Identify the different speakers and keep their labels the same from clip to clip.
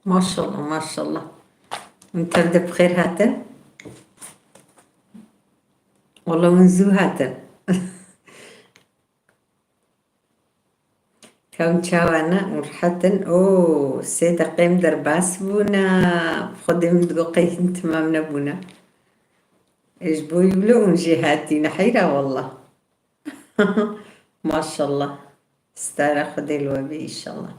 Speaker 1: ما شاء الله ما شاء الله. انت بدأ بخير هاتن والله ونزو هاتن. كم شاوانا مرحتن او سيدة قيم درباس بونا خدم دقوقي انت مامنا بونا ايش بو يبلون جهاتي نحيرة والله. ما شاء الله استارا خدي الوبي ان شاء الله.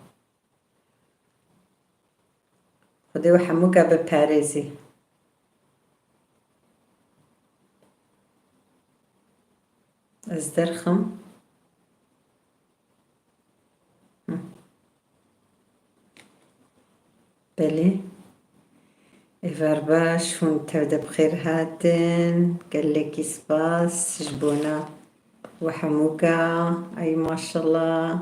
Speaker 1: خدي وحموكا بباريزي ازدرخم. بلي إفار باش وانت بدأ بخير هاتن قال لك سباس جبونا وحموكا أي ما شاء الله.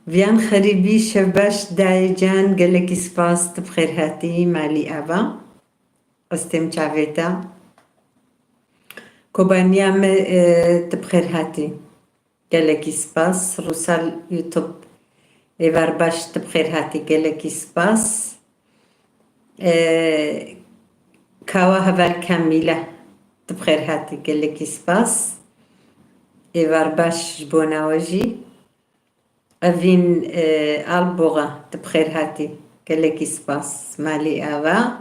Speaker 1: فيان خريبي شباش داي جان قال لك سباس تبخير هاتي مالي أبا استم شافيتا كوبانيام تبخير هاتي قال لك سباس روسال يوتيوب إفار باش تبخير هاتي قال لك سباس كاوا هفال كاملة تبخير هاتي قال لك سباس إيفار باش جبونا وجي أفين ألبوغا تبخير هاتي قال لك سباس مالي آبا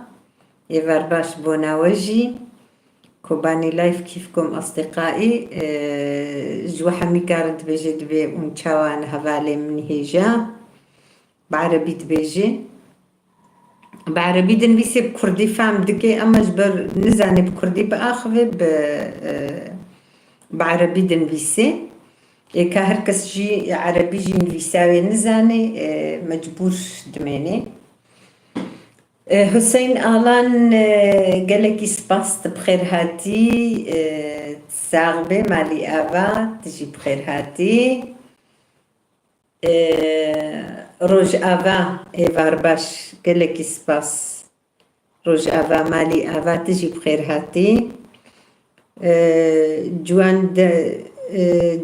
Speaker 1: إيفار باش بونا وجي كوباني لايف كيفكم أصدقائي. جوا حمي كارد بيجي دبي ونشاوان هفالي من هيجا بعربي دبيجي بعربي دنبيسي بكردي فام دكي أما جبر نزاني بكردي بآخذ بعربي دنبيسي كهركس جي عربي جي نفيساوي نزاني مجبور دماني. حسين آلان قالك سباس بخير هاتي تساغبي مالي آبا تجي بخير هاتي. روج آبا إيفار باش قالك سباس روج آبا مالي آبا تجي بخير هاتي.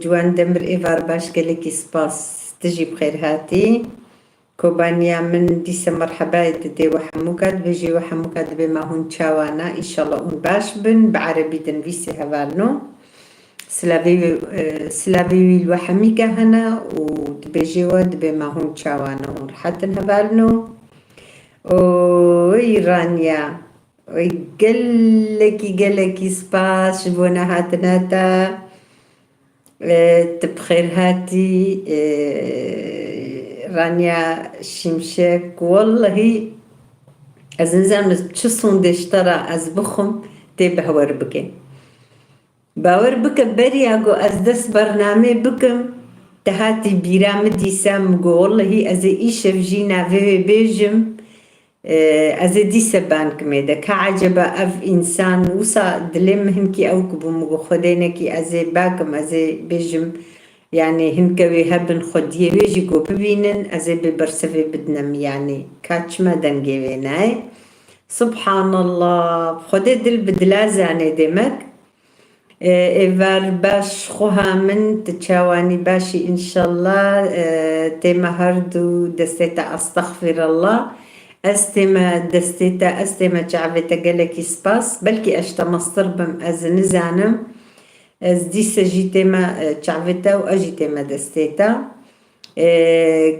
Speaker 1: جوان دمر إيفار باش قالك سباس تجي بخير هاتي. كوبانيا من ديس مرحبا دي وحموكاد بيجي وحموكاد بما هون تشاوانا إن شاء الله هون باش بن بعربي دنفيسي هفالنو سلافي الوحميكا هنا ودبيجي ود بما هون تشاوانا هون حتى هفالنو. اوي رانيا اوي قلكي سباس شبونا هاتناتا تبخير هاتي. رانيا شمشك والله أزنزان تشصون دشترى أزبخم تبه وربكي باوربك برياقو أزدس برنامج بكم تهاتي بيرام ديسام قو والله أزي إيش فجينا في بيجم أزي ديسا بانك ميدا كعجبا أف إنسان وصا دلم هنكي أوكبو مقو خدينكي أزي باكم أزي بيجم يعني هنكوي هبن خديه ويجيكو ببينن أزي ببرسفي بدنم يعني كاتش ما دنجيويناي. سبحان الله خدي دل بدلازاني دمك. إيفار باش خوها من تتشاواني باشي إن شاء الله. تيما هردو دستيتا أستغفر الله أستيما دستيتا أستيما شعبتا قالكي سباس بلكي أشتا مصطر بم أزنزانم از دیسا جیتما چعوتا و اجیتما دستیتا.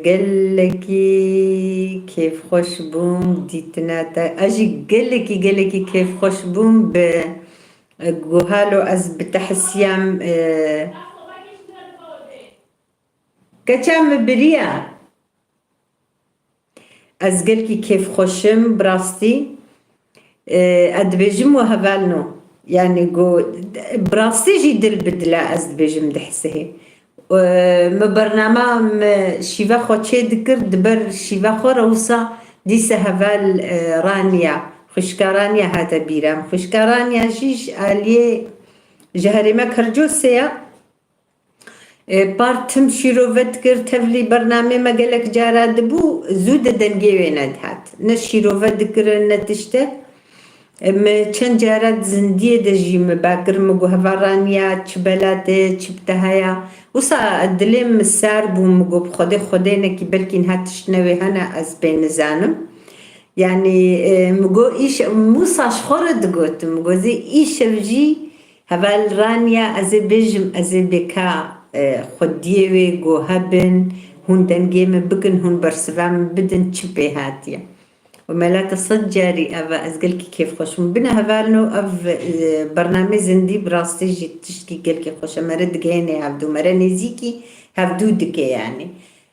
Speaker 1: قلقي كيف خوش بوم ديتناتا اجي قلقي كيف خوش بوم بقوهالو از بتحسيام كتام بريا از قلقي كيف خوشم براستي ادبجم وهفالنو يعني جو براستي جي دل بدلا أزد بيجم دحسه مبرنامج شيفا خوتشي ذكر دبر شيفا خو روسا ديسا هفال رانيا خشكارانيا هاتا بيرام خشكارانيا جيش آلية جهري ما كرجو سيا بارتم شيرو ذكر تفلي برنامج ما قالك جارا دبو زود دنجي ويناد هات نشيرو ذكر نتشته چەند جارات زندیە دەژیم باگرم و هەڤڕانیا چ بەلاتێ چ بتەهەیە وسا دلێم سار بووم گۆ بخۆدێ خۆدێنێکی بەلکین هاتشتنەوێ هەنا ئەس پێ نزانم يعني مگو ایش موساش خورد گوتم مگوزی ایشوجی هەڤال رانیا ئەزێ بێژم ئەزێ بێکا خودیێوێ گۆ هەبن هون دەنگێمە بگن هون بەرسڤام بدن چ پێ هاتیە وملاته صد جاري أبا أزقلك كيف خوش من بنا هفالنو أف برنامج زندي براستي جي تشكي قلك خوش مرد جيني هفدو مرة نزيكي هفدو دكي يعني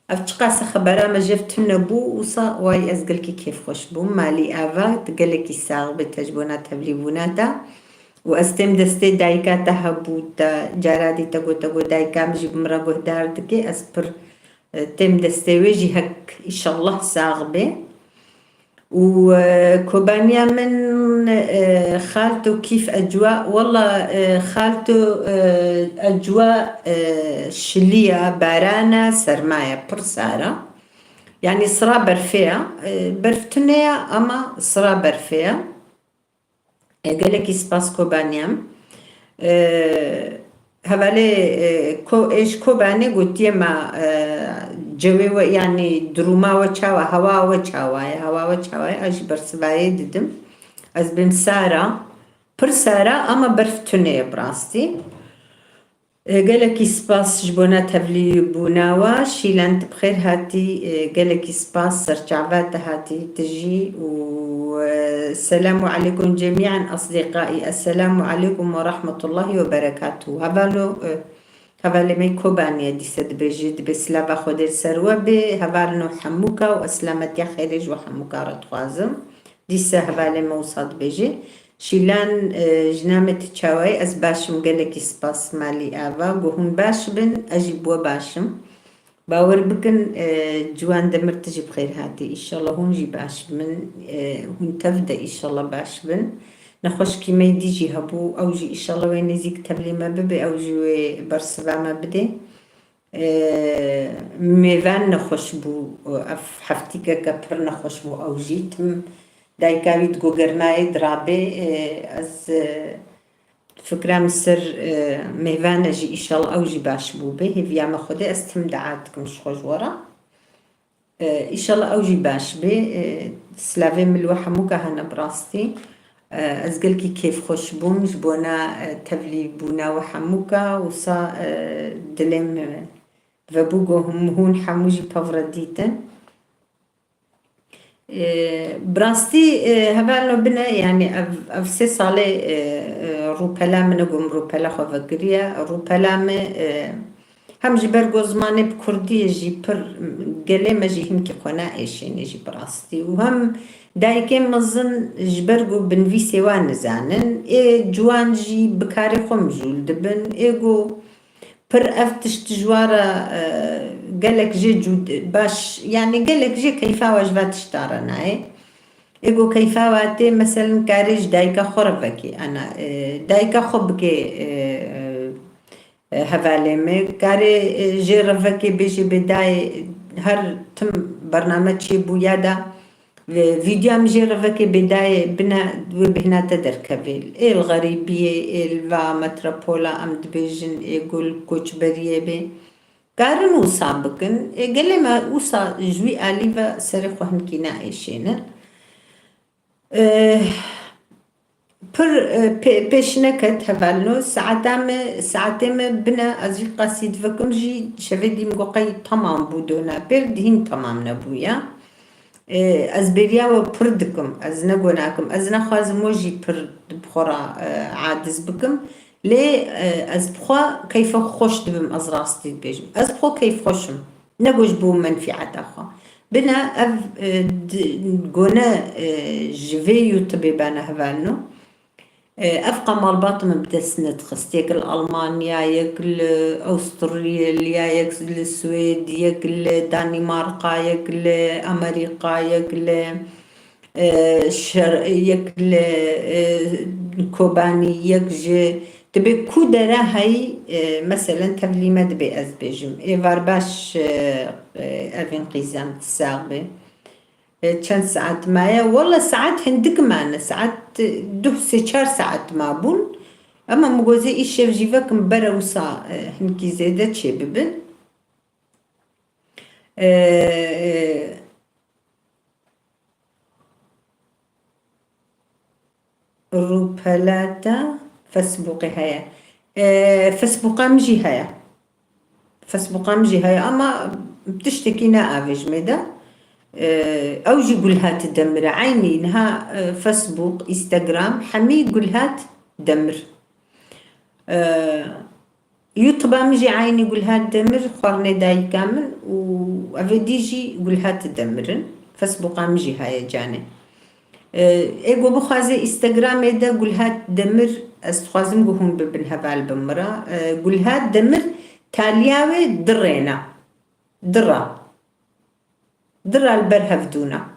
Speaker 1: أفتقاس خبرا ما جفت نبو وصا واي أزقلك كيف خوش بو مالي أفا تقلك الساغ بتجبونات هبليبوناتا وأستم دستي دايكا تهبوتا جارادي تقو دايكا مجي بمراغو دار دكي أسبر تم دستي ويجي هك إن شاء الله ساغ بي وكوبانيا من خالته كيف أجواء والله خالته أجواء شلية بارانا سرماية برسارة يعني صرا برفية برفتنية أما صرا برفية قالك يسباس كوبانيا هەڤالێ ئێش کۆبانێ گوتیێمە جەوێوە یعنی دروماوە چاوە هەواوە چاوایە هەواوە چاوایە ئەژی بەرسڤایە ددم ئەس بێم سارە پڕ سارە ئەمە بەرفتونەیە بڕاستی گەلێکی سپاس ji بۆ ناتەڤلی بووناوە شیلانت بخێر هاتی گەلێکی سپاس سەرچاڤاتە هاتی تژی والسلام عليكم جميعا أصدقائي السلام عليكم ورحمة الله وبركاته هەڤالێ مەی کۆبانیە دیسە دبێژێت بێ سلاڤا خۆدێر سەروە بێ هەڤالنۆ حەمووکە و ئەسلامەتیا خێرێژ و حەمووکە ڕەتخوازم دیسە هەڤالێ مەوسا دبێژێ شیلان ژنامێت چاوای ئەس باشم گەلێکی سپاس مالی ئاوا گۆ هون باش بن ئەژی بووە باشم باوەڕ بکن جوان دەمر تژی بخێر هاتی ئیشەڵە هونژی باش بن هون تەڤدە ئیشەڵە باش بن نەخۆشکی مەی دیژی هەبوو ئەوژی ئیشەڵە وێ نزیک تەڤلیمە ببێ ئەوژی وێ بەرسڤامە بدێ میێڤان نەخۆش بوو ئەف هەفتیکەکە پڕ نەخۆش بوو ئەوژی تم دایکاویت گۆ گەرمایە درابێ ئەس فکرام سەر میێڤانەژی ئیشەڵە ئەوژی باش بوو بێ هێڤیامە خۆدێ ئەستم دەعاتکم خۆش وەڕە ئیشەڵە ئەوژی باش بێ سلاڤێ ملوە هەمووکە هەنە بڕاستی ئەس گەلکی کێف خۆش بووم ji بۆنا تەڤلی بووناوە هەمووکە وسا دلێم vebû گۆ hûn hemû jî pevre dîtin براستی هەڤالنۆ بنە یعنی ئەv سێ ساڵێ ڕووپەلا منە گۆم ڕووپەلا خۆ vegiriye ڕووپەلا me hem ji ber got zimanê bi Kurdiyê jî pir gelê me jî hinkî xwe naêşîne jî bi rastî û hem dayikêm mezin ji ber got binivîsê wan nizanin ê ciwan jî bi karê xwe mijûl dibin ê got pir ev tişt dijwar e gelek jê baş yani gelek jê keyfa we ji va tişta re nayê ê got keyfa we tê meselên karê ji dayika xwe re vekê ana dayika xwe bike هەڤالێ me karê jê re vekê bêje bê dayê her tim bername çêbû ya da vîdyoyam jê re vekê bê dayê bine wê bêhnate derkevê ê li xerîbiyê ê li va metropola em dibêjin ê got li koçberiyê bê karin wisa bikin ê gelê me wisa ji wî alî ve serê xwe hinkî naêşênin pir pêşneket hevalno saetê me bine ez jî qasî divekim jî şevê dîm got qey temam bû dona pêr dihîn temam nebûye ez bêriya we pir dikim ez nego nakim ez nexwazim we jî pir bixwe re adiz bikim lê ez bixwe keyfa xweş dibim ez rastî dibêjim ez bixwe keyf xweşim nego ji bo menfîeta xwe bine ev gone ji vê youtubê bane hevalno أفقى مرباط من بدسنت خستيك الألمانيا يك أستراليا يك السويد يك دنمارك يك أمريكا يك يك كوباني يك جي تبي كودرة هاي مثلا تبليمة دبي أزبيجم إيفار باش أفين قيزام تساقبي چند ساعت مایا والله ساعت هندک مانه ساعت 2-3-4 ساعت ما بون اما مگوزه ایش جیوکم برا وسا هنکی زیده چه ببن روبلاتا فيسبوك هيا فيسبوك مجي هيا فيسبوك مجي هيا اما بتشتكينا افيج ميدا او جي قولها تدمر عيني انها فيسبوك انستغرام حمي قولها تدمر يوتيوب مجي عيني قولها تدمر خورني داي كامل وافيديجي قولها تدمرن فيسبوك مجي هيا جاني ايگو بخوازي انستغرام ايدا قولها دمر استخوازم قهون ببنها بالبمرا قولها دمر تالياوي درينا درا البرهف دونا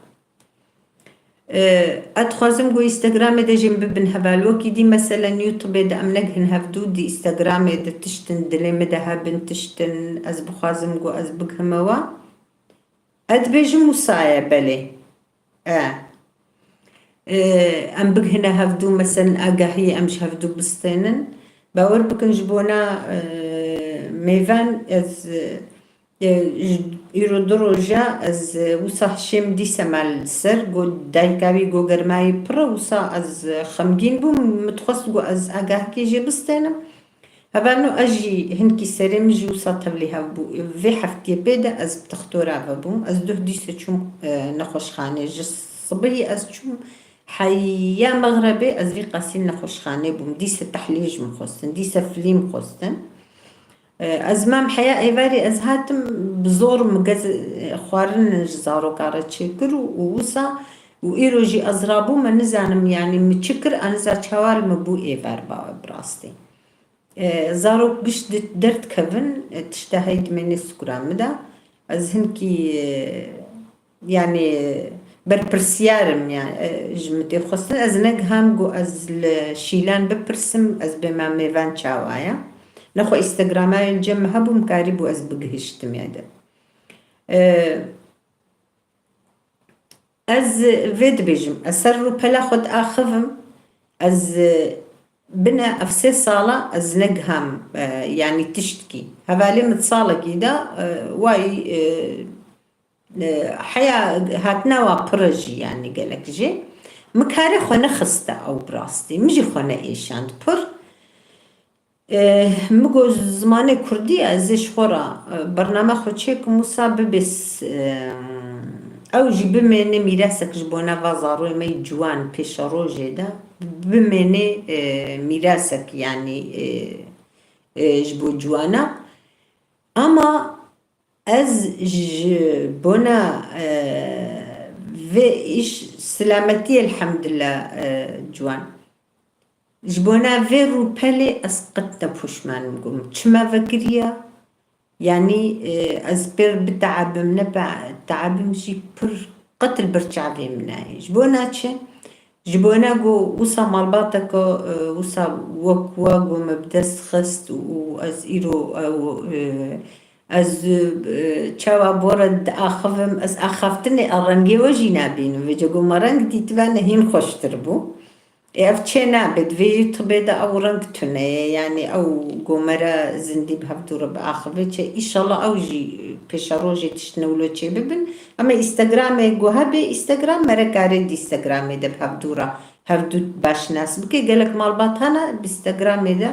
Speaker 1: اتخوازم قو انستغرام ايدا جيم ببنها بالوكي دي مثلا يوتيوب ايدا امنقهن هفدو دي انستغرام ايدا تشتن دليم ايدا هابن تشتن از بخوازم قو از بقهموا ادبيجم وصايا بالي ام بقهنا هفدو مثلا اقاهي امش هفدو بستينن باور بكن جبونا ميفان از يرو دروجا از وصا شم دي سمال سر قو دايكاوي قو قرماي برا وصا از خمجين بو متخص قو از اقاهكي جي بستينم هبانو اجي هنكي سرم جي وصا تبلي هفبو في حفتي بيدا از بتختورا بابو از دوه دي سچوم نخوش خاني جس صبحي از چوم حيا مغربي از في قاسين نخوش خاني بوم ديس تحليج مخوستن ديس فليم مخوستن از مام حيا ايواري از هاتم بزور مقز خوارن جزارو كارا تشكر ووسا وإيروجي أزرابو ما نزانم يعني متشكر أنا زار شوال مبو ايوار براستي زارو قش درت كفن تشتهيد مني سكرام دا از هنكي يعني برپرسیارم يعني جمتي خصنا از نگهم گو از شیلان بپرسم از بما میوان چاوایا نخو استغرامای جم هبوم کاریبو از بگهشتم یاده از وید بيجم اسر پلا خود اخفم از بنا افسي صالة از نگهم يعني تشتكي هفالي متصالة كده واي حيا هاتنا وبرجي يعني قالك جي مكاري خونا خستا او براستي مجي خونا ايشاند پر مگو زمان كردي ازش خورا برنامه خوچيك مصاب بس او جي بميني ميراسك جبونا وزاروي مي جوان پیش روجه دا بميني ميراسك يعني جبو جوانا اما از بنا في إيش سلامتي الحمد لله جوان جبونا في روبالي أسقطنا بوشمان نقول كما فكريا يعني از بير بتعب منبع تعب مشي بر قتل برشعبي مناي جبونا تشي جبونا جو وصا مالباتك وصا وكوا جو مبدس خست واز إيرو از چاوا بورد آخفم از آخفتنی آرنگی وجی نبینم و جگو مرنگ دیتوانه هین خوشتر بو اف چه نبید وی تو بده او رنگ تونه یعنی او گومرا زندی بهفتور بآخفه چه ایشالله او جی پیش روژی تشنولو چه ببین اما استغرام گو هبه استغرام مرا کاری دی استغرام ده بهفتورا هفتو باش ناس بکی گلک مالبات هانا باستغرام ده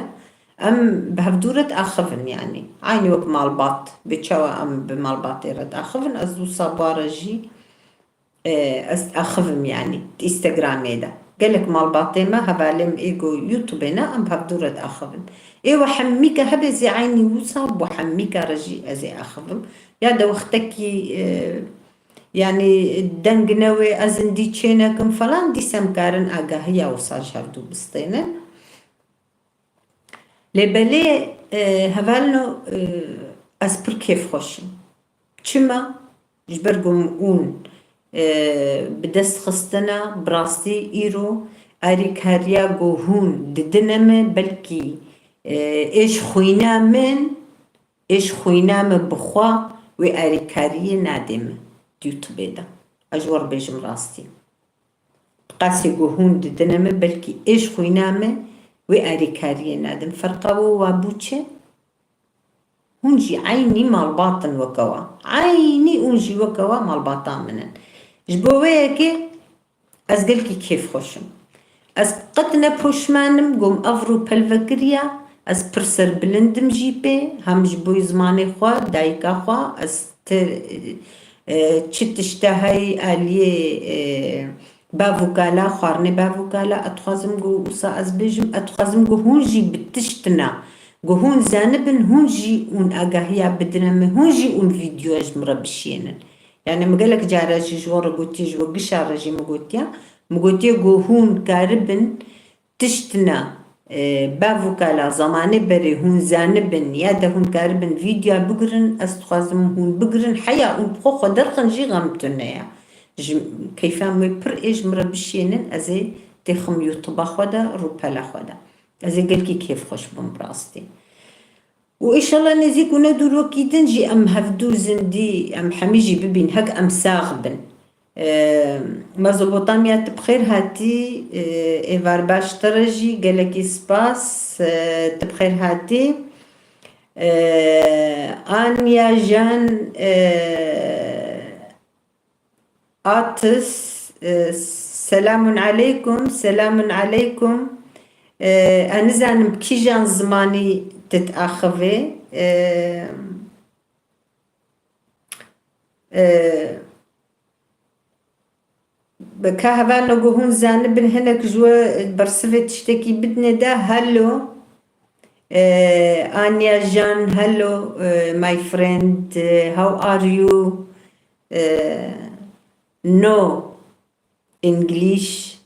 Speaker 1: ام بهفدورت اخفن يعني عيني وك مالبات بتشوا ام بمالبات يرد اخفن ازو صبارجي اخفن يعني انستغرام ده قالك مالباتي ما هبالم ايجو يوتيوبنا ام بهفدورت اخفن ايوا حميكا هبه زي عيني وصاب وحميكا رجي ازي اخفن يا ده وقتكي يعني دنگنوي ازندي تشينكم فلان دي سمكارن اگاهيا وصاج هفدو بستينن لبالي هفالنو از پر كيف خوشم چما جبرگم اون بدست خستنا براستي ايرو اريكاريا گو هون ددنم بلكي ايش خوينا من بخوا و اريكاريا نادم ديوتو بيدا أجور بيجم راستي قاسي قهون ددنمه بلكي إيش خوينامه وآري كاريه نادم فرقاو وابوچه هونجي عيني مال باطن وكوا عيني اونجي وكوا مال باطن منن جبويكي از قلكي كيف خوشم از قطنا بوشمانم قوم افرو بالفكريا از برسر بلندم جيبي هم جبوي زماني خوا دايكا خوا از تشتهي اليه بافوكالا خارني بافوكالا اتخازم قو وسا از بيجم اتخازم قو هونجي بتشتنا قو هون زانبن هونجي اون اقاهيا بدنم هونجي اون فيديو اجمرا بشينن يعني مقالك جاراجي جوارا قوتي جوا قشارجي مقوتي قو هون كاربن تشتنا بافوكالا زماني بري هون زانبن يادا هون كاربن فيديو بقرن استخازم هون بقرن حيا اون بخوخو درخن جي غمتنا كيفامي بر ايج مربشينن ازي تخم يوتوبا خودا روبالا خودا ازي قلكي كيف خوش براستي وإن شاء الله نزيك وندورو كيدن جي أم هفدو زندي أم حميجي ببين هك أم ساغبن مازوبوطاميا بخير هاتي إيفار باش ترجي قالكي سباس تبخير هاتي آنيا جان آتس سلام عليكم سلام عليكم أنا زانم بكي جان زماني تتأخذي بكهبان نقولون زانبن هناك جوا برسفة تشتكي بدنا ده هلو آنيا جان هلو my friend how are you no English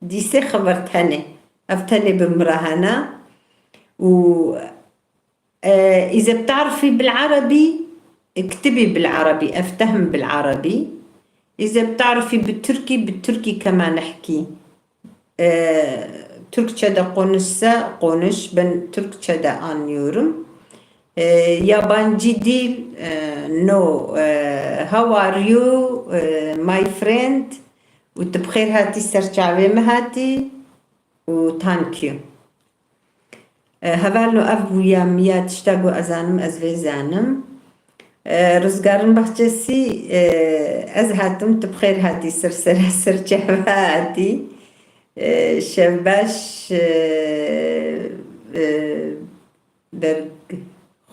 Speaker 1: دي سي خبرتهني أفتني بمرهنا و إذا بتعرفي بالعربي اكتبي بالعربي أفتهم بالعربي إذا بتعرفي بالتركي كمان نحكي Türkçe de konuşsa konuş ben Türkçe de anlıyorum yabancı dil no how are you my friend وتبخير هاتي سرچاوي مهاتي و thank you هەڤالۆ ئەف بوویە تشتاگۆ ئەزانم ئەس vê زانم ڕزگارن بەخچەسی ئەز هاتم tu بخێر هاتی سەرچاوە هاتی شەو باش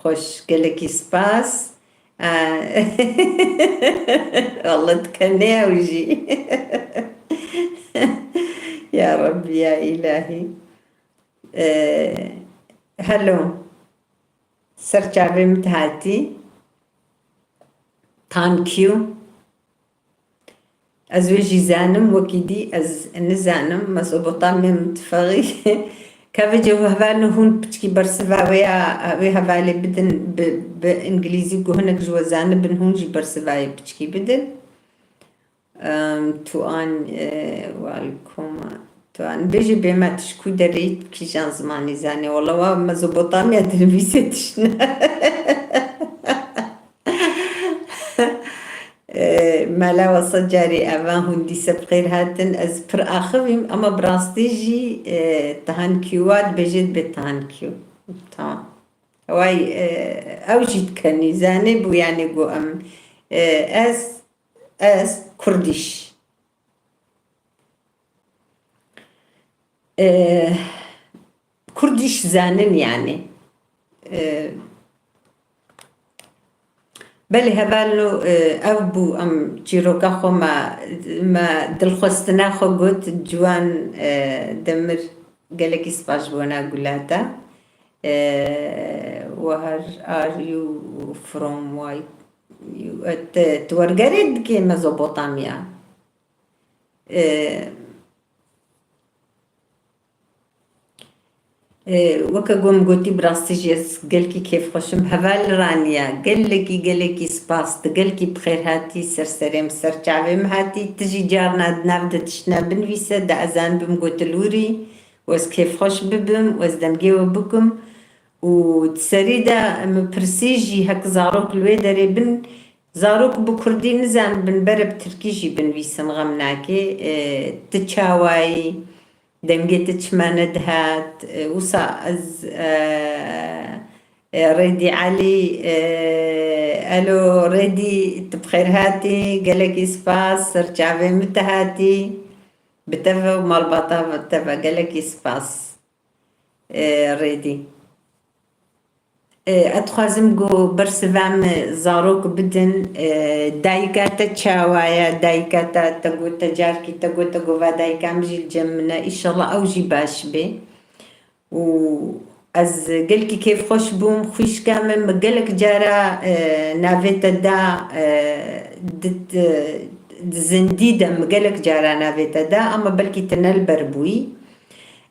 Speaker 1: خۆش gelekî سپاس والله تکەنێوژی يا ربي يا إلهي هلو سرچاوي متهاتي thank you از ويجي زانم وكيدي از نزانم مزوبطامي متفغي كافيجي وهفالو هون بتشكي برسفا ويا هفالي بدن بإنجليزي هناك جوا زانبن هون جي برسفاي بتشكي بدن توان والكم توان بيجي بما تشكو دريت كي جان زماني زاني والله مزوبطامي تلفزيتشنا مالا وصل جاري أبان هندي سبقير هاتن از پر آخویم اما براستي جي تهان كيوات بجد بتهان كيو تمام واي او جيت كني زاني بو يعني قو ام از كرديش كرديش زانن يعني بله هبالو او بو ام جيروكا خو ما دلخواستنا خو قوت جوان دمر قالك سباش بونا قولاتا وهر are you from why you تورقرد كي مزوبوطاميا وكا قوم قوتي براستي جيس قالكي كيف خوشم هفال رانيا قالكي سباس قالكي بخير هاتي سرسريم سرچاوي مهاتي تجي جارنا دنافدة تشنا بنفيسة دا أزان بم قوتلوري واز كيف خوش ببم واز دمجيو بكم و تسريدا مبرسيجي هك زاروك الويدري بن زاروك بكردي نزان بنبرب تركيجي بنويسن غمناكي تتشاواي دنجي تتشماند هات وصا از ريدي علي الو ريدي تبخير هاتي قالك سباس رجع متى هاتي بتفا ومالبطا بتفا قالك سباس ريدي اتخوازم جو برسفام زاروك بدن دايكا تتشاوايا دايكا تقو تجاركي تقو فا دايكا مجي الجمنا ان شاء الله اوجي باش بي و از قلكي كيف خوش بوم خوش كامل مقلك جارا نافيتا دا دت زنديدة مقلك جارا نافيتا دا اما بلكي تنال بربوي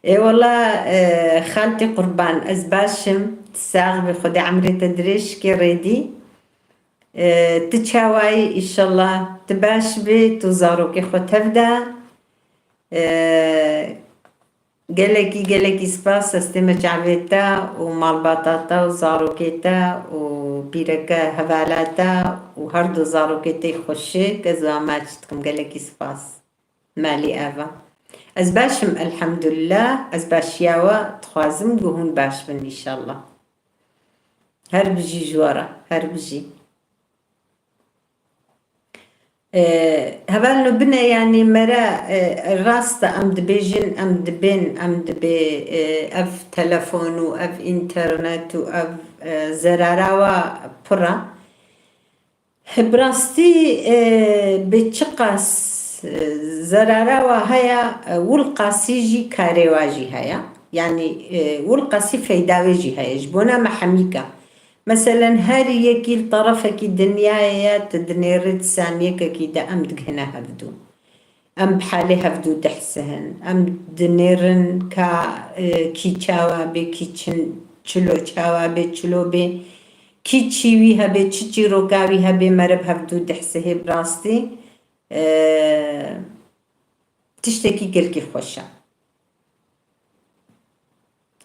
Speaker 1: اي والله خالتي قربان از باشم تساغ بخدي عمري تدريش كي ريدي تتشاواي ان شاء الله تباش بي تزارو كي خو تبدا قالكي سباس استمع جعبتا ومال بطاطا وزاروكيتا وبيركا هفالاتا وهردو زاروكيتا يخشي كذا ما تشتكم قالكي سباس مالي افا از باشم الحمد لله از باشياوا تخوازم قهون باش بن ان شاء الله هر بجي جوارا هر بجي هبال نبنا يعني مرا راستا ام دبيجن ام دبين ام دبي اف تلفون و اف انترنت و اف زراراوا برا براستي بتشقاس زراراوا هيا والقاسي جي كاريواجي هيا يعني والقاسي فيداويجي هيا جبونا محميكا مثلا هاري يكي الطرفك الدنيا تدنيرد سانيك كيدا ام دقهنا هفدو ام بحالي هفدو دحسهن ام دنيرن كا كي تشاوابي كي چلو چاوابي چلو بي كي چيوي هبي چيچي روكاوي هبي مرب هفدو دحسه براستي تشتكي قلكي خوشا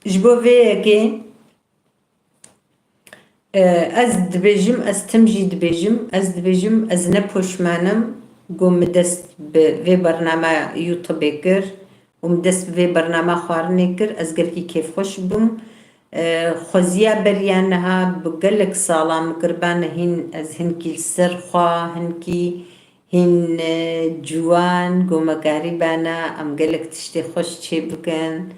Speaker 1: جبو فيكي از دبيجم از تمجي دبيجم از دبيجم از نبوشمانم قوم مدست في برنامج يوتيوب كر ومدست في برنامج خوارني كر از قلكي كيف خوش بم خوزيا بريانها بقلك سلام قربان هن از هنكي السر خوا هنكي هن جوان قوم قاربانا ام قلك تشتي خوش تشي بكن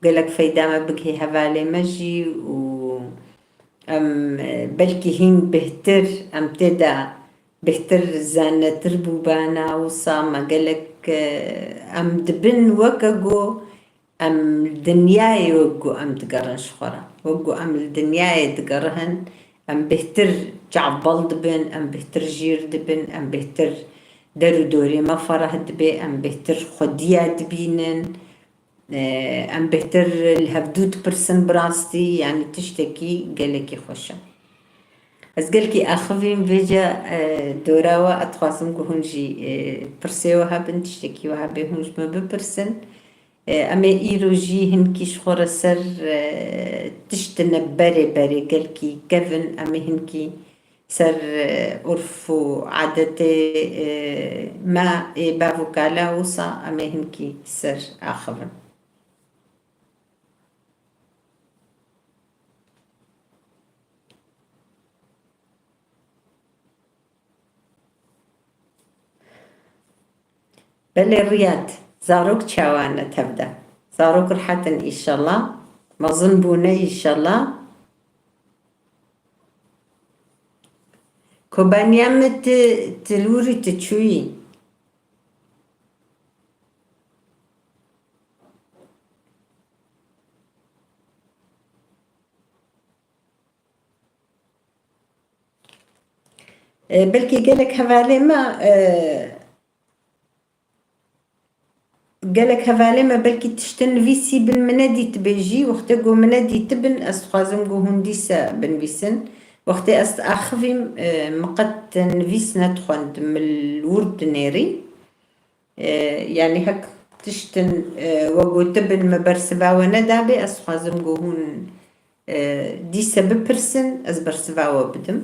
Speaker 1: قلك فايدة ما بكي هفالي مجي و ام بلكي هين بهتر ام تدا بهتر زانة تربو بانا وصاما قالك ام دبن وكاقو ام الدنياي وقو ام تقرن شخورا وقو ام الدنياي تقرهن ام بهتر جعبال دبن ام بهتر جير دبن ام بهتر دارو دوري ما فرح دبي ام بهتر خديا دبينن ام بهتر الهفدود برسن براستي يعني تشتكي قالكي خوشا از قالكي اخفين فيجا دوراوا اتخواسم كهونجي برسيوها بن تشتكي وها بهونج ما ببرسن اما ايروجي هنكي شخورة سر تشتن بري قالكي كفن اما هنكي سر عرفو عادتي ما بافو كالا وصا اما هنكي سر اخفن بل الرياض زاروك تشاوانا تبدا زاروك رحتن ان شاء الله مظن بوني ان شاء الله كوبانيام تلوري تشوي بلكي قالك هفالي ما قالك هفالي ما بلكي تشتن فيسي بالمنادي تبيجي وقت قو منادي تبن أسخازم قو هندسة بن فيسن وقت أخفي مقت نفيس ندخل من الورد نيري يعني هك تشتن وقو تبن مبرسبا وندابي أسخازم قو هون ديسة ببرسن أز برسبا وبدم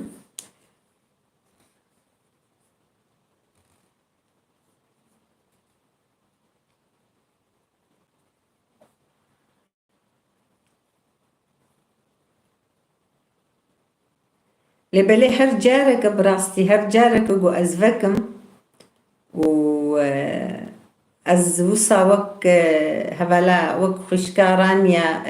Speaker 1: لبلي هر جارك براستي هر جارك وقو أزفكم و از وصا وك هبلا وك خشكارانيا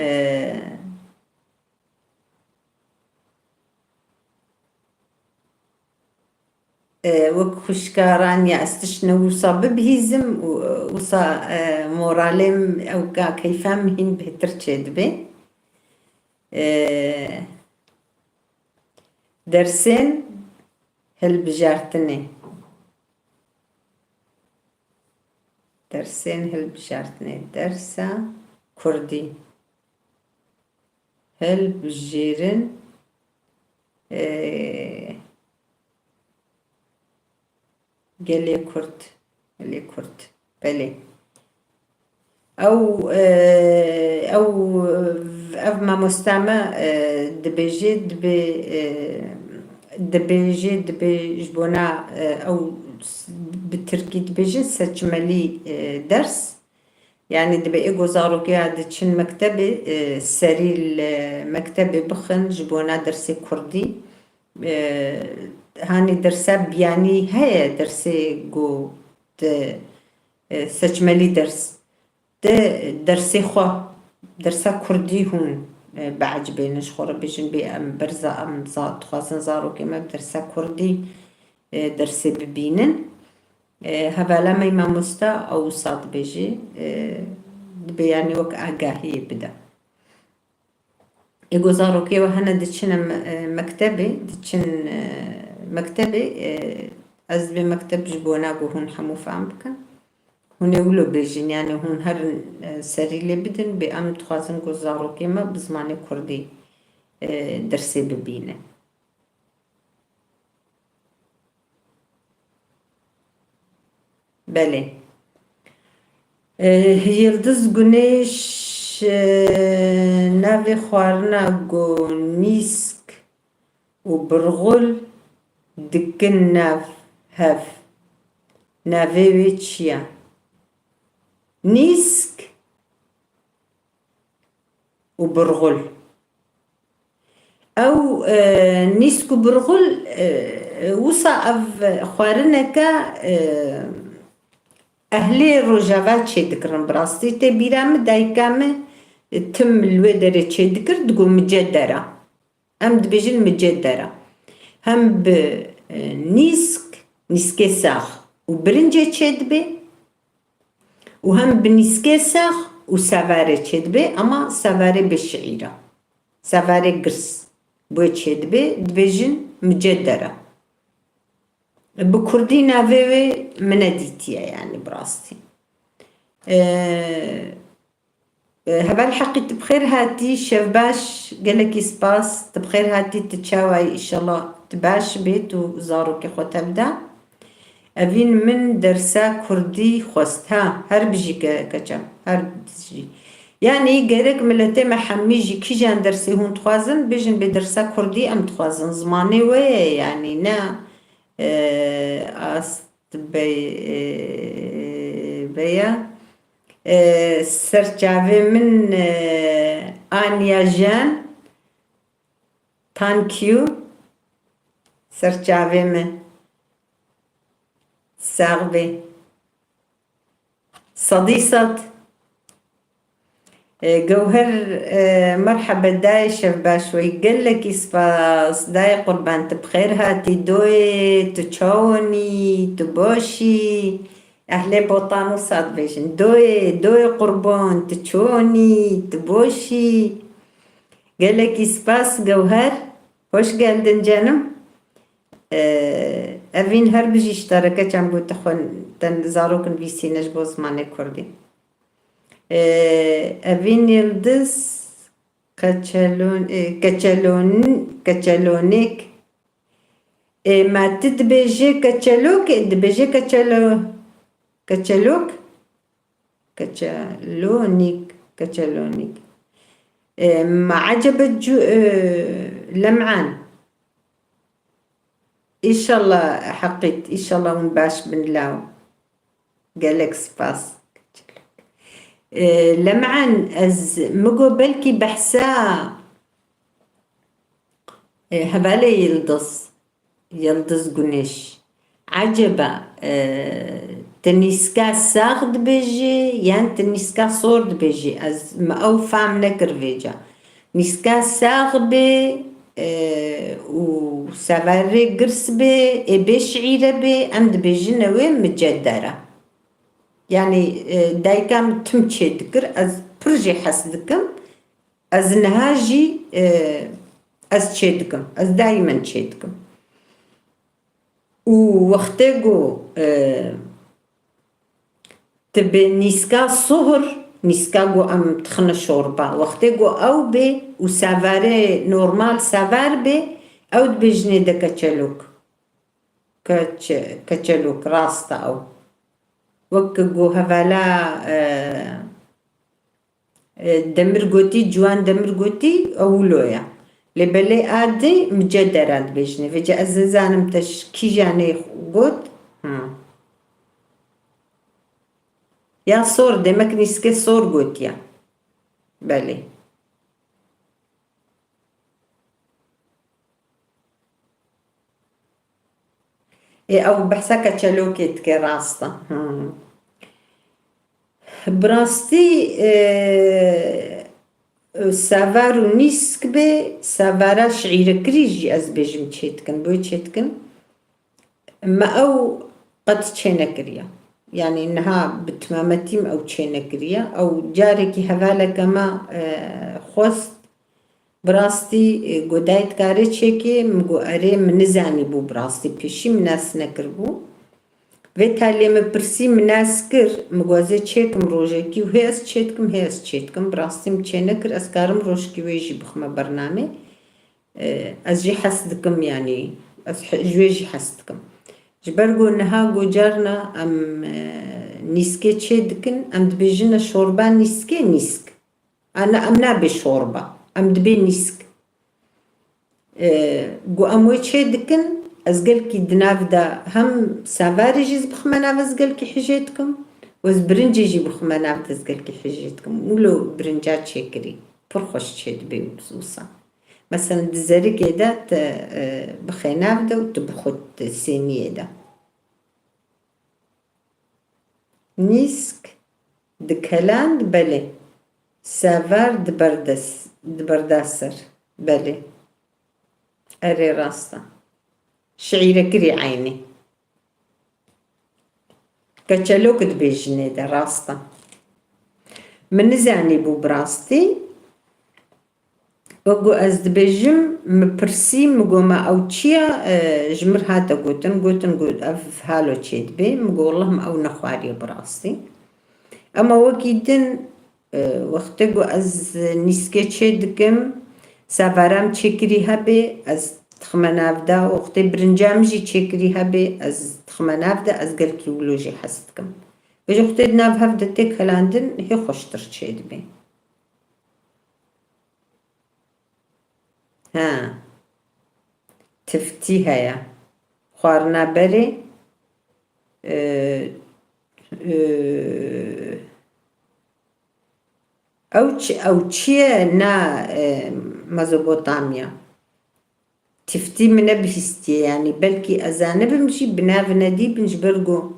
Speaker 1: وك خشكارانيا استشنو وصا ببهيزم وصا موراليم او كيفام هين بهترچيد بي درسين هل بجارتني درسين هل بجارتني درسا كردي هل بجيرن قالي كرد بلي او ما مستعمى دبيجي جبونا او بالتركي دبيجي سجملي درس يعني دبي ايجو زارو قاعد تشن مكتبي سري المكتبي بخن جبونا درسي كردي هاني درسا بياني هيا درسي جو سجملي درسي خوا درسا كردي هون بعجبينش خورا بيجن بي ام برزا ام زاد خاصن زارو كما بدرسا كردي درسي ببينن هبالا ما مستا او صاد بيجي بياني وك اقاهي بدا ايجو زارو كيوا هنا دتشن مكتبي از بمكتب جبونا هون حمو فام بكن هون يقولوا بيجين يعني هون هر سري اللي بدن بأم تخازن جزارو كيما بزمان كردي درسي ببينه بله يلدز گونيش نافي خوارنا گو نيسك وبرغل دكن ناف هاف نافي ويتشيا نيسك وبرغل او نيسك وبرغل وصا اف خوارنكا اهلي روجاوا چه دكرن براستي تي بيرام دايكام تم الودر چه دكر دقو مجدرة ام دبجن مجدرة هم نيسك ساخ وبرنجة چه دبي وهم بنيسكي ساخ وسافاري چه دبي اما سافاري بالشعيرة سافاري قرص بو چه دبي دبجن مجدرة بكردي نافي مناديتيا يعني براستي هبا الحقي تبخير هاتي شف باش قالك سباس تبخير هاتي تتشاوي ان شاء الله تباش بيت وزارو كي خو تبدا افين من درسا كردي خوستها هر بجي كچم هر بجي يعني قالك ملتي ما حميجي كي جان درسي هون تخوازن بيجن بدرسا كردي ام تخوازن زماني وي يعني نا است بيا سرچاوي من آنيا جان تانكيو سرچاوي من ساغبي صديصة جوهر مرحبا داي شف باشوي قال لك سباس داي قربان بخير هاتي دوي تشوني تبوشي اهلي بوطان وصاد بيشن دوي قربان تشوني تبوشي قال لك سباس جوهر hoş geldin canım evin her bir iştaraka can bu تخون تن زاروكن بيسينش بو زماني كردي evin yıldız kaçalonik ما تدبجي كتشالوك دبجي كتشالوك كتشالونيك ما عجبت لمعان ان شاء الله حقيت ان شاء الله مباش بن لاو قالك سباس لمعان از مقو بلكي بحسا هبالي يلدز قنش عجبا تنسكا ساغد بيجي يعني تنسكا صورد بيجي از ما او فام نكر فيجا نسكا ساغ بي و سافاري قرس بي بيش عيرة بي امد بيجي نوي مجدرة يعني دايكام تمشي دكر از برجي حسدكم از نهاجي از تشيدكم از دايما تشيدكم ووقتيقو تبي نيسكا صهر نيسكاقو ام تخن شوربا وقتيقو او بي وسافاري نورمال سافار بي او دبيجني دا كتشلوك راستا او وكقو هفالا دمرقوتي جوان دمرقوتي اولويا لبلي ادي مجدرات بيجني فجأة الزنزانم تش كي جاني قوت يا صور دمك نسكي صور قوت يا بلي او بحسك تشلوكي تكي راستا براستي سافارو نيسك بي سافارا شعير كريجي از بيجم تشيتكن بوي تشيتكن ما او قد تشينا كريا يعني انها بتمامتيم او تشينا كريا او جاركي هفالا كما خوست براستي قدايت كاري تشيكي مقو اري منزاني بو براستي بيشي مناس نكربو ویتالی مپرسی مناسکر مغازه چیکم روزه کی و هست چیتکم براستیم چه نکر از کارم روز کی ویجی بخمه برنامه از جی حسدکم یعنی از جویجی حسدکم جبرگو نها گو جارنا ام نیسکه چه دکن ام دبیجن شوربا نیسک انا ام نبی شوربا ام دبی نیسک گو اموی چه دکن از قال كي دناف دا هم سافاري جيز بخمناف از قال كي حجيتكم وز برنجي جي بخمناف از قال كي حجيتكم ولو برنجات شكري فرخوش تشيد بي بصوصا مثلا دزاري كيدا بخيناف دا وتبخوت سينية دا نيسك دكالان بلي سافار دبرداسر بلي اري راستا شعيرة كري عيني كتشلوك دبيجني دا راستا من نزاني بو براستي وقو از دبيجم مبرسي مقو ما او تشيا جمر هاتا قوتن اف هالو تشيد بي مقو اللهم او نخواري براستي اما وكيدن وقتقو از نسكي تشيد كم سافارام تشكري هبي از تخمناف دا وقتی برنجام جی چکری هبه از تخمناف دا از گل کیولوژی حست کم و جو وقتی ناف هف دا تک هلاندن هی خوشتر چید بی ها تفتی هیا خوارنا بری او چیه نا مزوبوتامیا تفتي من بهستي يعني بلكي أزانة بمشي بناف نادي بنجبرجو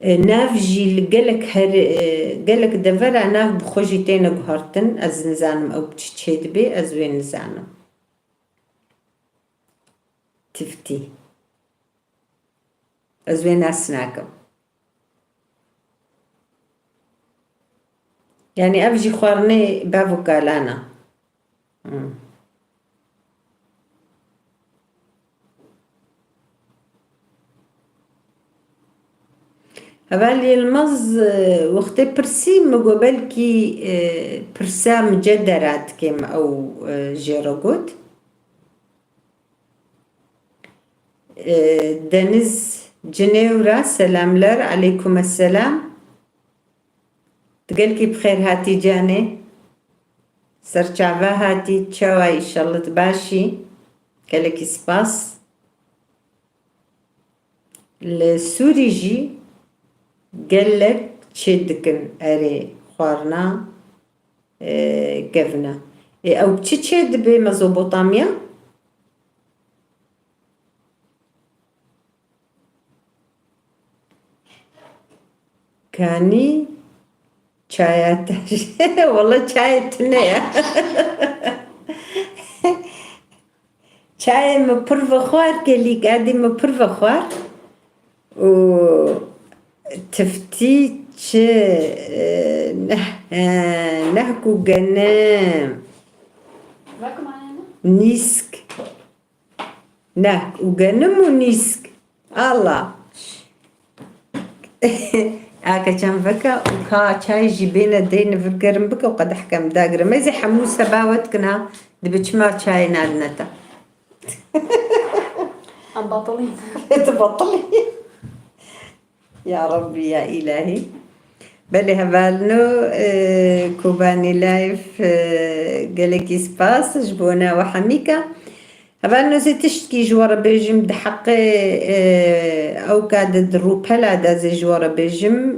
Speaker 1: ناف جي لقلك قلك دفرع ناف بخوجي تينا قهرتن از نزانم أو بتشيد بي از وين نزانم تفتي از وين أسناكم يعني أفجي خوارني بافو كالانا هبالي المز وقت برسي مقابل كي برسا مجدرات كيم أو جيروغوت دنز جنيورا سلاملر عليكم السلام تقول كي بخير هاتي جاني سرچاوا هاتي تشاوا إن شاء الله تباشي قالك سباس السوري جي قالك تشدكن أري خوارنا قفنا أو تشد بمزوبوطاميا كاني چایات والله چایت نه چای ما پر بخوار کلی قاعدی ما پر بخوار و تفتي نحكو قنام نيسك وقنم ونيسك الله هاكا كان فكا وكا شاي جيبينا دينا فكرم بكا وقد حكم داقرة ما زي حموسة باوتكنا دبتش ما شاي نادنتا
Speaker 2: بطلين
Speaker 1: تبطلي يا ربي يا إلهي بلي هبالنو كوباني لايف قالك سباس جبونا وحميكا هبالنو زي تشتكي جوارا بيجم ده حقي أو كاد دروبلا دا زي جوارا بيجم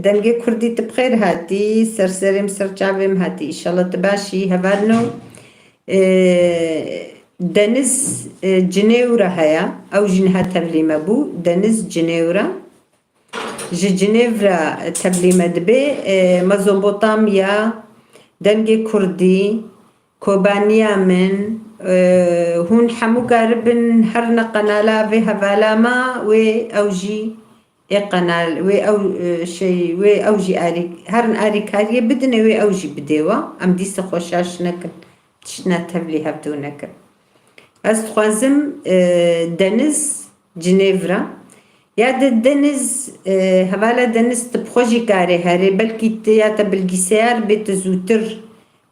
Speaker 1: دنجي كردي تبخير هاتي سرسرم سرچابم هاتي إن شاء الله تباشي هبالنو دنز جنيورا هيا أو جنها تبليمة بو دنز جنيورا جنيفرا تبليمة دبي مزوبوطاميا دنجي كردي كوبانيا من هون حمو قاربن هرنا قنالا في هفالاما وي أوجي قنال وي أو شي وي أوجي آري هرن آري كارية بدنا وي أوجي بديوا أم ديس خوشاش نكن تشنا تبلي هبدو نكن از خوازم دنز جنيفرا ياد دنز هوالا دنز تبخوجي كاري هاري بلكي تياتا بالجسيار بيت زوتر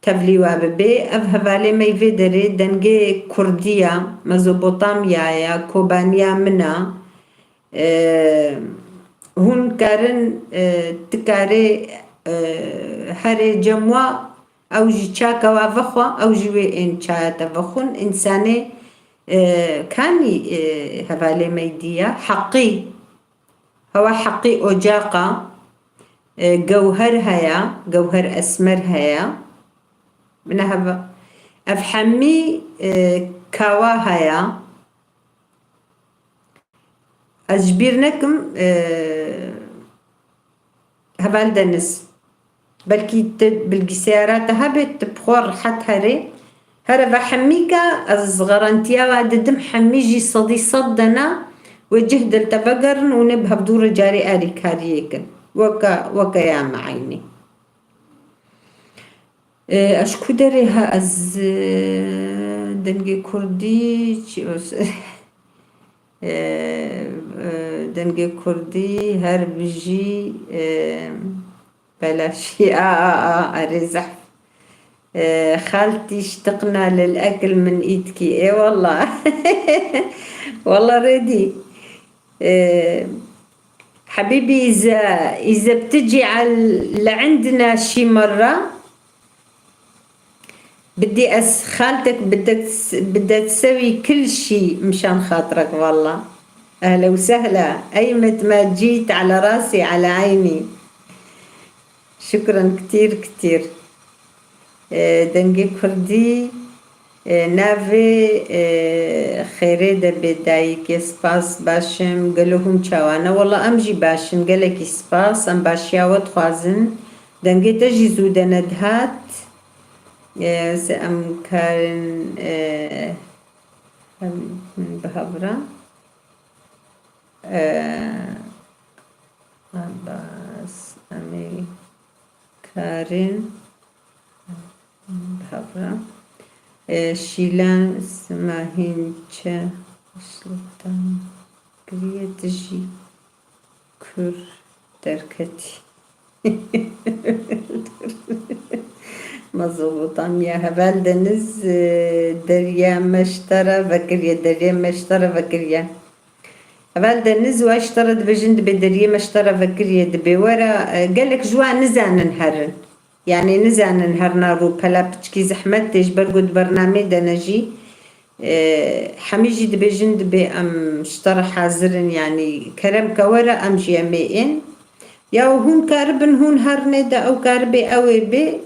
Speaker 1: تبلي واببي اف هوالي ميفي داري دنجي كردية مزوبوطاميا يا كوبانيا منا هون كارن تكاري هاري جموا او جي چاكا وافخوا او جي ان چاتا فخون انساني كاني هوالي ميديا حقي هو حقي أجاقة جوهر هيا جوهر أسمر هيا من هذا أفحمي كوا هيا أجبرنكم هبال دنس بلكي بالجسارات هبت بخور حتى هري هرب حميكا الصغرانتيا وعددم حميجي صدي صدنا وجهد التبقرن ونبها بدور جاري آري كاريكن وكا يا معيني أشكو داريها از دنجي كردي دنجي كردي هربجي بلاشي أرزح خالتي اشتقنا للأكل من إيدكي إيه والله والله ردي حبيبي إذا بتجي لعندنا شي مرة بدي خالتك بدها تسوي كل شي مشان خاطرك والله أهلا وسهلا أيمت ما جيت على راسي على عيني شكرا كتير كتير دنجي كردي نافي خيري دا بدايك سباس باشم قالوهم چاوانا والله أمجي باشم قالك سباس أم باشياوت خوازن دنجي تجي زودة ندهات سأم كارن من بهبرة بس أمي كارن بهبرة شيلان سماهين چه سلطان قرية تجي كر دركتي مظبوطة يا هبال دنز دريا مشترى بكريا دريا مشترى بكريا هبال دنز واشترى بجند بدريا مشترى بكريا دبي ورا قالك جوا نزان نهرن يعني نزان نهرنا رو بلا بتشكي زحمت تجبر قد برنامج دنجي حميجي دبجند بي ام اشترى حاضرن يعني كرم كورا ام جيامين يا هون كاربن هون هرندا او كاربي اوي بي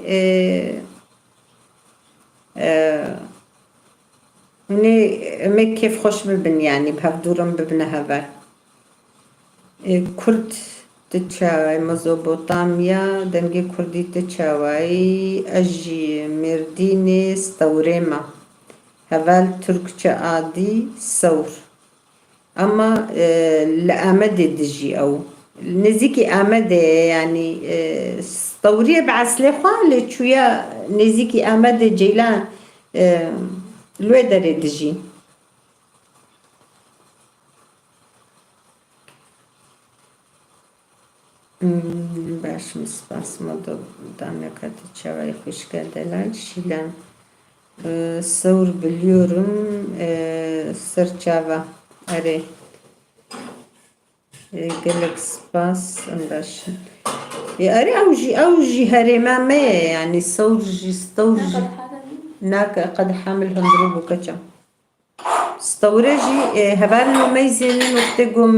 Speaker 1: هني كيف خوش ببن يعني بهفدورم ببن هبار كرد تچاوای مزوبوتامیا دنگی کردی تچاوای اجی مردینی ستورما هەڤال تورکچە عادی سەور ئەمە لە ئامەدێ دژی ئەو نزیکی ئامەدەیە یعنی ستەوریە بەعەسلێ خوا لێ چوویە نزیکی ئامەدێ جەیلان لێ دەرێ دژی باشم سپاسمە دامێکەتی چاوای خوشکە دەلال شیلان سەور بلیۆرم سەر چاوە ئەرێ gelek spas baş. Arı avcı heremameye yani savcı naka قد حامل هندرو بكتشا استورجي هبال مميزين وقتكم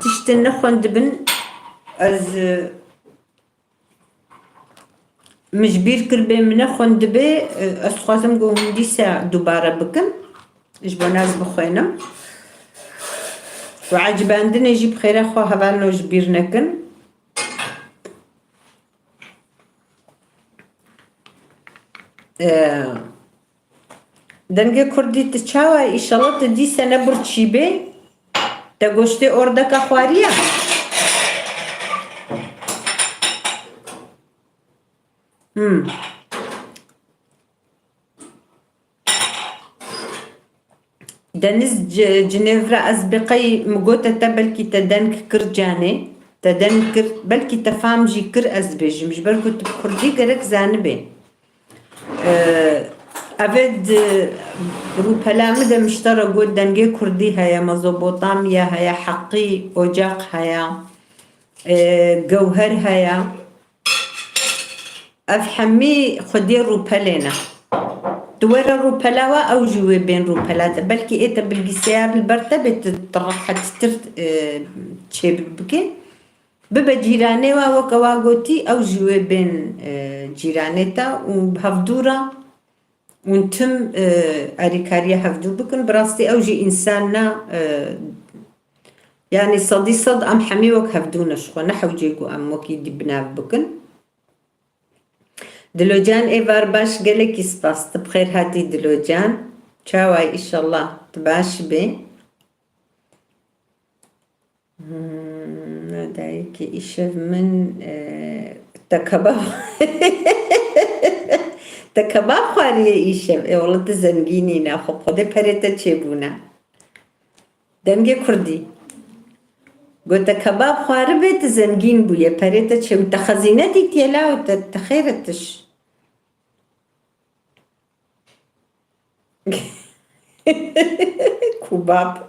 Speaker 1: تشتن نخوند بن از مجبير كربي من نخوند بي اسخواتم قوم ديسا دوباره بكم ايش بناز بخوينم وعجباندن يجيب خير اخو هبالنا جبير نكن دنگه کردی تچاوه ایشالله تدی سنه برچی بی تا گوشته ارده که خواریه دنز جنيفرا أزبقي مقوتة بلكي تدنك كرجاني تدنك بلكي تفهم جي كر أزبيج مش بركو تبكردي قرك زانبي أبد روبلا مدى مشترى قود دنجي كردي هيا مزوبوطاميا هيا حقي أوجاق هيا جوهر هيا أفحمي خدي روبلينا دوار روبلاوا أو جوي بين روبلات بلكي إيتا بالجسيار البرتة بتطرح تسترت تشيب بكي ببا جيراني وكواغوتي أو جوي بين جيرانيتا وبهفدورة ونتم أريكاريا هفدو بكن براستي أو جي إنساننا يعني صدي صد أم حمي وك هفدونا شخو نحو جيكو أم وكي دبنا بكن دلوجان ايوار باش قالك يسباس تبخير هاتي دلوجان شاواي إن شاء الله تباش بي دايكي إيشف من تكباب تكباب خواريه إيشف والله تزنگيني ناخو خده پريتا چيبونا دمگه كردي قلت كباب خواره بيت زنگين بويا پريتا چيب تخزينه دي تيلا وتخيرتش كباب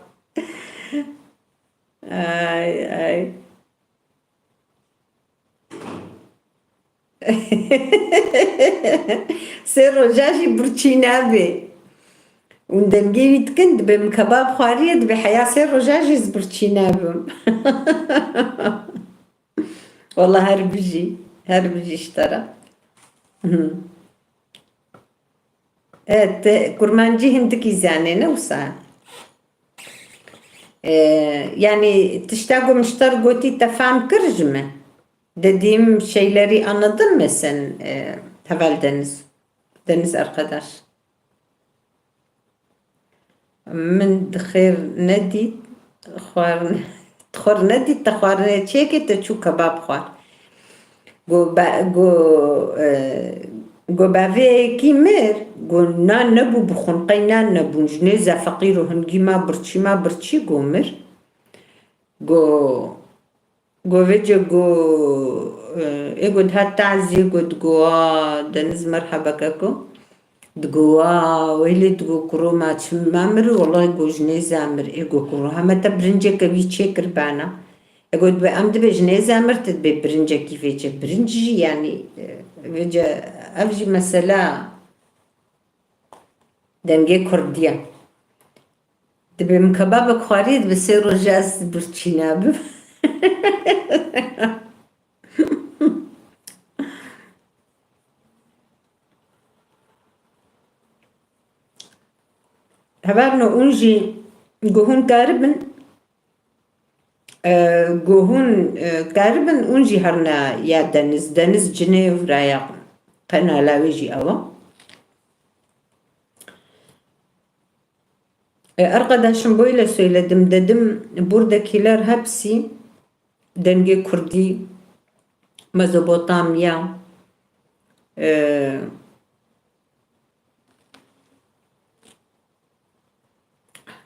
Speaker 1: اي سير رجاجي برچينابي وندنجي يتكند بم كباب خواريد بحياة سير رجاجي برچينابم والله هربجي اشترى كرمانجي هندكي زاني نوسا يعني تشتاقوا مشتر قوتي تفهم كرجمة dediğim şeyleri anladın mı sen Haval Deniz arkadaş? من دخير ندي خوار تخور ندي تخوار تشيكي تشو كباب خوار جو بافي كيمر جو نان نبو بخون قينان نبو جنيزة فقير وهنجي ما برشي قومر جو فيجو جو ايقود هات تعزي قد جوا دنز مرحبا كاكو دقوا ويلي دقوا كروما تشمامر والله جو جنيزة امر ايقو كرو هما تبرنجة كبي تشيكر بانا ايقود بأمد بجنيزة امر تدبي برنجة كيفيجة برنجي يعني فيجا افجي مسألة دنجي كردية دبي مكبابك خواريد بسيرو جاز برشيناب هبارنا أنجي جهون كاربن گوهون قربن اونجی هرنا یا deniz Cenevre'ye kanalavici ama. Arkadaşım böyle söyledim dedim buradakiler hepsi denge Kurdi, Mezopotamya,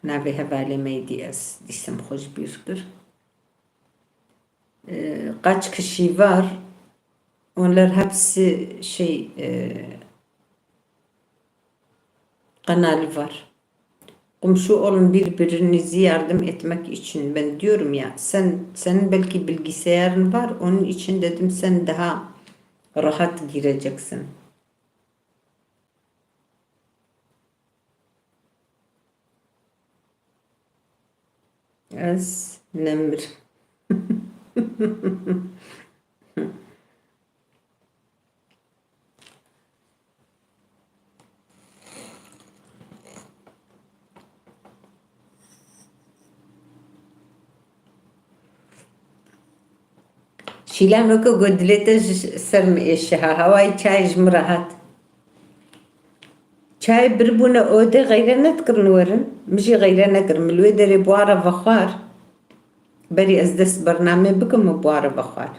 Speaker 1: navê hevalê me dî ez dîsim xweş bîr kir. Kaç kişi var, onlar hepsi kanal var. Komşu olun birbirinizi yardım etmek için. Ben diyorum ya senin belki bilgisayarın var, onun için dedim sen daha rahat gireceksin. Ez nemir. شیلم وکو گدلتش سرم ایشه هوای چایش مراحت چای بربونه اوده غیره نتکرن ورن مجی غیره نکرم ملوی داری بواره بخوار بری از دست برنامه بکم بواره بخوار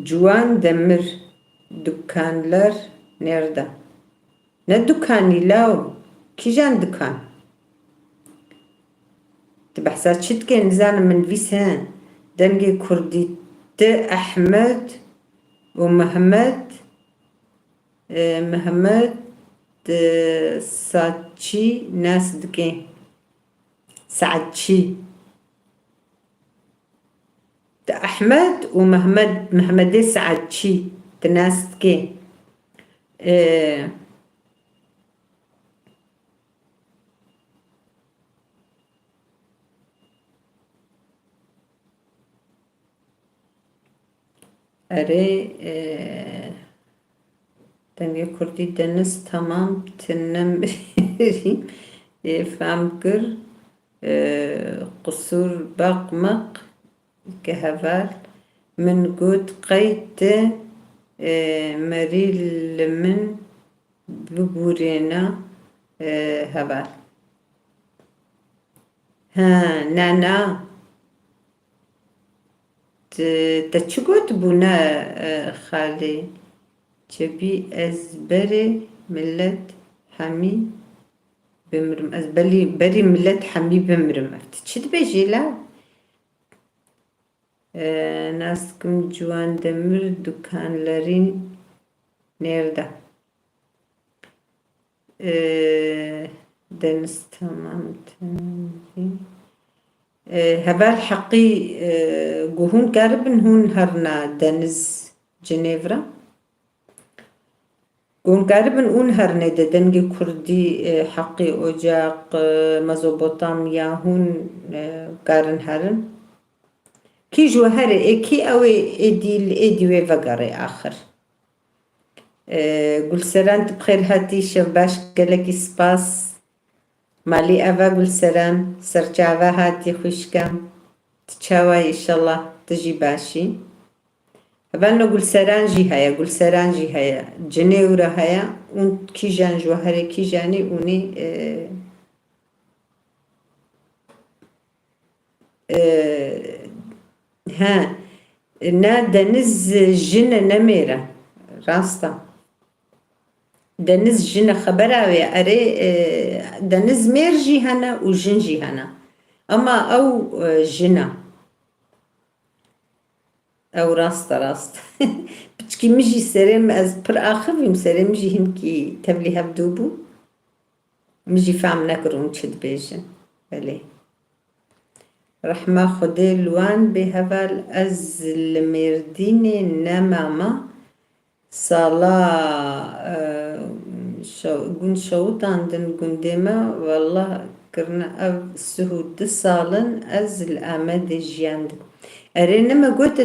Speaker 1: Juan Demir dükkanlar nerede? Ne dükkanı lav? Kijan dükkan? تبحثات شت كان زان من فيسان دنجي كردي أحمد ومحمد محمد ساتشي ناس دكي سعدشي أحمد محمد سعدشي تناس دكي دنگه کردی دنس تمام تنم فهم کر قصور باقمق که هفال من قد قيت مريل من ببورينا هفال ها نانا تشكوت بنا خالي تبي أزبري ملت حمي بمرم أزبلي بري ملت حمي بمرم تشد بيجي لا ناسكم جوان دمر دكانلرين nerede deniz tamam هبال حقي جهون قربن هون هرنا دنز جنيفرا جهون قربن هون هرنا دنجي كردي حقي أوجاق مزوبوطاميا هون قارن هرن كي جوهر كي أوي إدي وفقري آخر قل سرانت بخير هاتي شباش قلقي سباس مالی ئەڤە گولسەران سەرچاوە هاتی خوشکەم تچاوە ئیشەڵڵا تژی باشی هەڤانە گولسەرانژی هەیە جنێورە هەیە اون کیژان ژوهەرە کیژانی اونی نا دەنز ژنە نەمێرە ڕاستە دنز جن خبراوي أري دنز مير جيهانا وجن جيهانا أما أو جنا أو راست بتشكي مجي سريم أز بر آخر ويم سريم مجي هنكي تبلي هبدوبو مجي فهم نكرون تشد بيجن بلي رحمة خدي لوان بهفال أز المرديني نماما صلاة گون شوطاندن گوندێمە والله کردنە ئەو سهود ساڵن ئەز ئامادە ژیاندم ئەرێ نەمە گوتە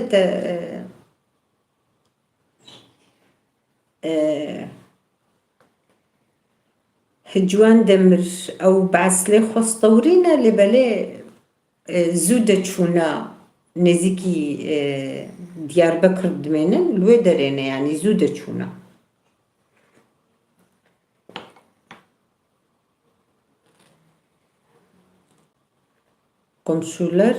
Speaker 1: هجوان دمر او بعسلي خستورينا لبالي زودة چونا نزيكي Diyarbakır dmenin lüve derene yani zûde çûna. Komşular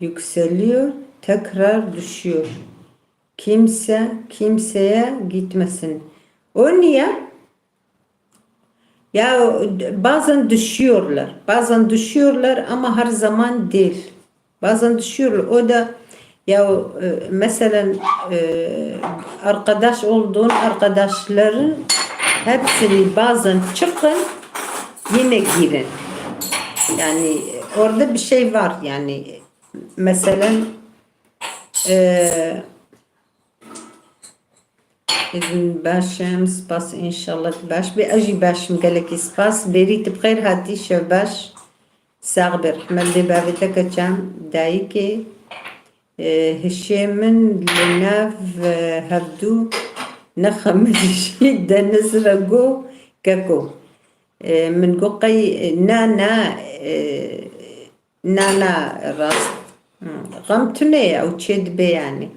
Speaker 1: yükseliyor, tekrar düşüyor. Kimse kimseye gitmesin. O niye? Ya bazen düşüyorlar. Bazen düşüyorlar ama her zaman değil. Bazen düşüyorlar. O da ya mesela arkadaş olduğun arkadaşların hepsini bazen çıkın yine girin. Yani orada bir şey var yani mesela إذن باشم سپاس إنشاءالله باش بأجي باش مقالك سپاس بريت بخير هاتي شباش ساغ برحمة اللي بابتك كام دايكي هشيمن لناف هفدو نخمشي دنس رقو كاكو من قوقي نانا راس غمتني أو تشيد بي يعني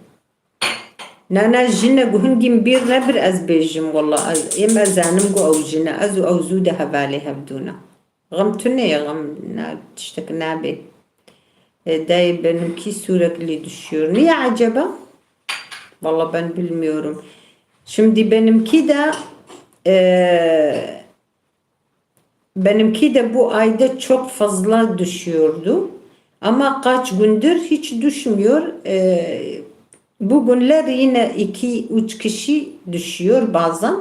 Speaker 1: نانا جنة هنجم بير نبر از بيجم والله إما زانم جو أو جنة أزو أو زودة هبالي هبدونا غمتني غم تشتك نابي داي benimki sürekli düşüyor. Niye acaba? Vallahi ben bilmiyorum. Şimdi benimki de bu ayda çok fazla düşüyordu. Ama kaç gündür hiç düşmüyor. Bugünler yine 2-3 kişi düşüyor bazen.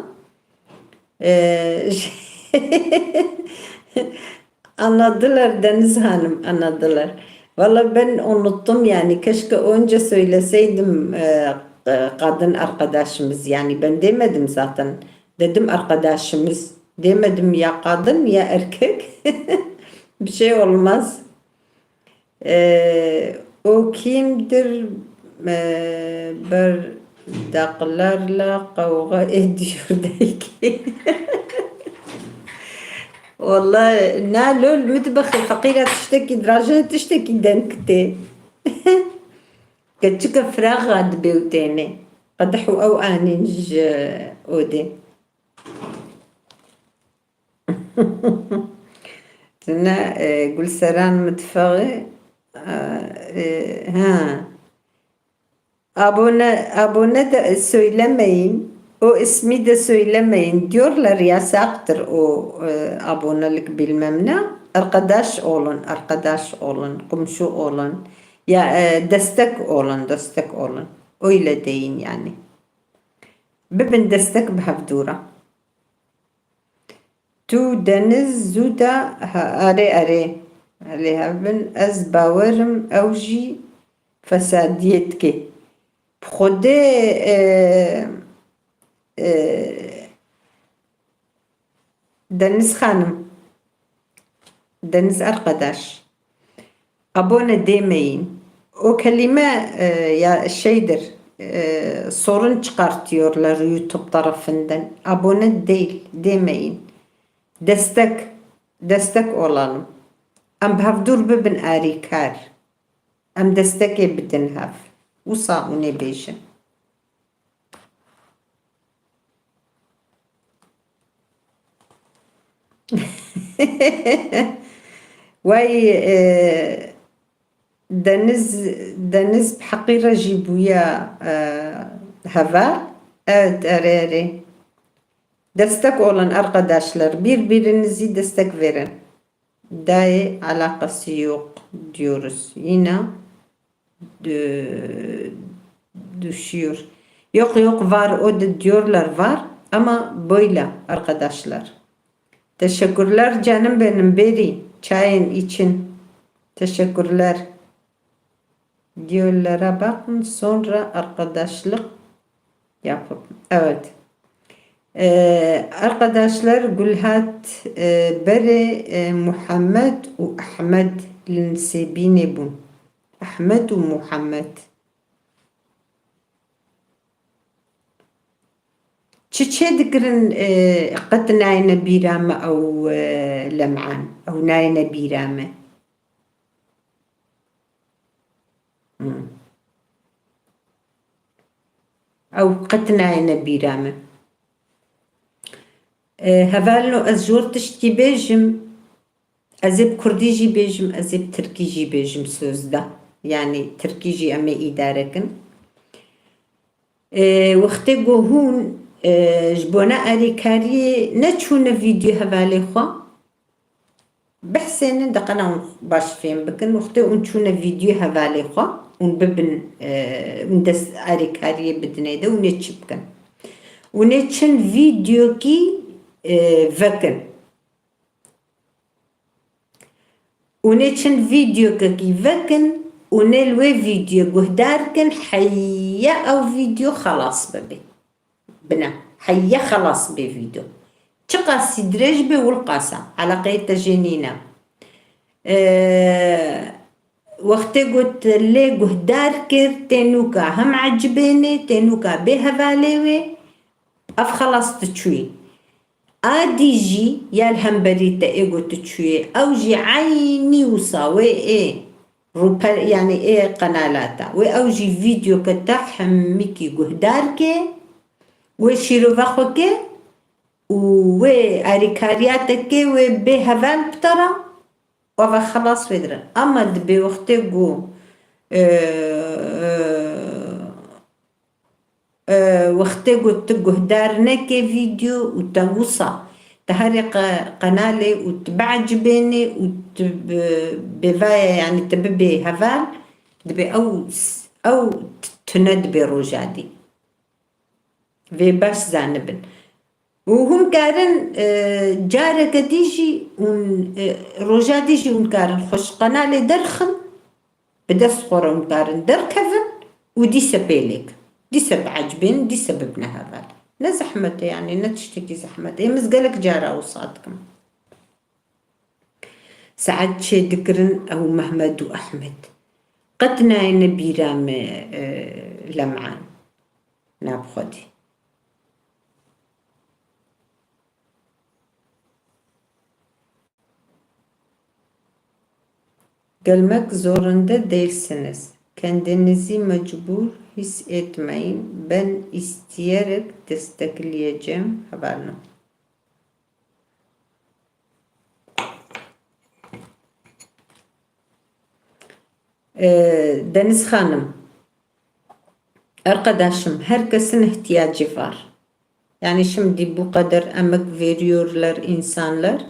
Speaker 1: Anladılar Deniz Hanım, anladılar. Vallahi ben unuttum yani keşke önce söyleseydim kadın arkadaşımız yani ben demedim zaten dedim arkadaşımız demedim ya kadın ya erkek bir şey olmaz. O kimdir? Bardaklarla kavga ediyor belki. والله نالو المطبخ الفقيرة تشتكي دراجة تشتكي دنكتي كتشك فراغ غاد بيوتيني قدحوا أو آنينج أودي تنا قول سران متفغي ها abone de söylemeyin. O ismi de söylemeyin. Diyorlar yasaktır o abonelik bilmem ne. Arkadaş olun, komşu olun. Ya destek olun. Öyle deyin yani. Bibin destek bhavdura. Tu deniz zuda are. Alihavin az bavarım evji fesadiyet ki. Bxode Deniz Hanım, Deniz arkadaş, abone demeyin. O kelime ya şeydir, sorun çıkartıyorlar YouTube tarafından. Abone değil demeyin. Destek olalım. Am bhavdur bibin arikar. Am destek bidin hav. Usa une bejim. Vay deniz بحقيرة جيبويا hava. Evet are. Destek olan arkadaşlar birbirinizi destek verin. Dahi alakası yok diyoruz. Yine düşüyor. Yok var o da diyorlar var ama böyle arkadaşlar. Teşekkürler canım benim Beri. Çayın için. Teşekkürler. Diyorlara bakın sonra arkadaşlık yapıp. Evet. Arkadaşlar Gülhat Beri Muhammed ve Ahmet linsebine bu. Ahmet ve Muhammed. Çiçe dikirin qet nayne bîrame ew lem'an ew nayne bîrame. Ew qet nayne bîrame. Hevalno ez ji wir tiştî bêjim, ez ê bi Kurdî jî bêjim, ez ê bi Tirkî jî bêjim sözde. Yani Tirkî jî em ê îdare kin. Wextê ku hûn ji bona alîkariyê neçûne vîdeo hevalê xwe, behsênin diqena hûn baş fêm bikin. Wextê hûn çûne vîdeo hevalê xwe, hûn bibin hûn dest alîkariyê bidinê de hûn ê çi bikin? Hûn ê çin vîdeokî vekin. Hûn ê çin vîdeokekî vekin, hûn ê li wê vîdeo guhdar kin heye ew vîdeo xelas bibe. Bine, heye xelas bê vîdeo. Çi qasî dirêj bê wil qasa, eleqeyê te jê nîne. Wextê ku tu lê guhdar kir, tê nûka hem ecibêne, tê nûka bê hevalê wê, ev xelas tu çûyî. Adî jî ya li hemberî te ê ku tu çûyî, ew jî eynî wisa wê ê yani ê qenalata wê ew jî vîdeoke te hemîkî guhdar ke, wê şîrova xwe ke û wê alîkariya te ke wê bê heval bitara, ava xelas wê dirin. Ama dibe wextê ku wextê ku tu guhdar neke vîdeo û te wisa ti herî qenalê û tu biecibênê û tu bêvaya yani tu bibê heval, dibe ew tune dibe rojadî. Vê baş zanibin. û hûn karin careke dî jî hûn rojadî jî hûn karin xweş qenalê derxin, bi dest xwe re hûn karin derkevin û dîse pêlêk. Dîse biecibên, dîse bibine heval. Ne zehmet e yani, ne tiştekî zehmet. Êm ez gelek cara wisa dikim. Saet çê dikirin ew Mehmed û Ehmed. Qet nayêne bîrame lem'an. Nav xwedî. Gelmek zorunda değilsiniz. Kendinizi mecbur hissetmeyin. Ben isteyerek destekleyeceğim haberini. Deniz Hanım, arkadaşım, herkesin ihtiyacı var. Yani şimdi bu kadar emek veriyorlar insanlar.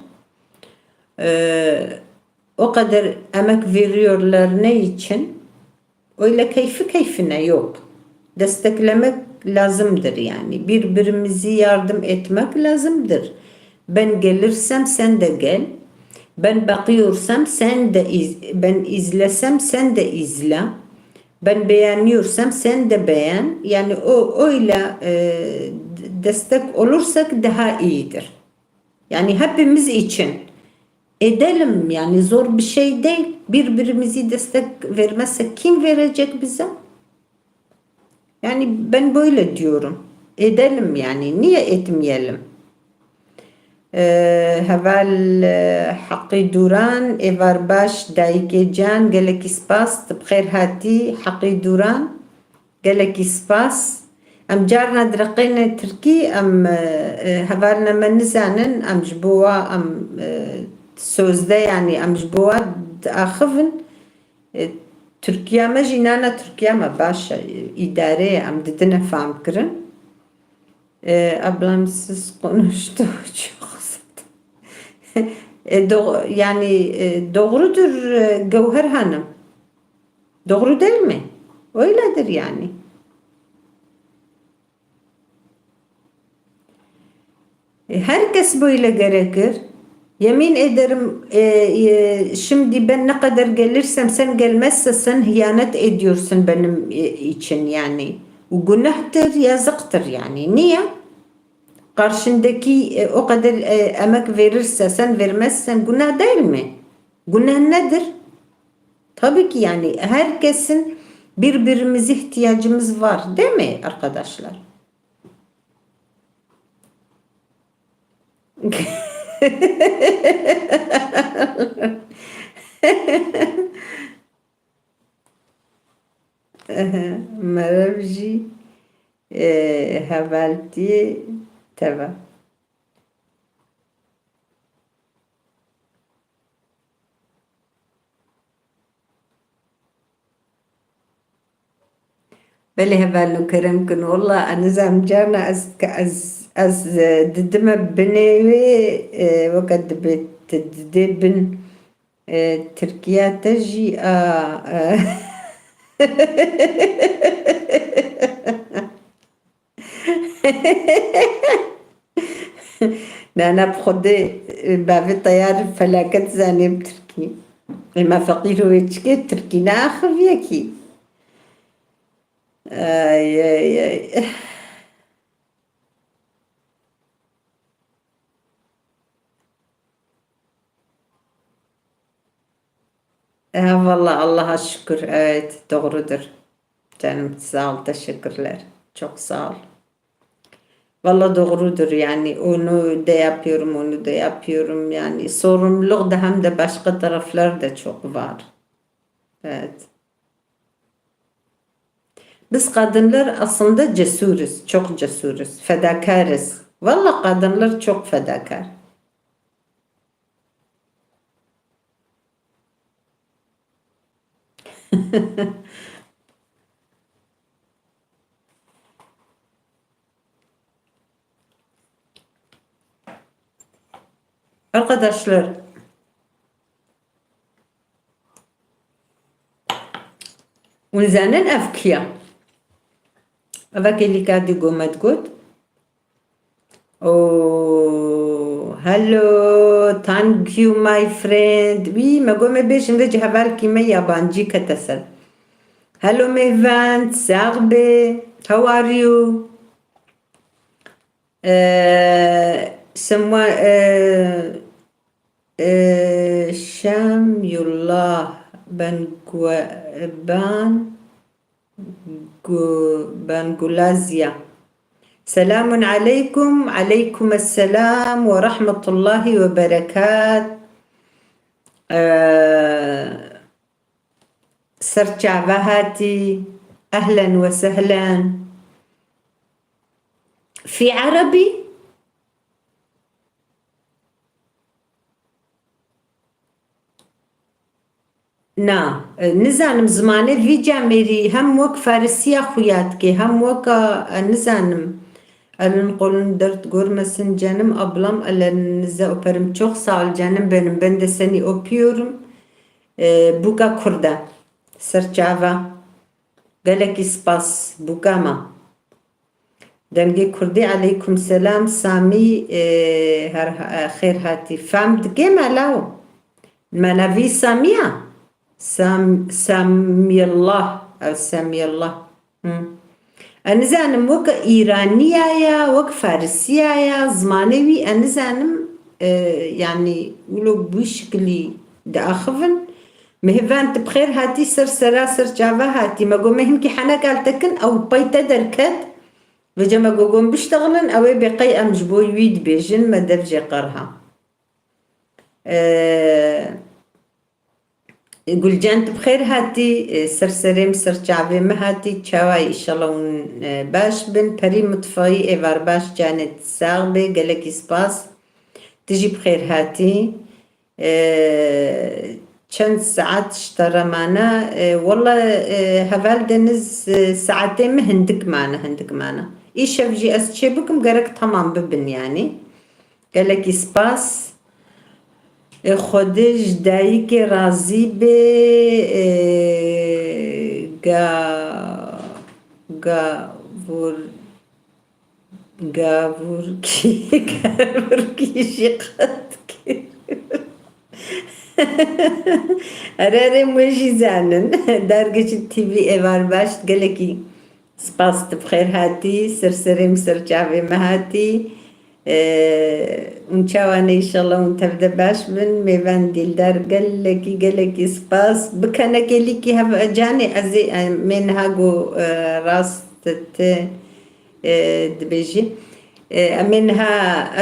Speaker 1: O kadar emek veriyorlar ne için? Öyle keyfine yok. Desteklemek lazımdır yani. Birbirimizi yardım etmek lazımdır. Ben gelirsem sen de gel. Ben bakıyorsam sen de ben izlesem sen de izle. Ben beğeniyorsam sen de beğen. Yani o öyle destek olursak daha iyidir. Yani hepimiz için. Edelim yani zor bir şey değil. Birbirimizi destek vermezsek kim verecek bize? Yani ben böyle diyorum. Edelim yani. Niye etmeyelim? Heval Hakkı Duran, Evar Baş, Dayke Can, gelek ispas, tıbkhir hati, Hakkı Duran, gelek ispas. Em carna diraqine Türkiye, em hevalna men nizanin, em jboa, em sözde yani em jboa axıvın. Türkiye me jinana Türkiye me başa idare em didine fahm kirin. Ablamsız konuştu çok. Yani doğrudur Gevher Hanım. Doğru değil mi? Öyledir yani. Herkes böyle gerekir. Yemin ederim şimdi ben ne kadar gelirsem sen gelmezse sen hıyanet ediyorsun benim için yani. O günahtır, yazıktır yani. Niye? Karşındaki o kadar emek verirse sen vermezsen günah değil mi? Günah nedir? Tabii ki yani herkesin birbirimize ihtiyacımız var değil mi arkadaşlar? مربجي هبالتي تبا. بلي هبالو كرمكن والله أنا زمجرنا از ددما بنيوي وقد بتدي بن تركيا تجي أنا بخدي بافي طيار فلاكت زاني بتركي ما فقير ويتشكي تركي ناخذ يكي اي اي اي Vallahi Allah'a şükür, evet, doğrudur. Canım sağ ol, teşekkürler. Çok sağ ol. Vallahi doğrudur, yani onu da yapıyorum, onu da yapıyorum. Yani sorumluluk da hem de başka taraflar da çok var. Evet. Biz kadınlar aslında cesuruz, çok cesuruz, fedakarız. Vallahi kadınlar çok fedakar. Arkadaşlar, ونزانن أفكيا أفك اللي قاعد يقول ما تقول hello, thank you my friend. Oui, ما قوم بيش ندج هبالكي ما يابانجي كتسل. Hello Mevent, Serbe, how are you? Someone, Shamyullah Bangulazia. Selamun alaikum, alaikum assalam wa rahmatullahi wa barakat. سرچعبهاتي أهلا وسهلا في عربي. نا نزانم زمانه ویجا میری هم وک فارسیه خویات که هم وک نزانم الان قولن درد görmesin canım ablam الان نزا öperim çok sağ ol canım benim, ben de seni öpüyorum. Buka kurda serçava galaki spas bukama denge kurdi aleykum selam sami her khair hati fam dge malaw manavi samia samiyallah أو سامي الله. أنا زانم وك إيرانية يا وك فارسية يا زمانوي أنا زانم يعني ولو بشكلي داخفن مهفان بخير هاتي سر جافا هاتي ما قوم مهم كي حنا قال تكن أو بيتا دركت وجا ما قوم بيشتغلن أو بقي أمجبوي ويد بيجن ما دفجي قرها. يقول جانت بخير هاتي سرسريم سرچاوي ما هاتي تشاوي إن شاء الله باش بن بري مطفاي إيوار باش جانت ساغبي قالك سباس تجي بخير هاتي. چند ساعات اشترى معنا والله هفال دنز ساعتين هندك معنا إيش أفجي أسشي بكم قالك تمام ببن يعني قالك سباس خودش دایی که راضی به گاور کی شقت کی اره موشی زنن درگچ تیوی ایوار باش گله کی سپاس بخیر هاتی سرسریم سرچاوی مهاتی ونشاوانا إن شاء الله ونتبدأ باش من ميفان ديلدار قال لك سباس بكنا كليكي هف جاني أزي من هاجو راس دبيجي منها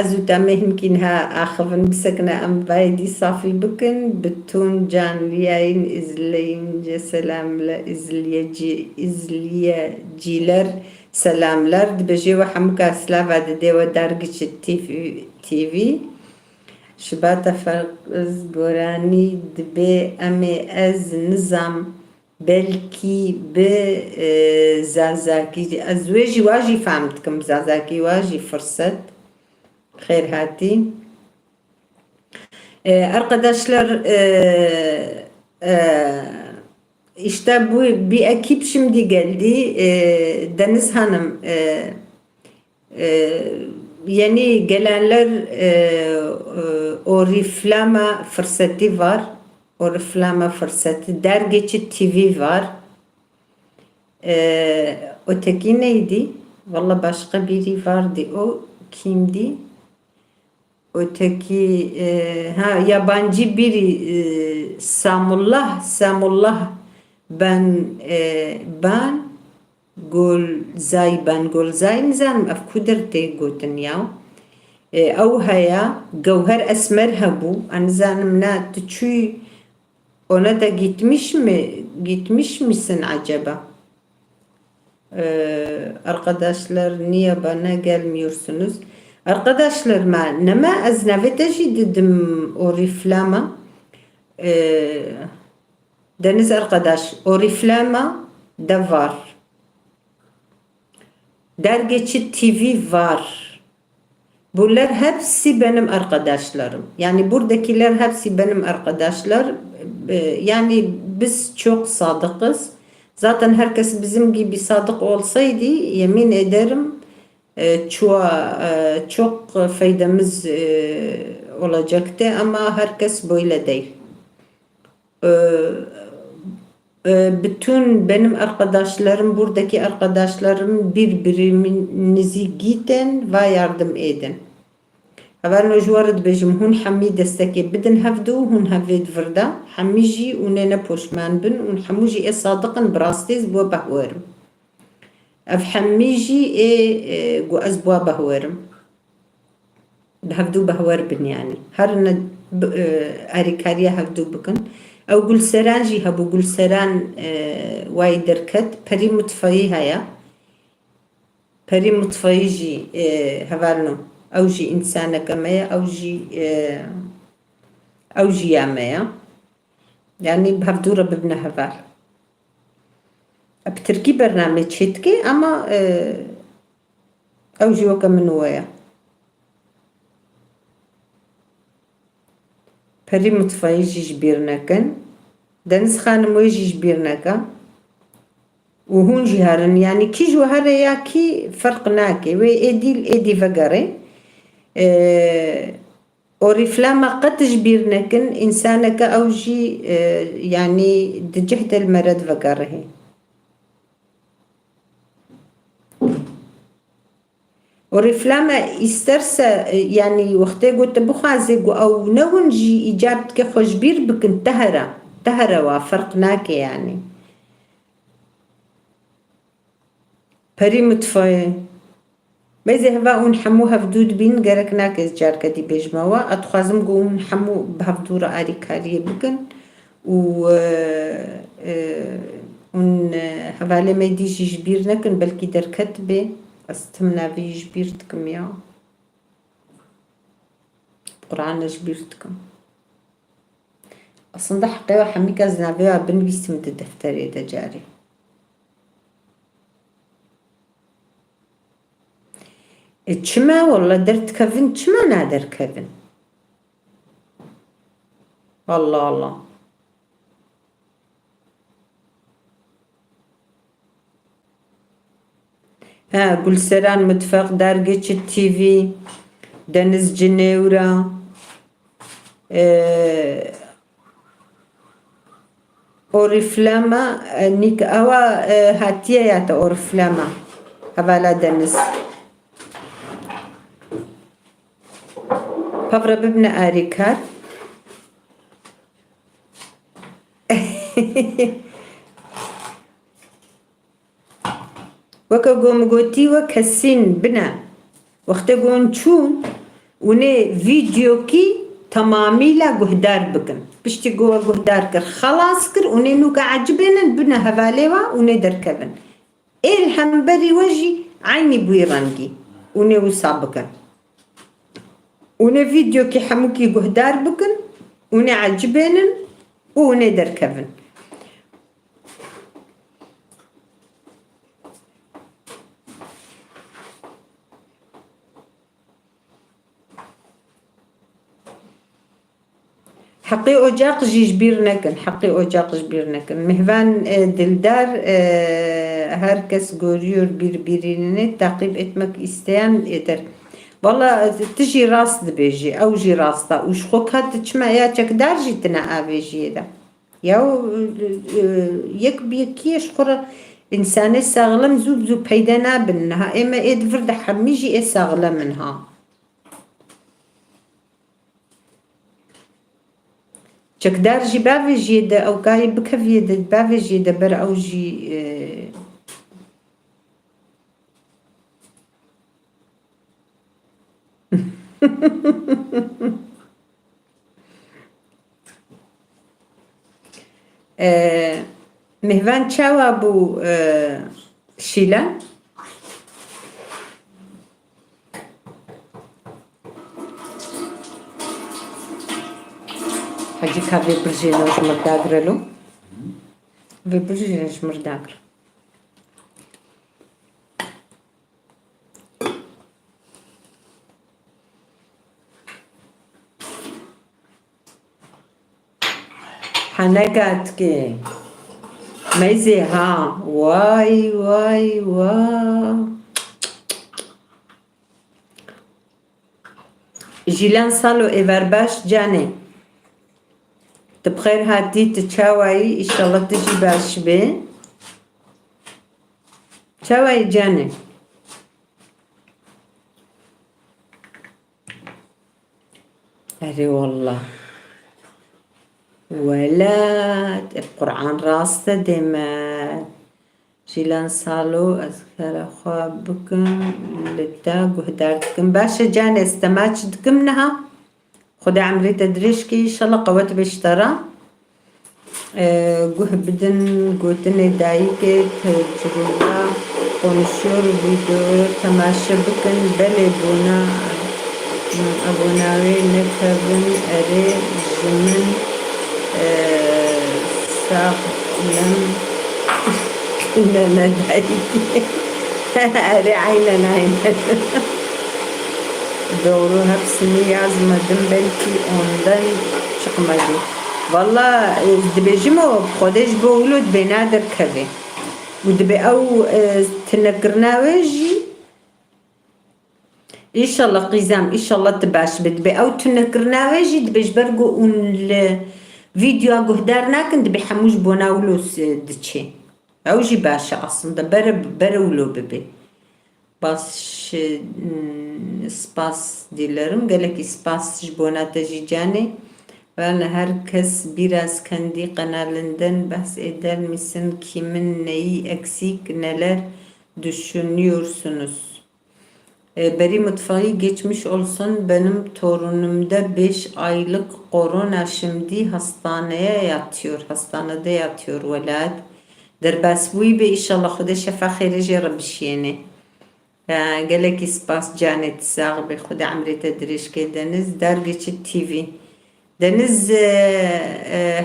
Speaker 1: أزود مهنكينها آخفن بسكنا أم بايدي صافي بكن بتون جان لياين إزلين جي سلام لا إزليا جيلر سلام لرد بجي وحمكا سلافا دي ودارجش تي في شباتا فرق از گورانی دبی امی از نظام بلکی به زازاکی از ویجی واجی فهمت کم زازاکی واجی فرصت خیر هاتی arkadaşlar işte bu bir ekip şimdi geldi. Deniz Hanım yeni gelenler Oriflama fırsatı var. Oriflama fırsatı. Dergeçi TV var. Öteki neydi? Valla başka biri vardı. O kimdi? Öteki yabancı biri Samullah ben Golzay نزانم اف كودرتي قوتن ياو او هيا جوهر اسمر هبو انزانم نا تشوي ona da gitmiş misin acaba? Arkadaşlar niye bana gelmiyorsunuz? Arkadaşlar nema az naveteci dedim Oriflama Deniz arkadaş Oriflama da var. Dergeçi TV var. Bunlar hepsi benim arkadaşlarım. Yani buradakiler hepsi benim arkadaşlar. Yani biz çok sadıkız. Zaten herkes bizim gibi sadık olsaydı yemin ederim çok faydamız olacaktı ama herkes böyle değil. Bütün benim arkadaşlarım, buradaki arkadaşlarım birbirinizi gidin ve yardım edin. Havalno jwared bejim hun hammi desteki bidin havdu hun havid verda hammiji unena poşman bin un hamuji sadıkın brastiz bu bahvarım. Ev hammiji guaz bu bahvarım. Havdu bahvar bin yani. Harna arikariya havdu bukun. او گلسران جی هبو گلسران وای درکت پری مطفایی هیا پری مطفایی جی هوالنو او جی انسان کمیا او جی یامیا yani بهفدورة ببنى هفال بتركي برنامج شتكي اما او جي وكا من ويا پری مطفایی جیش بیر نکن دنز خانم وی جیش بیر نکن و هون جهارن يعني كي جوهره يا كي فرق ناكي وي ايدي فقري اوريفلاما قتج بير نكن انسانك اوجي يعني دجهد المرض فقره ورفلامة استرسى يعني وقتها قلت بخازق أو نونجي إجابت كخوش بير بكن تهرة وفرقناك يعني بري متفاي بيزي هوا ونحموها فدود بين قرقناك إزجار كدي بيجموا أتخازم قو ونحمو بهفدورة آري كارية بكن ون هوا لما يديجي جبير نكن بلكي دركت بي استمنا في جبيرتكم يا قرآن جبيرتكم أصلا ده حقيقة حميكا زنابيها بنبيستم الدفتر ده جاري اتشما والله درت كفن اتشما نادر كفن الله Gülseren Mutfak Dergeçi TV Deniz Cenevra Oriflama Nik Ava Hatiye Yata Oriflama Havala Deniz Pavra Bibne Arikar وەکە گۆمگۆتی وە کەسین بنە وقتی گون چون اونه ویدیو کی tamamıyla guhdar bıkın. Pişti guhdar kır. Xalas kır. Une nuka acibenen bine havaleva une derkevin. El hemberi veji aynı bu rangi. Une usa bıkın. Une video ki hamuki guhdar bıkın. Une acibenen une derkevin. حقي ocak jibir nekin, hakkı ocak jibir nekin. Mihvan dildar herkes görüyor birbirini takip etmek isteyen eder. Valla tiji rast beji, ev ji rasta. Uşkok hat çma ya çekdar jitna avejiye da. Ya yek bir ki şkura insanı sağlam zub peyda nabinha. Ama edvir de hammiji sağlam minha. چکدار جی باویجی ده او گای بکویه ده باویجی ده بر او جی مهوان چاوا بو شیلا Hacı kahve bırjıyla mırdagrelo. Ve bırjıyla mırdagr. Hanagat ki. Meyze ha. Vay vay vay. Jilan salo everbaş cane. بخير هاتي تشاوي ان شاء الله تجي باش بي تشاوي جاني اري والله ولاد القرآن راسته ديما جيلان صالو اذكر اخوابكم للتاق وهدارتكم باشا جاني استماجدكم منها خدا عمري تدريش كي إن شاء الله قوات بشترى جوه بدن جوتني دايكة تجربة قنشور فيديو تماشى بكن بلي بونا أبوناوي نكبن أري زمن ساق لم كنا دايكة أري عينا Doğru hepsini yazmadım belki ondan çıkmadı. Valla dibejim o kodeş boğulu benadır kavi. Bu dibe o tınakırnaveji İnşallah qizam inşallah tibaş dibe o tınakırnaveji dibej bergo un video guhdar nakin dibe hamuj bonavlos diçi. O ji başa aslında bere ulo bebe. Baş spas dilerim. Gelek spas jibonata jicane. Ve herkes biraz kendi kanalından bahseder misin? Kimin neyi eksik, neler düşünüyorsunuz? Beri mutfağı geçmiş olsun. Benim torunumda 5 aylık korona şimdi hastanede yatıyor velad. Derbasbuy be inşallah Xuda şefa khiriji rabişiyene. Gelek ispas canet sağ be Xuda amri tedriş ke deniz dergeçi TV. Deniz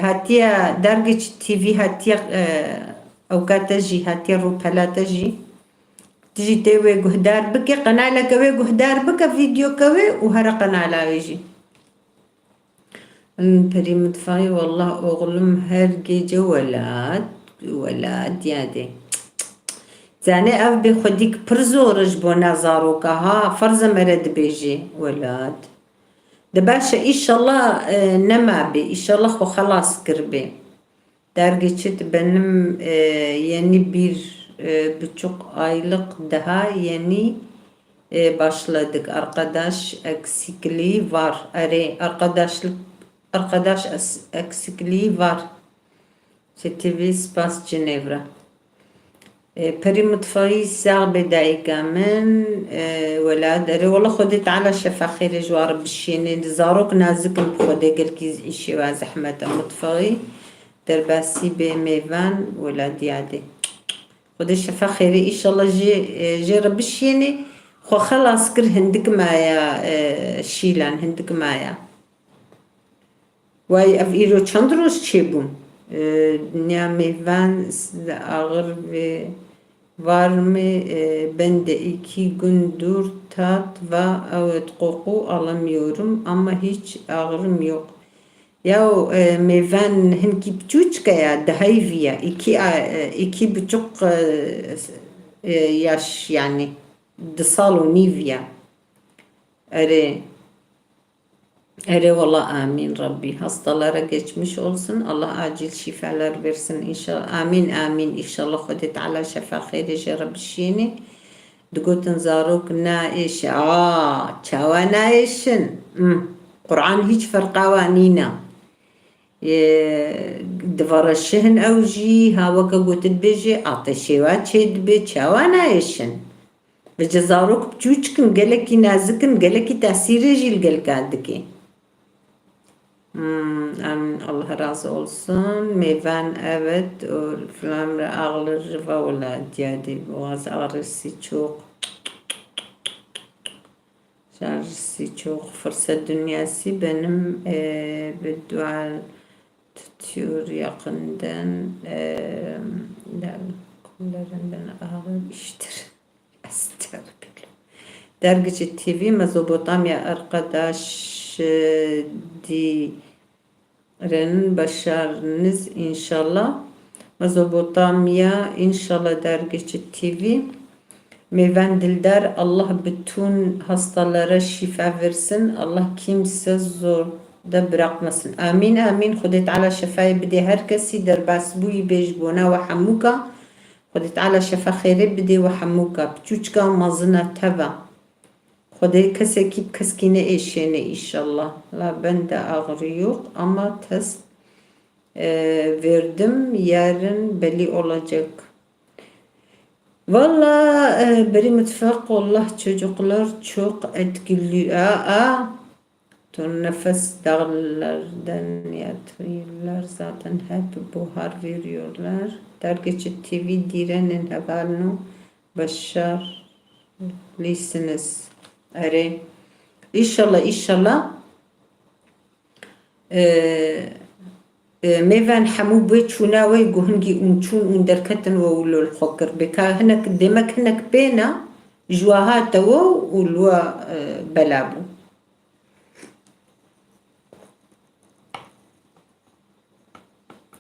Speaker 1: hatiya dergeçi TV hatiya avkataji hatiya rupalataji. تجي تسوي جهدار بك قنالك كوي جهدار بك فيديو كوي وهر قنالا ويجي البري مدفعي والله أغلم هر جيجة ولاد يادي زاني أف بخديك برزورج بونا زاروكا ها فرز مرد بيجي ولاد دباشا إن شاء الله نما بي إن شاء الله خلاص كربي درجة benim yeni bir buçuk aylık daha yeni başladık. Arkadaş eksikliği var. Arkadaş eksikliği var. TV Spas Cenevre. بري مطفئي ساغ بدايقة من ولاد أري والله خدت على شفا خير جوار بالشيني زاروك نازكن بخودي قلكي إشي وازحمة مطفئي درباسي بميفان ولاد يادي خدي شفا خيري إن شاء الله جي رب الشيني خو خلاص كل هندك مايا شيلان هندك مايا واي اف ايرو چندروز چی بون نیامیوان ağır ve varme ben de 2 gündür tat ve evet koku alamıyorum ama hiç ağrım yok. Ya meyven hinki küçük ya daha iyi ya 2,5 yaş yani dısalı nivya. Valla amin Rabbi. Hastalara geçmiş olsun. Allah acil şifalar versin inşallah. Amin amin. İnşallah خدت على شفا خير يا رب الشيني. دقوتن زاروك نائش. çava naişin. Kur'an hiç فرقاوانينا. دفرشهن أوجي هاوكا قوتت بيجي عطشيوات شيد بي çava naişin. Ve cezarok küçükün geleki nazikın geleki tasiri jil gelkadiki. Amin. Allah razı olsun. Meyven evet flamre ağlar ve ola diyadi boğaz ağrısı çok. Şarjısı çok. Fırsat dünyası benim beddua tutuyor yakından. Kullarından ağır iştir. Estağfurullah. Dergici TV Mezopotamya arkadaş diren başarınız inşallah. Mezopotamya inşallah dergici TV. Meyven Dildar Allah bütün hastalara şifa versin. Allah kimse zorda bırakmasın. Amin amin. خدت على شفاي بدي herkesi derbas buyi bejbona ve hamuka. خدت على شفا خيري بدي وحموكا بچوچكا مازنا تبا خدای کسی keskine eşeğine inşallah. La ben de ağrı yok ama test verdim. Yarın belli olacak. Valla beri mutfak Allah çocuklar çok etkili. Nefes dağlardan yatırıyorlar. Zaten hep buhar veriyorlar. Dergici TV direnin haberini başarılısınız. İnşallah meyven hamu be çuna ve guhungi unçun underkatan ve ulul xokr beka henek demek henek bena jwahat ve ulwa belabu.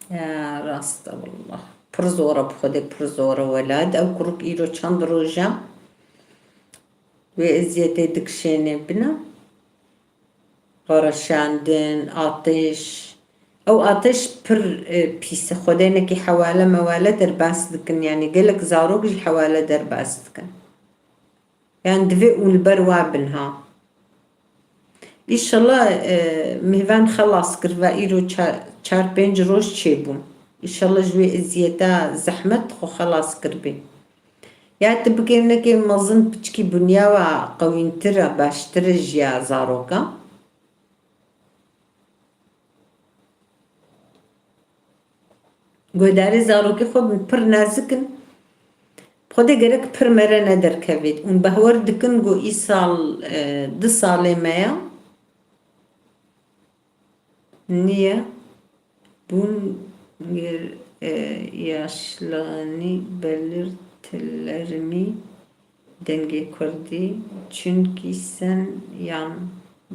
Speaker 1: Ya rasta wallah. Przora bxode przora velad ev kuruk iro çand roja ve eziyet edik şene bina. Qaraşandın, ateş. او آتش پر پیس خدای نکی حواله مواله در باس دکن یعنی گلک زاروک جل حواله در باس دکن yani دوی اون بروابنها İnşallah meyven xalas kır ve iro 4-5 roş çebum. İnşallah jwe eziyeta zahmet xo xalas kır bi. Ya tibkirne ki mazın piçki bunya ve qawintira baştira jya zaroka. گوداری زاروکی خوب پر نازکن خدا گرک پر مره ندر کوید اون بهور دکن گو ای سال 2 maya niye bun yaşlarını belirtilerimi denge kurdu çünkü sen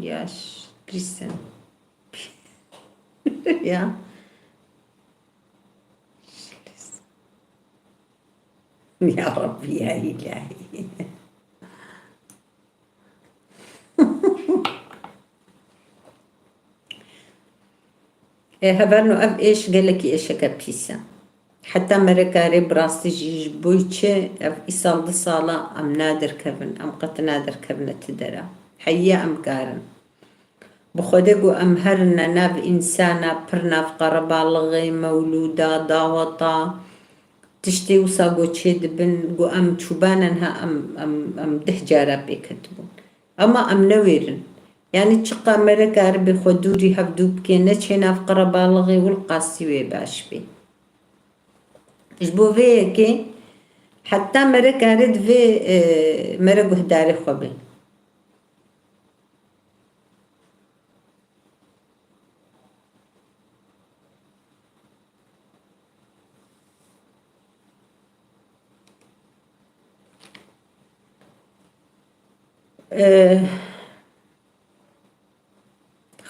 Speaker 1: yaşlısın ya Ya Rabbi ya ilahi. هبرنو أب إيش قالك إيش كبيسة حتى مركاري براستي جيج بويتشي أب إصال دصالة أم نادر كبن أم قط نادر كبن تدرا حيا أم كارن بخدقو أم هرنا ناب إنسانا برنا في قربا لغي مولودا داوطا تشتي وصاقو تشيد بن قو أم تشوباننها أم ده جارة بيكتبون أما أم نويرن يعني تشقى مركا ربي خدوري هفدو بكي نتشينا في قربالغي والقاسي باش بي جبو فيكي حتى مركا رد في مرقو هداري خوبي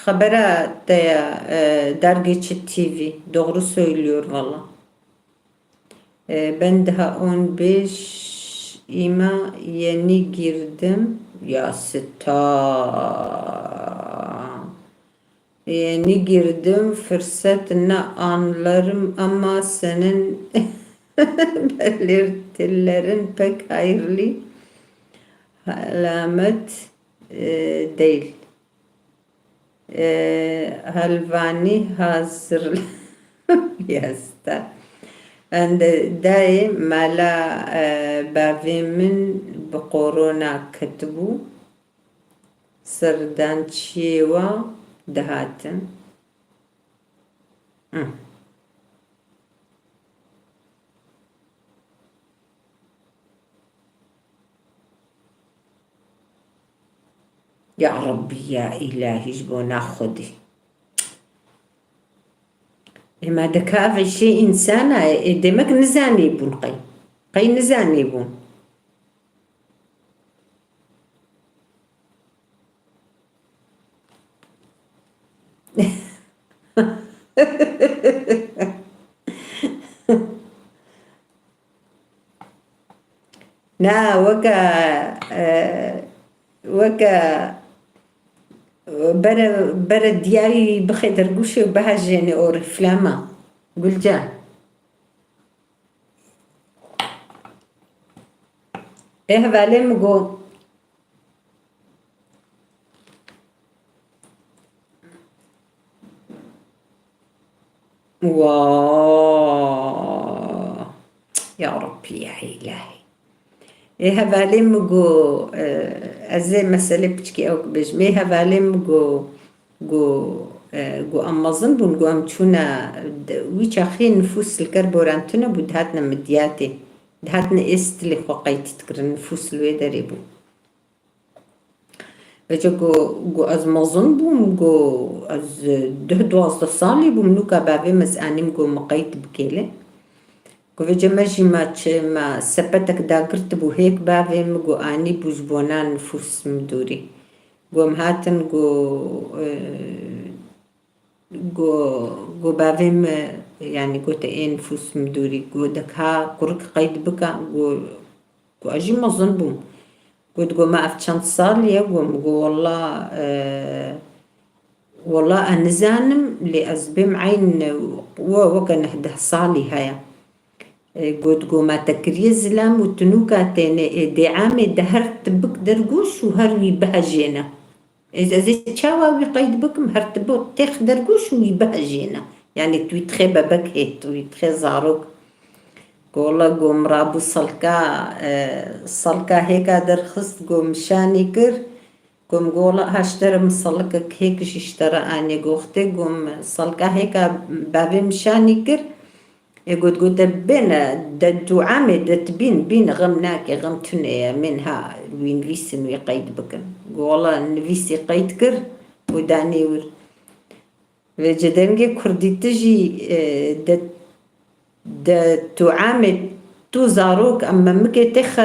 Speaker 1: Habere dergi TV doğru söylüyor valla. Ben daha 15 ima yeni girdim. Ya yeni girdim fırsatını anlarım ama senin belirtilerin pek hayırlı alamet değil. Halvani hazır yasta. And داي مالا باvimin بقورونا كتبو سردان تشيوا دهاتن يا ربي يا إلهي جبونا خدي ما دكافي شيء إنسانة دمك نزاني بون قي نزاني بون نا وكا برا دياري بخي درقوشي وبهجيني أوري فلاما قول جا إيه بالي مقو واو يا ربي يا إلهي إيه بالي مقو أزي مسألة بتشكي أو بجمي هبالي مقو جو أمازن بون جو أمتونا ويش أخي نفوس الكربورانتنا بدهاتنا مدياتي دهاتنا استلي خوقيت تكر النفوس الويدري بو وجا جو أز مازن بوم جو أز دوازده صالي بوم نوكا بابي مسأنيم جو مقيت بكيلي جو وجا ماجي ما سبتك داقرت بو هيك بابي مجو أني بوجبونا نفوس مدوري جو مهاتن جو بابي يعني جو تأين نفوس مدوري جو دكها قرق قيد بكا جو أجي مازن بوم جو ما أفتشان صالي جو والله والله أنا زانم لأزبم عين وكان هده صالي هيا جو ما تكريز لام وتنوكا تاني دعامي دهرت بك درقوش وهروي بهجينا إذا زي تشاوى قيد بك مهرت بك تاخ درقوش ويبهجينا يعني توي تخي بابك هيت توي تخي زاروك والله جو مرابو صلكا هيكا درخص جو مشاني كر قوم قولا هاشتري مصلكك هيك اشترى اني قوختي قوم صلكا هيكا بابي مشاني كر قلت بين ددو عامي بين غمناكي غمتني منها وين فيسن ويقيد بكن والله نفيسي قيد كر وداني ور وجدنجي كردي تجي ددو عامي تو زاروك أما مكي تخ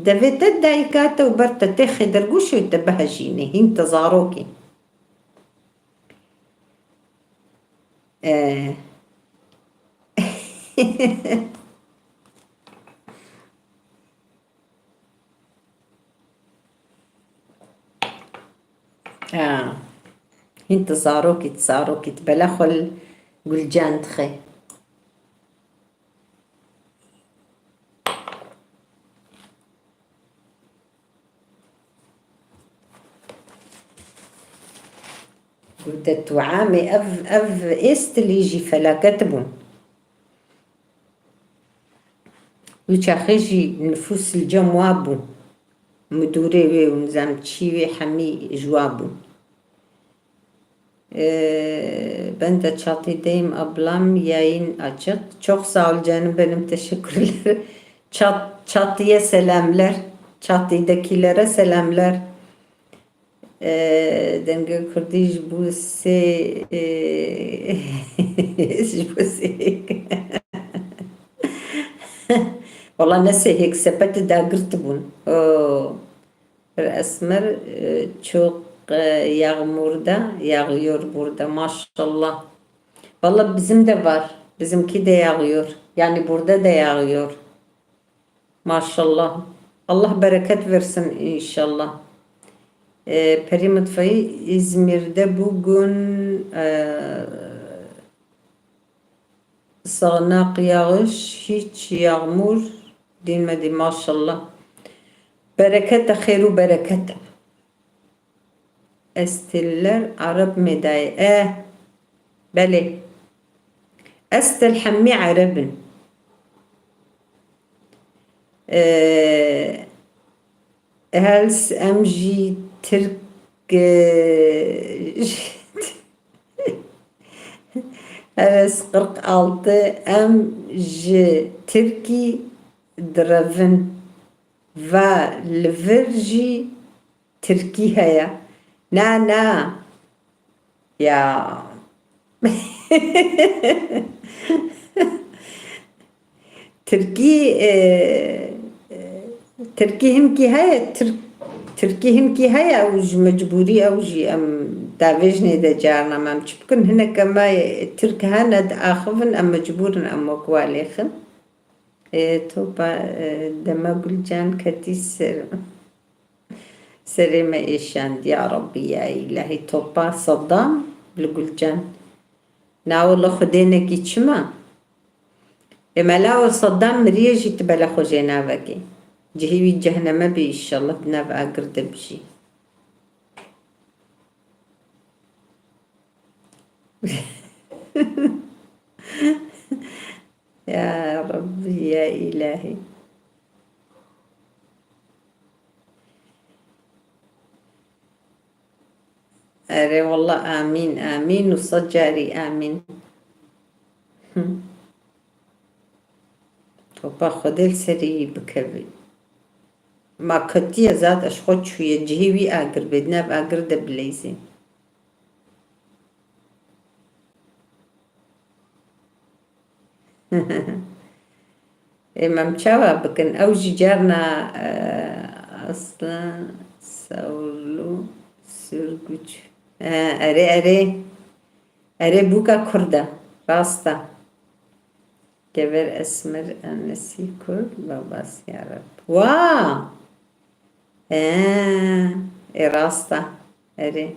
Speaker 1: دفيت الدايكاتا وبرتا تخ درقوشو يتبهجيني هين تزاروكي هين تزاروكي تبلخل قلجان تخي قلت توعامي أف إست اللي يجي فلا كتبون وشاخجي نفوس الجموابو مدوري وي ونزام تشيوي حمي جوابو ben de çatıdayım ablam yayın açık. Çok sağ ol canım benim teşekkürler. Çatıya selamlar. Çatıdakilere selamlar. Denge Kurdiş bu se bu se Valla neyse hek sepeti de gırtı bun. Esmer çok yağmurda yağıyor burada maşallah. Valla bizim de var. Bizimki de yağıyor. Yani burada da yağıyor. Maşallah. Allah bereket versin inşallah. Peri Mutfağı İzmir'de bugün sağanak yağış, hiç yağmur dinmedi maşallah. Bereket hayru bereket. Estiller Arap medayı. Beli. Estel hammi Arabın. Hels emji Türk Hels 46 emji Türki Dravın ve Lverji Türki haya. Na ya Türkiye هم کی هست ترکیه هم کی هست اوج مجبوری اوجی ام داویج نیده جارنا مام چپکن هنه کما ترک ها ند آخفن ام مجبورن ام مقوالیخن تو با دما گل جان کتی سرمه ایشاند یا ربی یا الهی تو با صدام بلگل جان ناولا خدینه کی چما ملاو صدام مريجي تبلا خوجينا بكي جهوي جهنم بي إن شاء الله بنافع قرد بشي يا ربي يا إلهي أري والله آمين آمين وصجاري آمين توبا خودل سري بكبي ما كتيا زاد أشخد شوية جهوي آقر بدنا بآقر دبليزين إمام شاوا بكن أوجي جارنا أصلا سولو سرقوش أري بوكا كردا راستا Geber Esmer annesi Kürt, babası Arap. Wow! Rasta. Eri.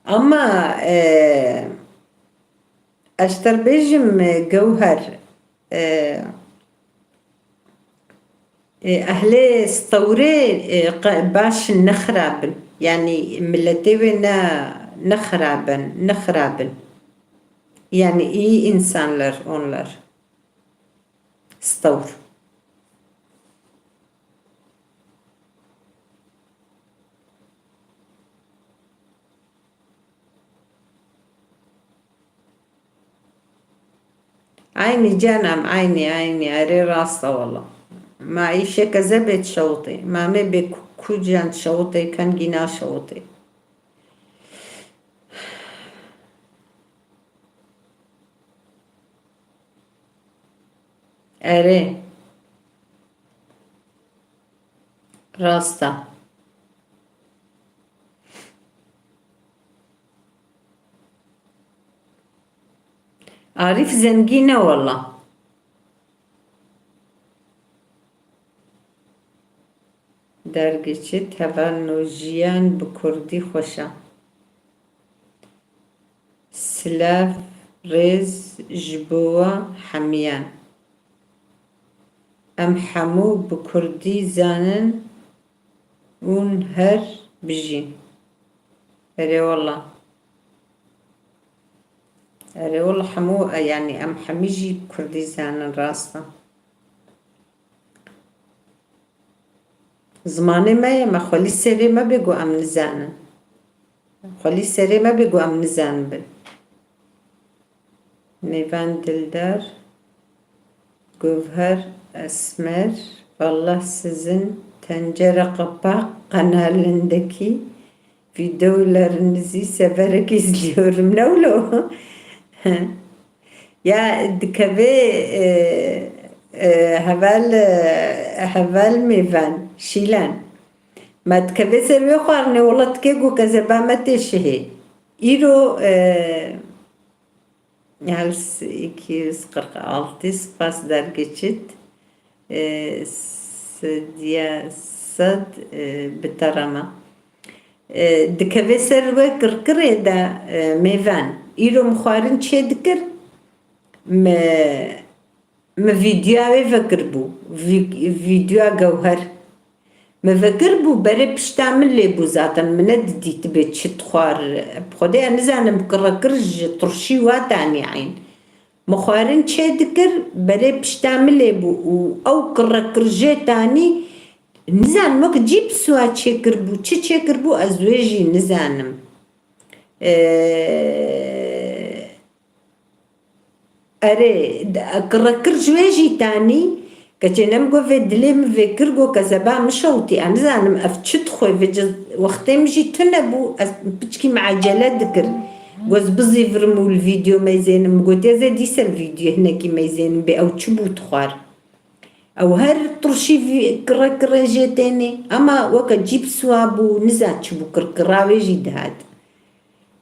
Speaker 1: Ama أشتر بيجم جوهر أهلي استوري باش نخرابن يعني ملتينا نخرابن Yani iyi insanlar onlar. Stavur. عيني جانم عيني أري راسة والله ما إيش كذبت شوطي ما مبي كوجان شوطي كان جنا شوطي أري راستا عارف زنجينة والله درجة تفنجيان بكردي خوشا سلاف رز جبوة حميان ام حمو بكردي زانن اون هر بجين اري والله حمو يعني ام حميجي بكردي زانن راستا زماني ما خولي سري ما بيقو ام نزانن خولي سري ما بيقو ام نزان بن نيفان دلدار Gövher Esmer Allah sizin Tencere Kapak kanalındaki videolarınızı severek izliyorum. Ne oluyor? Ya dikave hevel meyvan şilan ما dikave seviyor ne olat ke gu kazabamete şehi İro yani 246 spas dergeçit siyasat bitarama dikave serve kırkır da meyvan İro muharin çe dikir me videoya vekir bu video gevher me vekir bu bere piştamil le bu zaten mene didit be çit xwar bxode yani zanim kırkır turşi watan yani muharin çe dikir bere piştamil le bu o kırkır jetani nizan mak cip suya çekir bu çi çekir bu azveji nizanim अरे كركر جواجي تاني كتنم جو في دلم في كرجو كزبا مشوتي أنا زانم أفتشت خوي في جز وقتي مجي تنبو بتشكي مع جلاد ذكر جوز بزي فرمو الفيديو ما يزينم قلت يا زي ديس الفيديو هنا كي ما يزينم بي أو تشبو تخوار أو هر ترشي في كركر جيتاني أما وقت جيب سوابو نزات تشبو كركراوي جيدهاد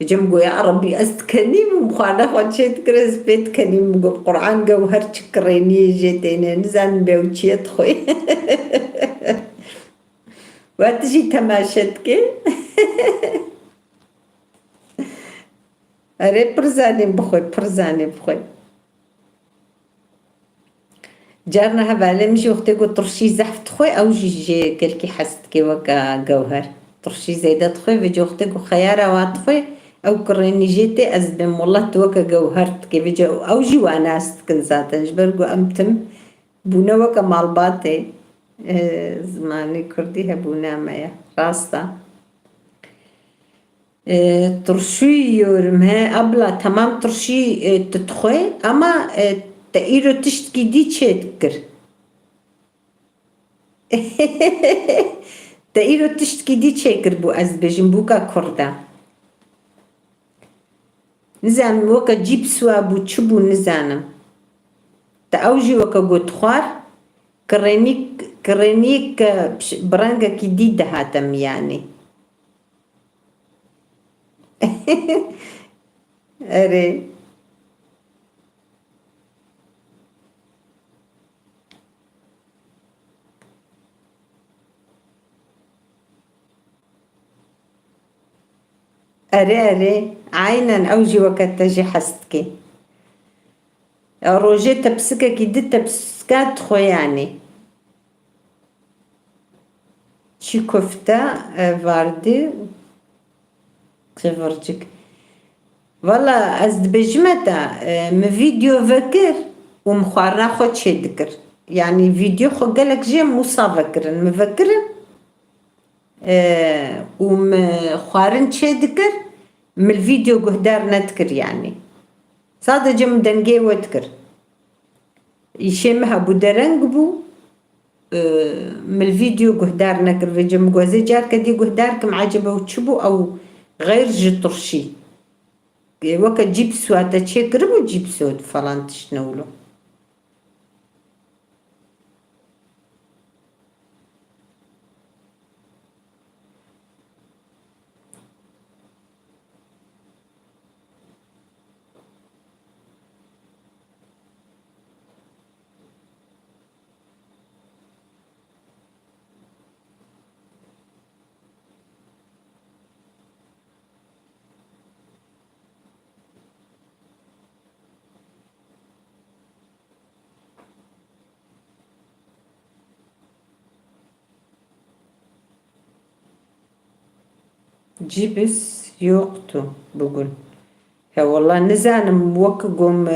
Speaker 1: جمعوا يا ربي أستكني مخالف وشيت كرز بيت كني مجو القرآن جوهر شكريني جيتين نزان بيوتشيت خوي واتجي تماشتك أري برزاني بخوي جارنا هبالي مشي وقتي قلت ترشي زحفت خوي أو جي كلكي حستك وكا جوهر ترشي زيدات خوي في وقتي قلت خيارة وات خوي أو كرني جيتي أزبم والله توكا جوهرت كيف جو أو جوانا استكن ذاتن جبرجو أمتم بونا وكا مالباتي زماني كردي هبونا مايا راستا ترشي يورمها أبلا تمام ترشي تدخوي أما تأيرو تشتكي دي تشتكر تأيرو تشتكي دي تشتكر بو أزبجن بوكا كردا نزانم وكا جيب سوابو تشبو نزانم تأوجي وكا قوت خوار كرينيك برانجا كي دي دهاتم يعني أري أري عينا أوجي وقت تجي حستكي روجي تبسكا كي دي تبسكات خو يعني شي كفتة واردي كيفرجك والله أزد بجمتا فيديو فكر ومخارنا خو تشي ذكر يعني فيديو خو قالك جي موسى فكرن مفكرن ومخارن تشي ذكر من الفيديو قهدار نذكر يعني صادق جم دنجي وذكر يشمها بودرنج بو من الفيديو قهدار نكر في جم جوزي جار كدي قهداركم عجبه وتشبو أو غير جطرشي وقت جيب سواتا تشكر بو جيب سود فلان تشنولو Cibis yoktu bugün. Ya vallahi nizanım vakıgum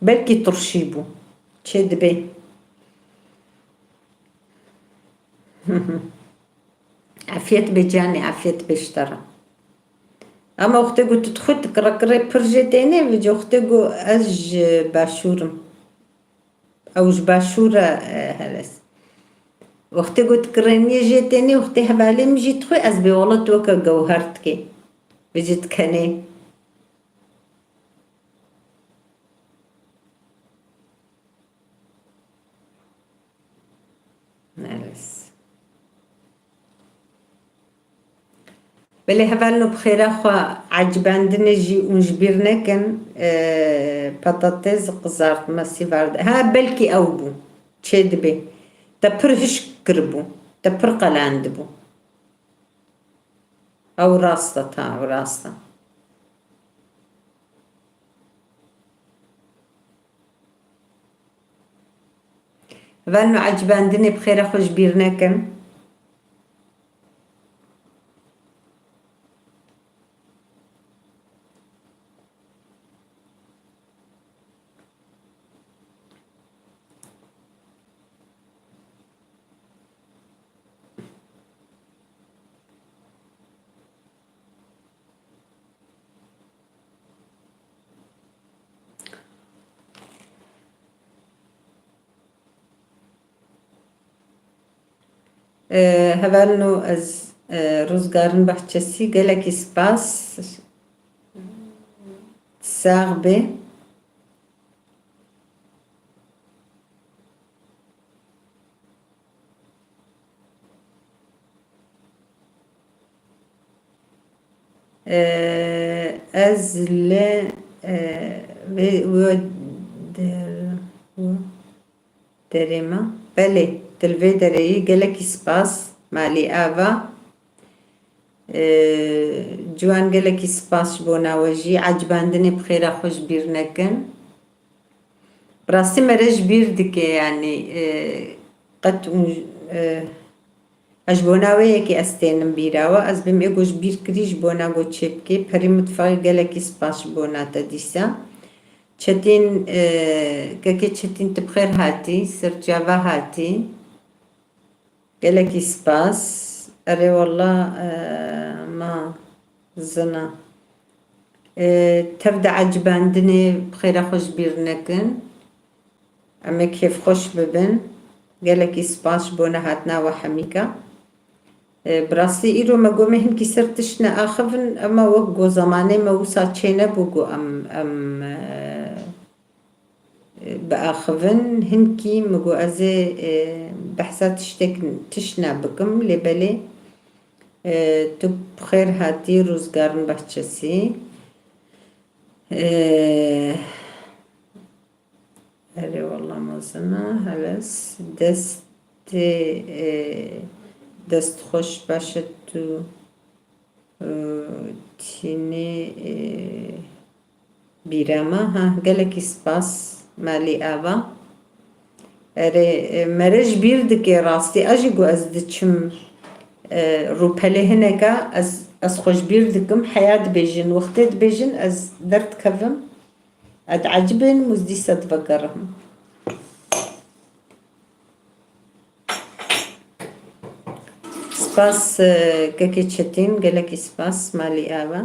Speaker 1: belki turşi bu. Çedi bey. عافيت بجاني عافيت بشترى اما اختگو تدخل تقرقري برجتيني وجو اختگو اج باشورم اوج باشورة هلس اختگو تكرني جيتيني اختي هبالي مجي تخوي از بيولت وكا جوهرتكي بجي تكني هلس بلي هبالنو بخير اخوا عجبان دنجي ونجبرنكن بطاطس قزارت مسي بارد ها بلكي اوبو تشدبي تبرهش كربو تبر قلاندبو او راستا تا او راستا هبالنو عجبان دني بخير اخوا جبرنكن هبالنو از روزگارن bahçesi gelek spas sarbe از ل و درما بله تلوي دري gelek spas مالي آوا جوان gelek spas بونا وجي عجباندني بخير خوش بير نكن براسي مرج بير دكي يعني قد اجبوناوي كي استينم بيراوا از بم اگوش بير كريج بونا گو چپكي پري متفاق gelek spas بونا تديسا چتين كاكي چتين تبخير هاتي سرجاوا هاتي gelek spas اري والله ما زنا تبدا عجباندني بخير خوش بير نكن اما كيف خوش ببن gelek spas بونا هاتنا وحميكا براسي إيرو مگو مهن كي سرتشنا آخفن أما وقو زماني موسا چينا بوغو أم بآخفن هنكي مگو أزي بحثا تشنا بكم لبالي تو بخير هاتي روزگارن bahçesi أري والله مزنا هلس دست خوش باشد تو تینی بیراما ها gelek spas مالي آوا اره مرج بيرد كي راستي أجيقو از دچم روبالي هنكا از خوش بيردكم حياة بيجن وقتت بيجن از درد كفم اد عجبن مزدي صد بقرهم سپاس كاكي تشتين gelek spas مالي آوا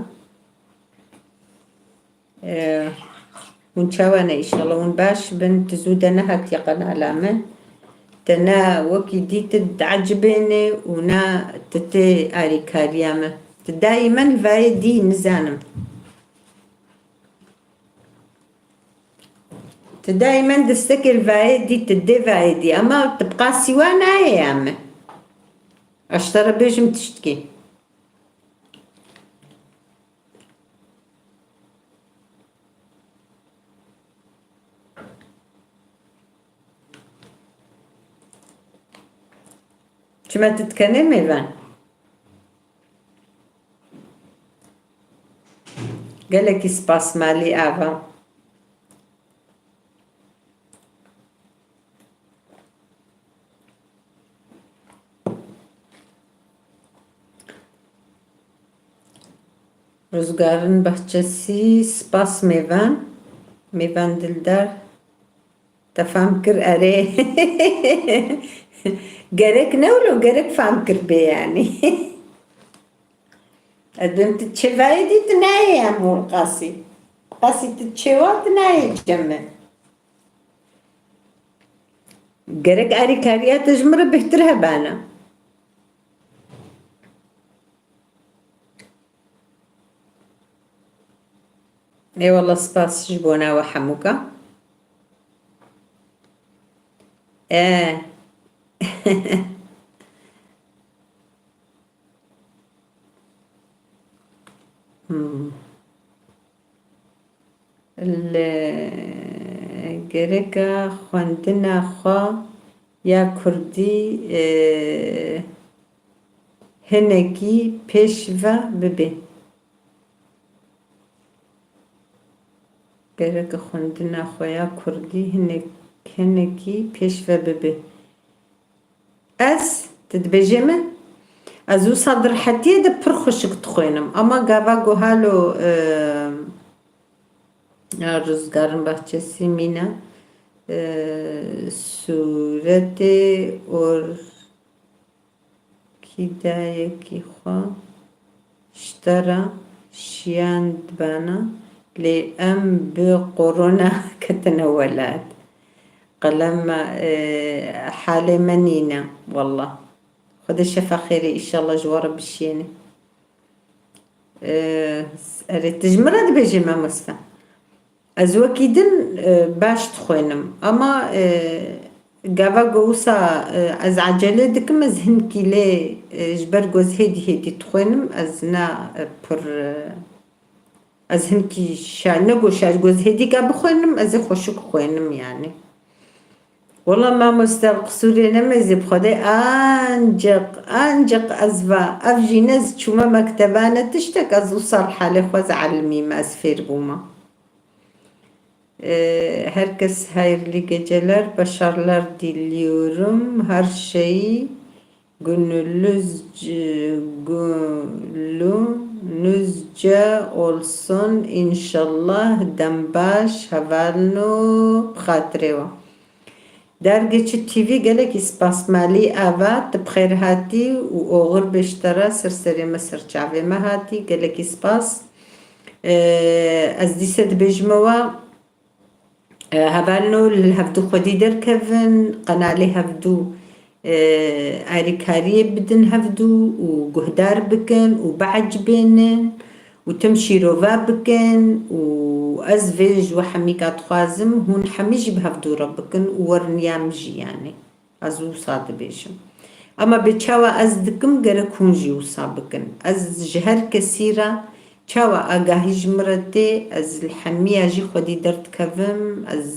Speaker 1: ونشاوانا إن شاء الله ونباش بنت زودنا هات يقن علامة تنا وكي دي تدعجبيني ونا تتي آري كاريامة دائما الفاي دي نزانم دائما دستك الفاي دي تدي فاي دي أما تبقى سوانا يا أشترى بيجم تشتكي شما تتكلم إيفان gelek spas مالي آوا روزگارن bahçesi spas mevan dildar تفهم كر أري gerek newlo gerek fan kirbe yani. Adem titşevayı dit naye amur qasi. Qasi titşevat naye cemme. Gerek ari kariya tejmara behtir hebana. اي والله سباس جبونا وحموكا. ايه. الجريكا خواندنا خوا يا كردي هنكي بيشفا ببي. جريكا خواندنا خوا يا كردي هنكي بيشفا ببي. أس تدبجمه ازو صدر حتى ده برخشك تخوينم اما قابا هالو رزقارن bahçesi mina sureti orkidaya ki خوا اشترى شيان دبانا لأم بقرونا كتنولات قلم حالي منينا والله خد الشفا خيري إن شاء الله جوار بشيني أريد تجمرة بيجي ما مصفى أزوا كيدن باش تخوينم أما قابا قوسا أز عجلة دكم أز هنكي لي جبر قوز هيدي تخوينم أزنا بر أز هنكي نقو شاش قوز هيدي قابا خوينم أز خوشك خوينم يعني والله ما مستقصوري نمزي بخدي أنجق أزفا أفجي نز شوما مكتبانة تشتك أزو صار حالي خوز علمي ما أزفير بوما herkes hayırlı geceler, başarılar diliyorum. Her şey gönlünüzce olsun inşallah. Dembaş havalno bxatreva. Dergeci TV gelek ispasmali avat bxir hati u oğur beştara sırserime sırçavime hati gelek ispas az diset bejmeva هبالنو هفدو خودي دركفن قنالي هفدو عريكارية بدن هفدو وقهدار بكن وبعجبين وتمشي روفا بكن وأزفج وحميكات خوازم هون حميج بهفدو ربكن وورنيامجي يعني أزو صاد بيشم أما بتشاوى أزدكم غيرك هونجي وصابكن أز جهر كثيرة چاوا آگاهی جمرته از الحمیه جی خودی درد کفم از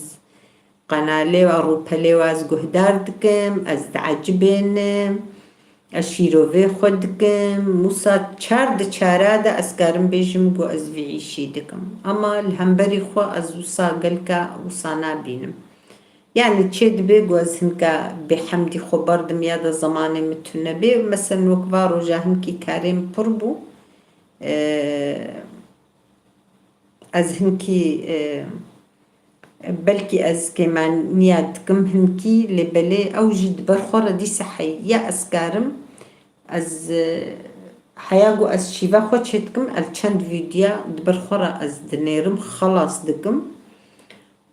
Speaker 1: قناله و روپله و از گهدار دکم از دعجبینم از شیروه خود دکم موسا چاره ده از کارم بیجم گو از ویعیشی دکم اما الهمبری خو از وصا قلکا وصا نابینم يعني تشد بيجو از هنكا بحمدي خو بردم ياد زمان متونه بي مثلا وكبار وجاهن كي كارم بربو از هنكي بلكي از كمان نيادكم هنكي لبلي أوجد برخورة دي صحي يا أسكارم از حياقو از شيفا خوشتكم الچند فيديا برخورة از دنيرم خلاص دكم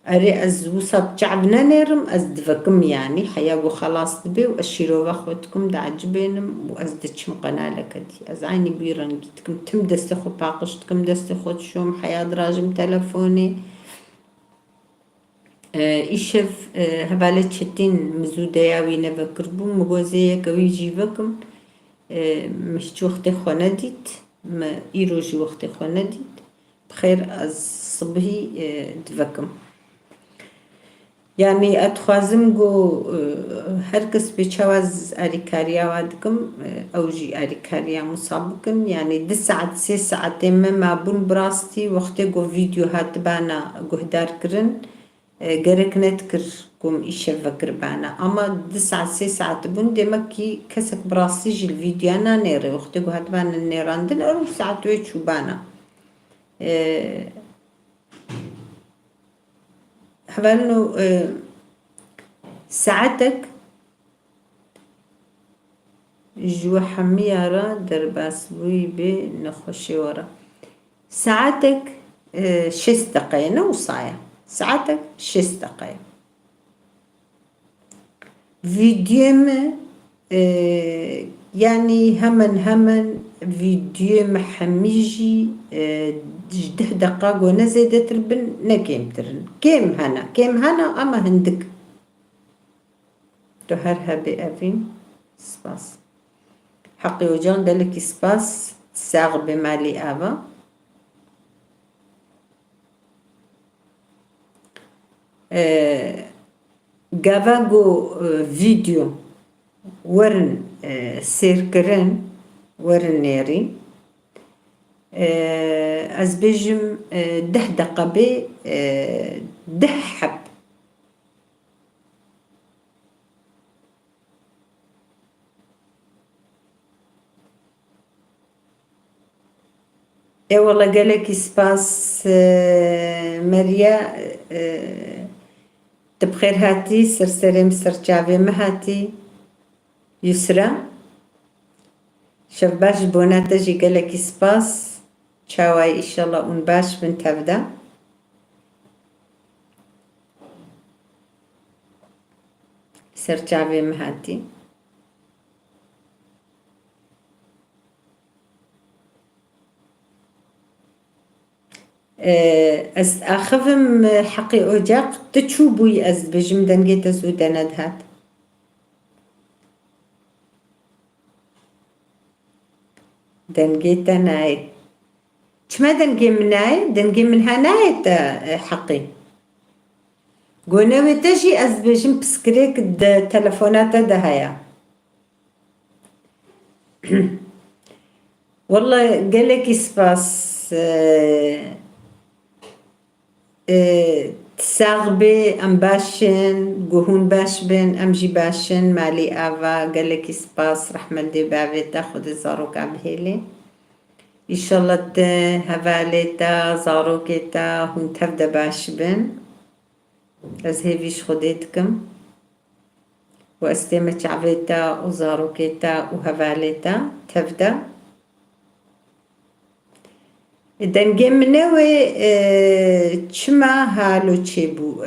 Speaker 1: أري از وصاب جعبنا نيرم از دفكم يعني حياقو خلاص دبي وأشيرو واخوتكم دعجبينم وأز دتشم قنالك دي أز عيني بيرنجتكم تم دستخو باقشتكم دستخو تشوم حياة دراجم تلفوني إيشف هبالة شتين مزودة ياوي نبكربو مغوزية كوي جيبكم مش وقت خوانديت ما إيروجي وقت خوانديت بخير از صبحي دفكم يعني أتخوازم جو هركس بيشواز أريكاريا وادكم أوجي أريكاريا مصابكم يعني 9 ساعات ما بون براستي وقت جو فيديو هات بانا جهدار كرن جرك نتكر قوم إيش فكر بانا أما 9 ساعات بون دمكي كسك براستي جي الفيديو أنا نيري وقت جو هات بانا النيران دن أرو ساعات ويتشو بانا حبالنو ساعتك جوا حميارة درباس بوي بنخشي ورا ساعتك 6 دقايق نوصايا ساعتك 6 دقايق فيديو يعني همن فيديو محميجي 10 دقائق ونزيد تربن نكيم ترن كيم هنا أما هندك تهرها بأفين سباس حقي وجان دلك سباس ساغ بمالي آبا جافاغو فيديو ورن سيركرن ورن نيري از بيجم 10 دقة بي 10 حب اي والله قالك سباس مريا تبخير هاتي سرسريم سرچاوي مهاتي يسرى شباش بوناتا جي قالك سباس چاواي إن شاء الله اون باش بن تبدا سرچاوي مهاتي از اخفم حقي اوجاق تشوبوي از بجم دنجيت زوداند هات دنجيت ناي شما دنجي مناي دنجي من هناي حقي قوناوي تجي از بجم بسكريك تلفونات دهايا والله قالك سباس تساغبي ام باشن قهون باش بن امجي باشن مالي آفا قالك سباس رحمة دي بابي تاخد الزاروك عبهيلي إن شاء الله هفاليتا زاروكيتا هون تبدا باش بن از هيفيش خديتكم واستيمة عبيتا وزاروكيتا وهفاليتا تبدا دنجي منوي چما هالو چيبو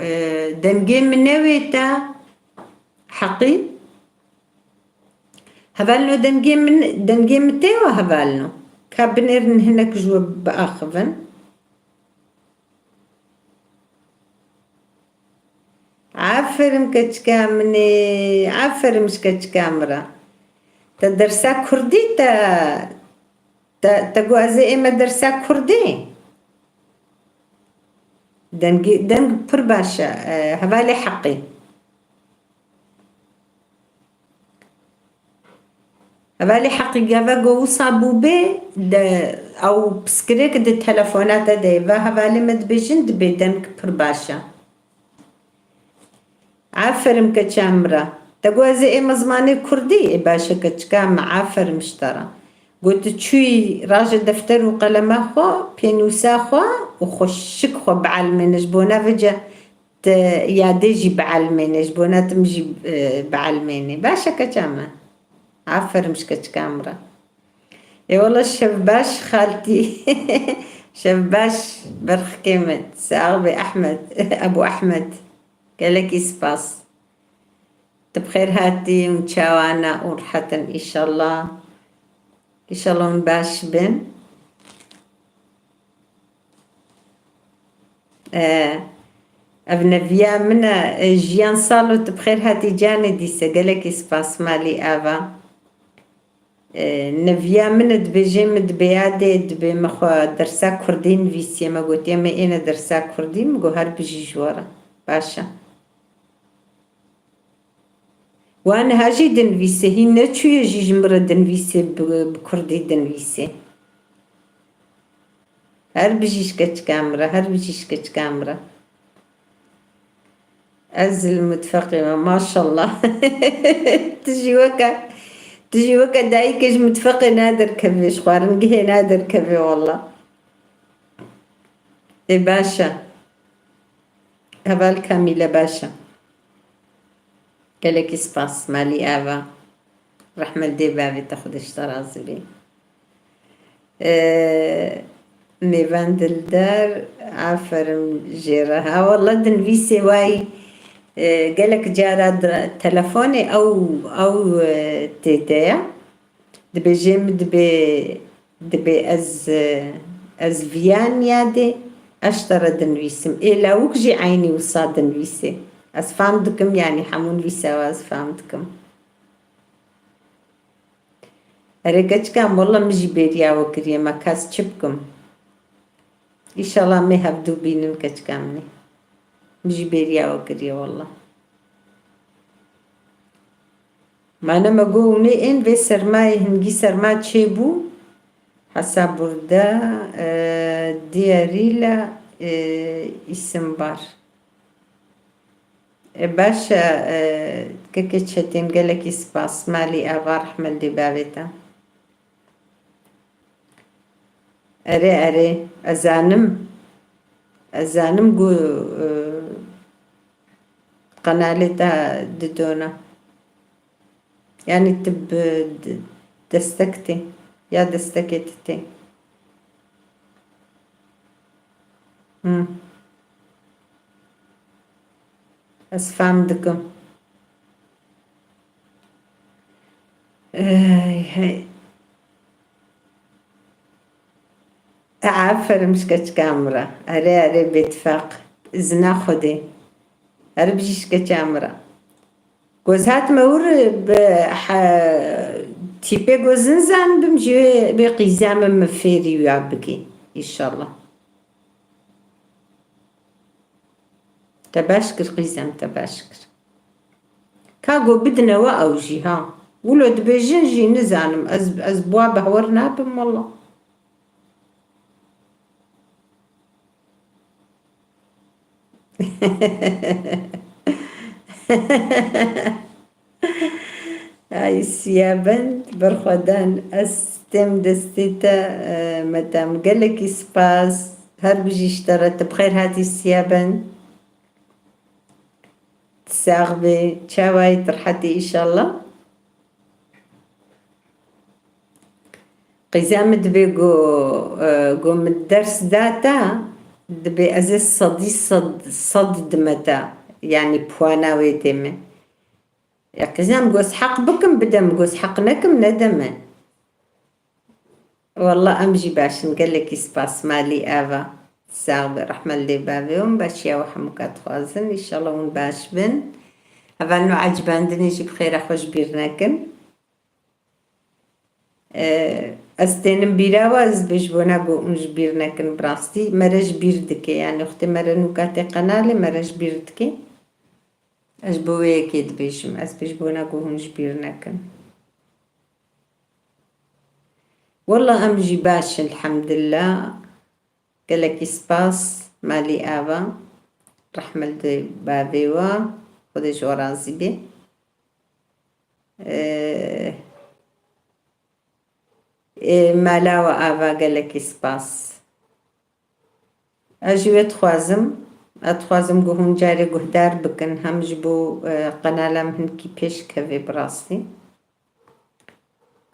Speaker 1: دنجي منوي تا حقي هفالنو دنجي متيو هفالنو كابنيرن هناك جوا بآخفن عافرم كامني عافرم كامرا تدرسا كردي تقوازي إما درسا كردي دنج برباشا هفالي حقي هفالي حقي جافا جو صابو بي أو بسكريك دي تلفونات ديفا هفالي مدبجن دبي دنج برباشا عافرم كامرا تقوازي إما زماني كردي باشا كام عافر مشترى قلت تشوي راجل دفتر وقلم أخو بينوسا أخو وخشك خو بعلمنش بونا فجأة يا ديجي بعلمنش بونا تمجي بعلمني باشا كجامة عفر مش كامرة اي والله الشباش خالتي شباش برخ كيمت ساغبي أحمد أبو أحمد قالك سباس تبخير هاتي ونشاوانا ورحة إن شاء الله إن شاء الله باش بن ابن فيا منا جيان صالو تبخير هاتي جاني ديسا قالك سباس مالي آفا نفيا من دبجي مدبيادي دبي مخوا درسا كردين فيسيا ما قلت يما إنا درسا كردين مقو هار بجي جوارا باشا وانا هاجي دنفيسي هي نتشو يجي جمرة دنفيسي بكردي دنفيسي هر بجيش كتش كامرة أزل متفقمة ما شاء الله تجي وكا دايكش متفقي نادر كفيش خوارنقه نادر كفي والله اي باشا هبال كاملة باشا قالك سباس مالي آفا رحمة دي بابي تاخدش ترازي بي ميفان دلدار عفرم جيرها والله دنفيسي واي قالك جارة تلفوني أو تيتايا دبي جيم دبي از فيان يادي أشترى دنفيسم إلا وكجي عيني وصاد دنفيسي أز فهمتكم يعني حمون فيسا واز فهمتكم أريكش كام والله مجي بيريا وكريا ما كاس تشبكم إن شاء الله ما هبدو بينن كش كامني مجي بيريا وكريا والله ما أنا ما قوني إن في سرماي هنجي سرما تشيبو حساب بردا دياريلا اسم بار باشا كيكتشتين قالك يسباس مالي أبار حمل دي بابتا أري أزانم قو قنالتا ددونا يعني تب دستكتي يا دستكتتي أسفام دكم هاي عافر مش كتش كامرة أري باتفاق إذن خدي أري بجيش كامرة جوزهات مور تيبي جوزنزان بمجي بقيزام مفيري ويعبكي إن شاء الله تباشكر قيزام تباشكر كاغو بدنا وأوجي ها ولد بيجين جي نزانم أز بوابه ورنا بم والله هاي السيابن برخدان استم دستيتا مدام قالك سباس هربجي اشترت بخير هاتي السيابن تساغبي تشاواي ترحتي ان شاء الله قيزام دبي قو من الدرس داتا دبي ازيز صد دمتا يعني بوانا ويتمي يا قيزام قوس حق بكم بدم قوس حق نكم ندم والله امجي باش نقلك سباس مالي افا ساغبي رحمة اللي بابيهم باش يا وحمكات خوازن ان شاء الله ونباش بن هذا انه عجبان دنيجي بخير اخوش بيرناكن استنم بيراواز بجبونا قو مش بيرناكن براستي مرج بيردكي يعني اختي مرة نوكاتي قنالي مرج بيردكي أجبوي أكيد بيشم بيجبونا قو مش بيرناكن والله أمجي باش الحمد لله قالك سباس مالي آبا رحمة دي بابيوا خدي جو رازي بي مالا وآبا قالك سباس أجوي أتخوازم قهون جاري قهدار بكن هم جبو قنالة مهنكي بيش كفي براسي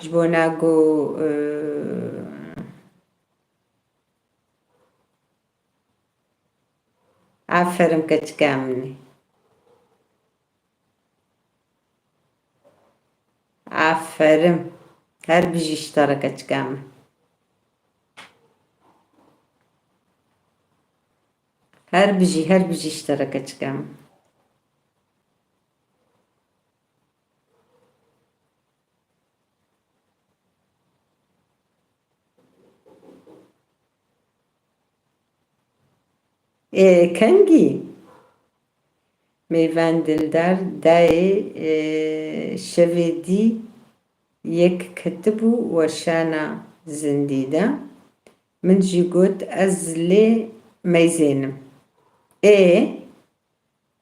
Speaker 1: جبونا قو عفرم كتكامني عفرم هر بيجي اشتركت كامل هر بيجي اشتركت كامل كنجي میوان دلدار دای شویدی یک کتبو وشانا زندیده من جی گوت از لی میزینم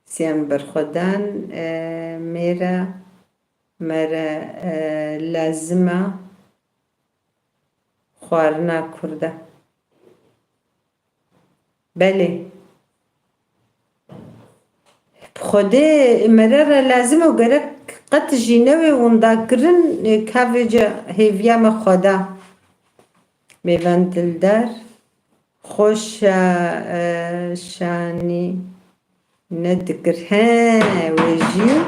Speaker 1: سیم برخودان مرا لازمه خوارنا کرده بله خودی مرا لازمه و گرک قط جینوی وندا کرن کاوی جا هیویا مخدا میوان دلدار خوش شانی ندکر ها وجیو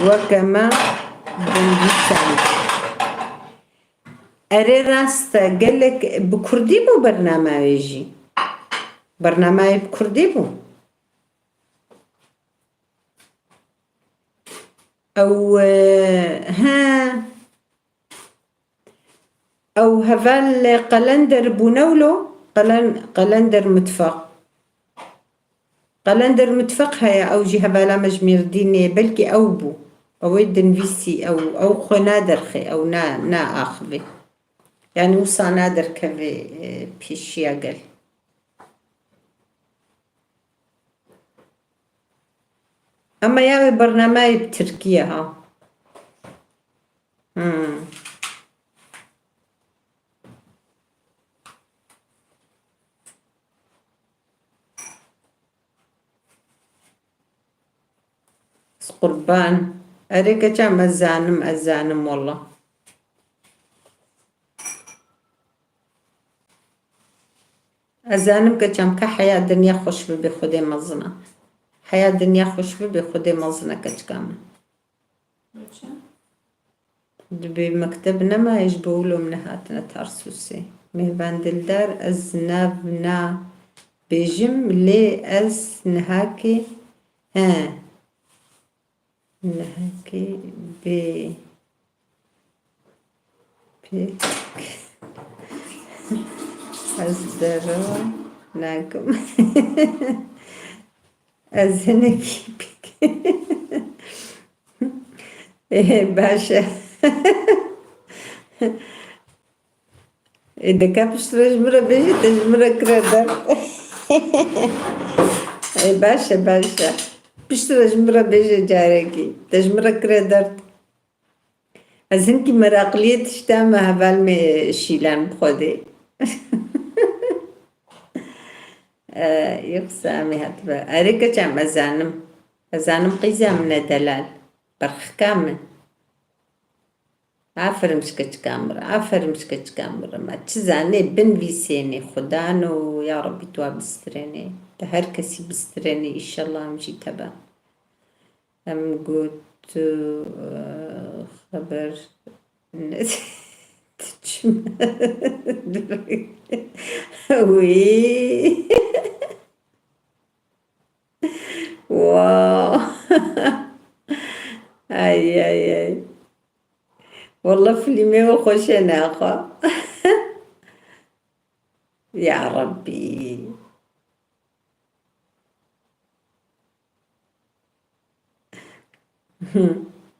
Speaker 1: وكما بنجيسان أري راستا قالك بكردي بو برنامجي برنامج بكردي بو أو ها أو هفال قلندر بونولو قلندر متفق قلندر متفق هيا أو جي هفالا مجمير ديني بلكي أو بو أو يدن فيسي أو خو نادر خي أو نا آخذي يعني وصا نادر كفي بيشي أقل أما ياوي برنامج بتركيا ها قربان أريكا كم أزانم والله أزانم كم كحياة دنيا خوش بخودي مزنا حياة دنيا خوش بخودي مزنا كم بمكتبنا ما يجبولو من هاتنا ترسوسي مهبان دلدار أزنابنا بيجم لي أز نهاكي نهاكي أزدرو ناكم أزنكي بك إيه باشا إذا كابش تجمرة بيجي تجمرة كرادر إيه باشا بيش تجمرة بيجي جاركي تجمرة كرادر أزنكي مراقلية تشتام هبال شيلان بخودي يقسامي هاتبا أريكا جام أزانم قيزة من دلال برخ كامل عفر مشكتش كامرة ما تشزاني بن بيسيني خدانو يا ربي توا بستريني تهر كسي بستريني إن شاء الله مشي تبا أم قلت خبر وي واو أي والله فيلمي وخوش ناخا يا ربي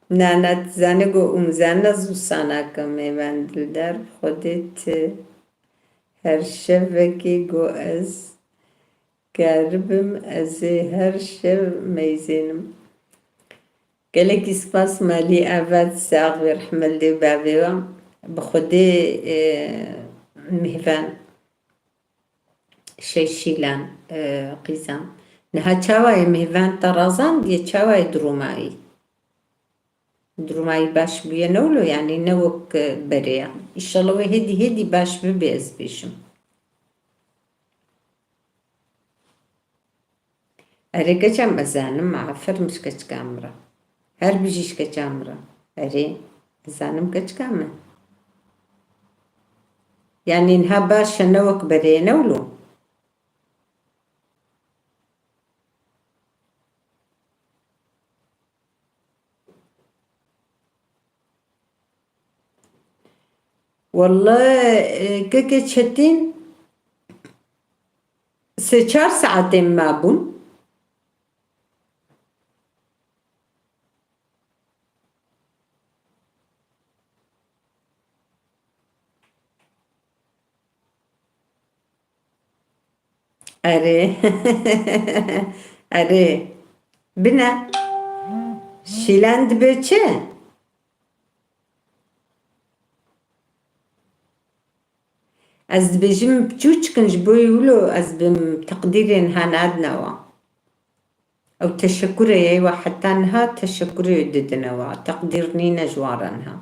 Speaker 1: نانا تزانقو أمزانا زوسانا كمي باندلدار خودت هر شفكي قو أز كاربم أزي هر شف ميزينم قالك إسباس مالي أفاد ساغ رحمة لي بابيوا بخودي مهفان شيشيلان قيزام نها تشاواي مهفان طرازان دي تشاواي دروماي باش بينولو يعني نوك بريا إن شاء الله هدي باش ببيز بيشم أريكا جام أزانم معفر مش كتش كامرة هر بيجيش كامرة أري زانم كتش كامل يعني إنها باش نوك برينا ولو والله كيكي تشتين 4 ساعتين ما بون أري أري بنا شيلاند بيتشي از بيجم بجوج كنج بويولو از بم تقديرين هانادنوا أو تشكري وحتى أنها تشكري ددنا وتقديرني نجوارنها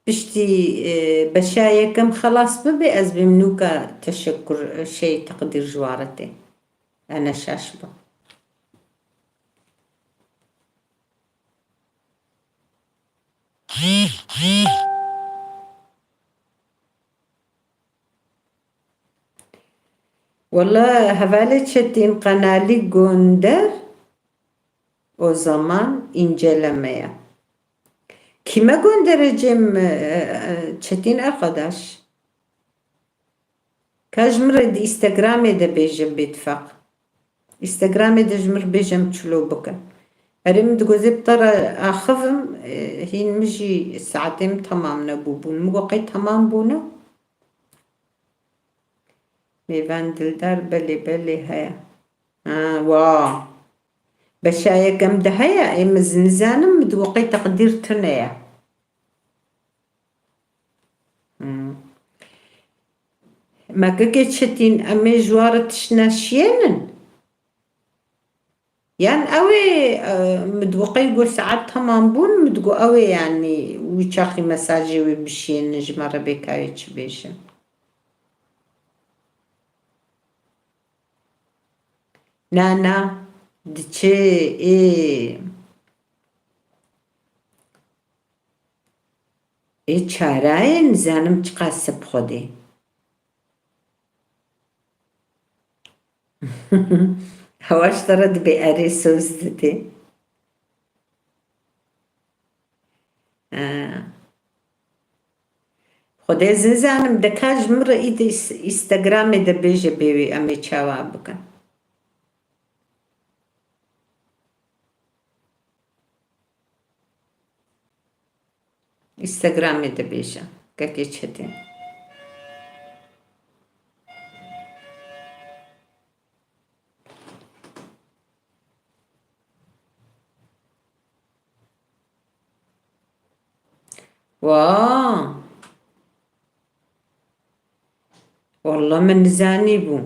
Speaker 1: بشتي بشايكم خلاص ببي أز بمنوكا تشكر شيء تقدير جوارتي أنا شاشبة والله هفالت شتين قنالي قندر o zaman incelemeye. Kime göndereceğim Çetin arkadaş? Kajmır Instagram'e de bejim bitfak. Instagram'e de jmır bejim çulu bakın. Erim de gözüp tara ahıvım hin miji saatim tamamına bu bun. Muqay tamam bunu. Mevan dildar beli haya. Wow. بشايكم دهيا إمز نزانم مدوقي تقدير تنيا ما كيكي تشتين أمي جوارة تشناشينن يعني أوي مدوقي قو ساعات تمام بون مدقو أوي يعني ويشاخي مساجي ويبشين نجمرة بكاوي تشبيشن نانا دچه چارای نزانم چقاسب خودی هواش دارد به اری سوز دادی خودی زنزانم دکاج مره اید استگرامی ده بیجه بیوی امی چاوا بکن Instagram'e de beja. Kaki Çetin. Wow. والله من زاني بو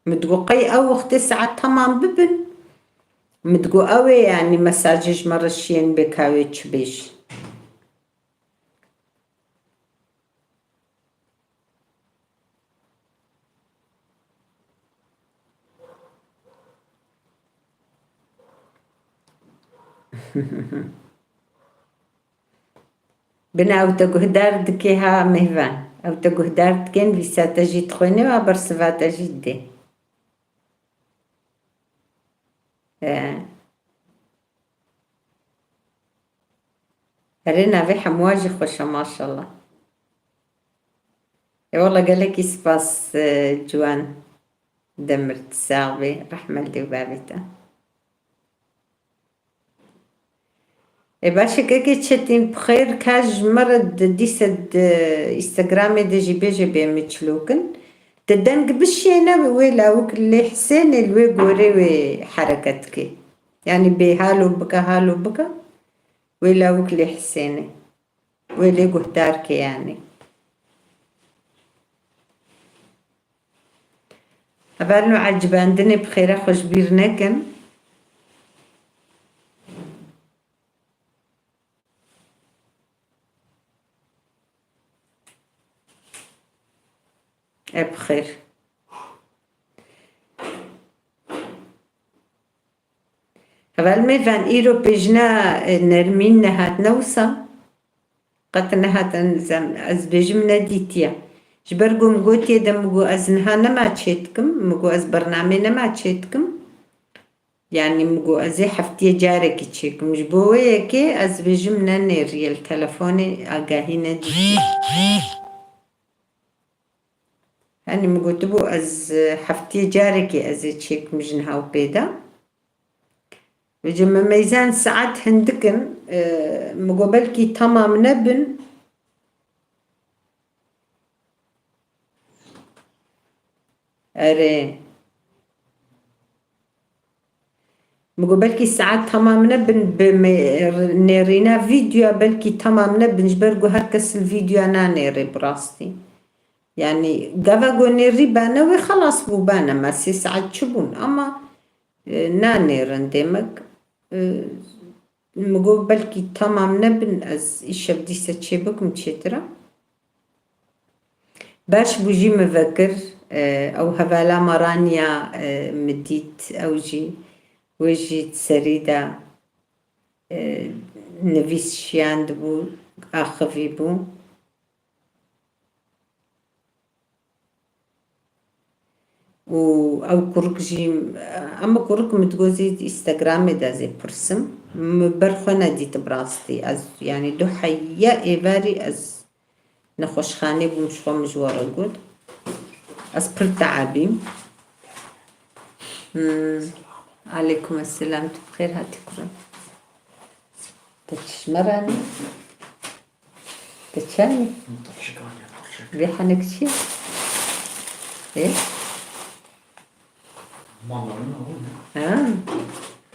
Speaker 1: متقو أو وقت ساعات تمام ببن متقو أوي يعني مساجج مرشين بكاوي تشبيش بنا أو تقهدار دكيها مهفان أو تقهدار دكين بيساتا جيت خويني وابرسفاتا جيت دي رينا في حمواجي خوشة ما شاء الله والله قالك سباس جوان دمرت ساغبي رحمة لي بابتا باشا كيكي تشتين بخير كاج مرد ديسد استغرامي دي جي متشلوكن تدنق بشينا ويلا وك اللي حسين الوي قوري وي حركتك يعني بهالو بكا ويلا وك اللي حسيني ويلي قهدارك يعني أبالو عجبان دني بخير خوش بيرنكن بخير أول ميفان إيرو بيجنا نرمين نهات نوصا قد نهات أنزم أز بيجمنا ديتيا جبرقو مقوتي دمقو أزنها نما تشيتكم مقو أز برنامي نما تشيتكم يعني مقو أزي حفتي جارك تشيكم جبوه كي أز بيجمنا نيري التلفوني أقاهينا ديتيا يعني مقوتبو أز حفتي جاركي أزي تشيك مجنها وبيدا وجمع ميزان ساعات هندكن مقابلكي تمام نبن أري مقابلكي ساعات تمام نبن نيرينا فيديو بلكي تمام نبن جبرقو هركس الفيديو أنا نيري براستي يعني قفا قوني ريبانا وخلاص بوبانا ما سي ساعات شبون أما نانێڕن دێمەک مگۆ بەلکی تەمام نەبن ئەس ئیشە دیسە چێ بکم چێترە باش بوژی مڤەکر ئەو هەڤالا مەڕانیا مدیت ئەوژی وێژی سەریدا نڤیسشیاند بوو ئاخەڤی بوو و ئەو کوڕکژی ئەمە کوڕک متگۆزی ئیستەگرامێدا زێ پرسم بەرخۆ نەدیتە بڕاستی ئەز یانی دوو حەیە ئێڤاری ئەز نەخۆشخانەی بووم خۆ مژوەڕە گوت ئەس پڕ تەعابیم عەلەیکوم ئەسسەلام تو بخێر هاتی کوڕم تە چشمەرانی تە چاوی بێ حەنەک چییە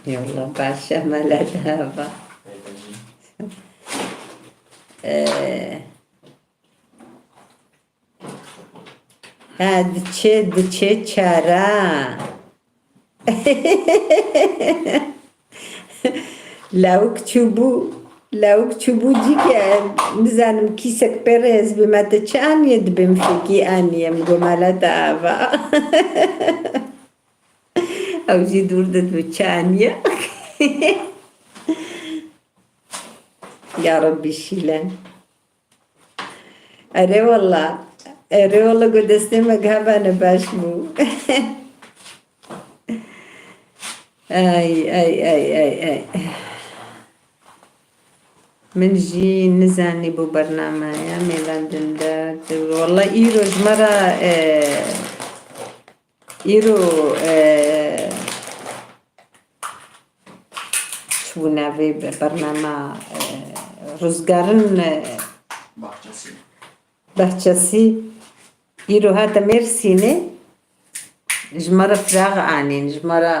Speaker 1: يلا باشا ملا دابا دچه چارا لاوك تشوبو جيكا نزانم كيسك بيريز بما تشان يدبم فيكي اني مقو ملا دابا او جي دوردت بچانيا يا ربي شيلان اري والله قد استمع هبانا باش بو اي من جي نزاني بو برنامج يا ميلان دندار والله ايرو جمرة ايرو شو نافي برنامج روزگارن بحچسی ایرو هاتا مرسینه جمرة فراغ آنين جمرة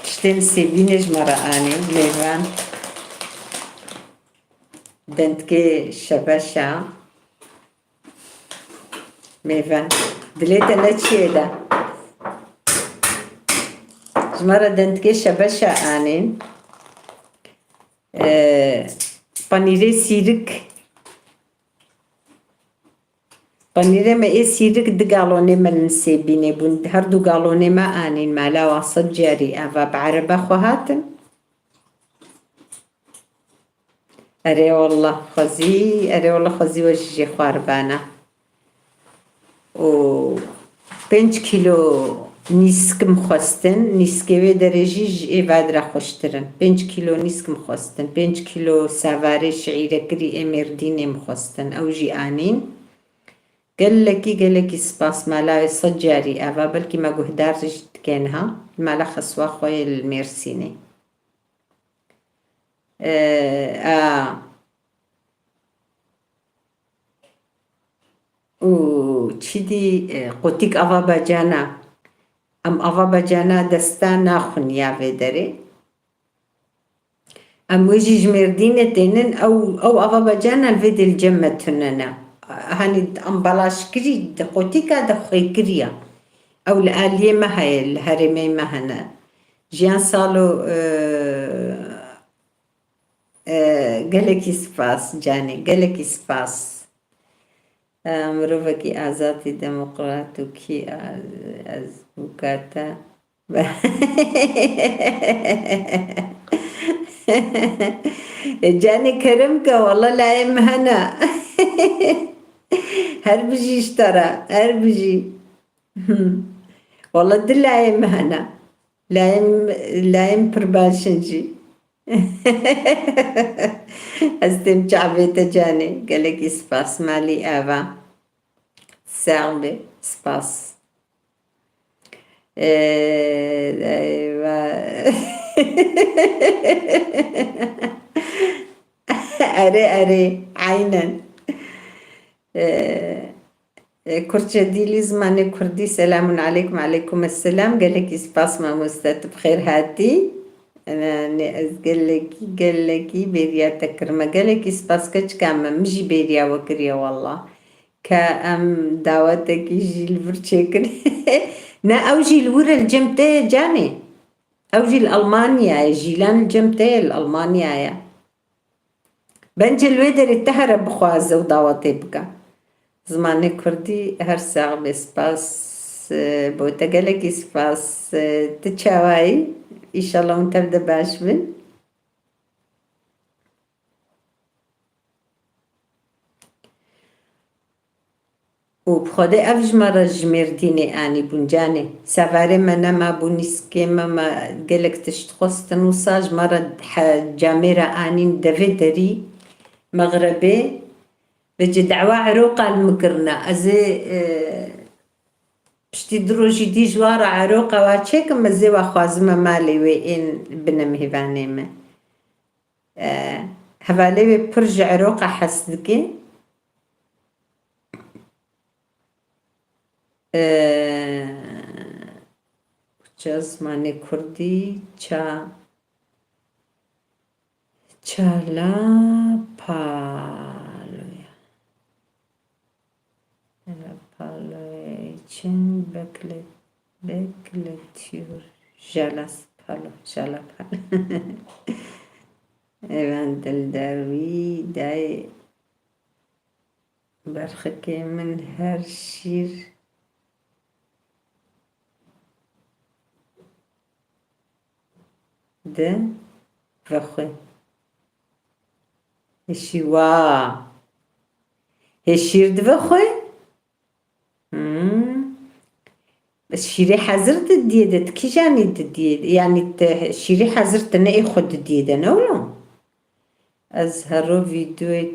Speaker 1: تشتين سيبين جمرة آنين ليفان دنتكي شباشا ميفان دليتا نتشي دا جمرة دنتكي شباشا آنين پنیره سیرک پنیره ما ای سیرک دگالونه من سیبینه بون هر دو گالونه ما آنین مالا واسط جاری اوه بعربه خوهاتن اره والله خوزی وجه خواربانه و 5 کیلو نیسکم خواستن نیسکوی درجی ایواد را خوشترن 5 کیلو نیسکم خواستن 5 کیلو سواره شعیره کری امردین خواستن او جی آنین قال لكي سباس مالا صجاري أبا بلكي ما قهدار جد كانها مالا خسوا خوي الميرسيني و چیدی قوتیک آوا بجانا ام آوا بجانا دستان ناخن یاوه داره ام ویجی جمردین تینن او آوا بجانا الفيد الجمة تننا هاني ام بلاش كري قوتيكا دخوي كريا او الاليه ما هي الهرمي ما هنا جيان صالو قالكي سباس جاني قالكي سباس مروفكي آزادي ديمقراطوكي أزبوكاتا جاني كرمك والله لا يمهنا هربجي اشترى هربجي والله دل لا يمهنا لا يم برباشنجي استمتع بيتجاني قالك سباس مالي آبا سعبي سباس أري عينا كرتشة ديلي زماني كردي سلام عليكم عليكم السلام قالك سباس ما مستت بخير هاتي أنا قال لك بيريا تكرمة قال لك سباس كش كام مجي بيريا وكريا والله كأم دعوتك يجي البرشيكن نا أوجي الورا الجمتة جاني أوجي الألمانيا جيلان الجمتة الألمانيا يا بنجي الويدر التهرب بخوازة ودعوتي بكا زماني كردي هر ساعة بسباس بوتا قالك سباس تتشاواي إن شاء الله ونتبدا باش بن وبخدي أفج مرة جميرديني آني بنجاني سافاري منا ما بونيسكي ما قالك تشتخص تنوصاج مرة جاميرة آني دافي مغربي بجي دعوة عروقة المقرنة أزي بشتي دروجي دي جوارة عروقة واتشيك مزي واخوازمة مالي وين بنم هيفانيمة هفالي برج عروقة حسدكي چه زمانی کردی چالا پالویا چن بکلتیور جالاس پالو جالا پالو ایوان دلداروی دای برخکه من هر شیر ده وخوي هشي وا هشير دفخوي بس شيري حزرت الديدة كي جاني الديدة يعني شيري حزرت انا اخد الديدة نولو ازهرو فيديو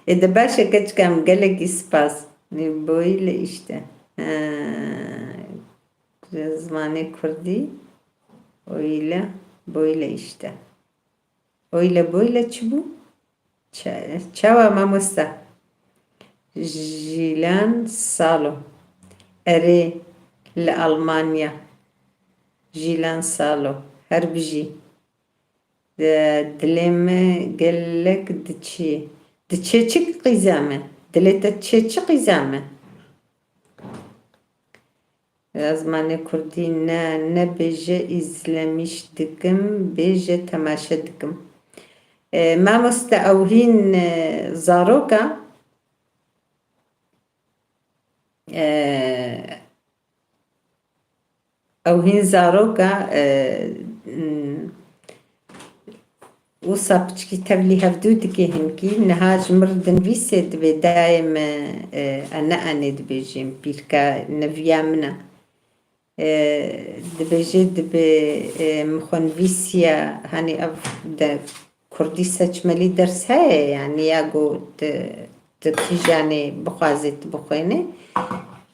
Speaker 1: اذا باشا كتش كام قالك اسباس نبوي لإشتا زماني كردي اويلا بويلا إشتا اويلا بويلا تشبو تشاوا ماموستا جيلان سالو اري لألمانيا جيلان سالو هربجي دلم قالك دتشي تشي قيزامة دلتا تشي قيزامة زمانی کردی نه بیجه ازلامیش دکم بیجه تماشه دکم ما مستعوهين زاروكا اوهين زاروكا وصابتشكي تبلي هفدو دكي هنكي نهاج مردن فيسد بدايم انا اند بيجيم بيركا نفيامنا دبيجي دبي مخون فيسيا هاني اف دا كردي سجملي درس هاي يعني ياغو تكيجاني بخوازت بخويني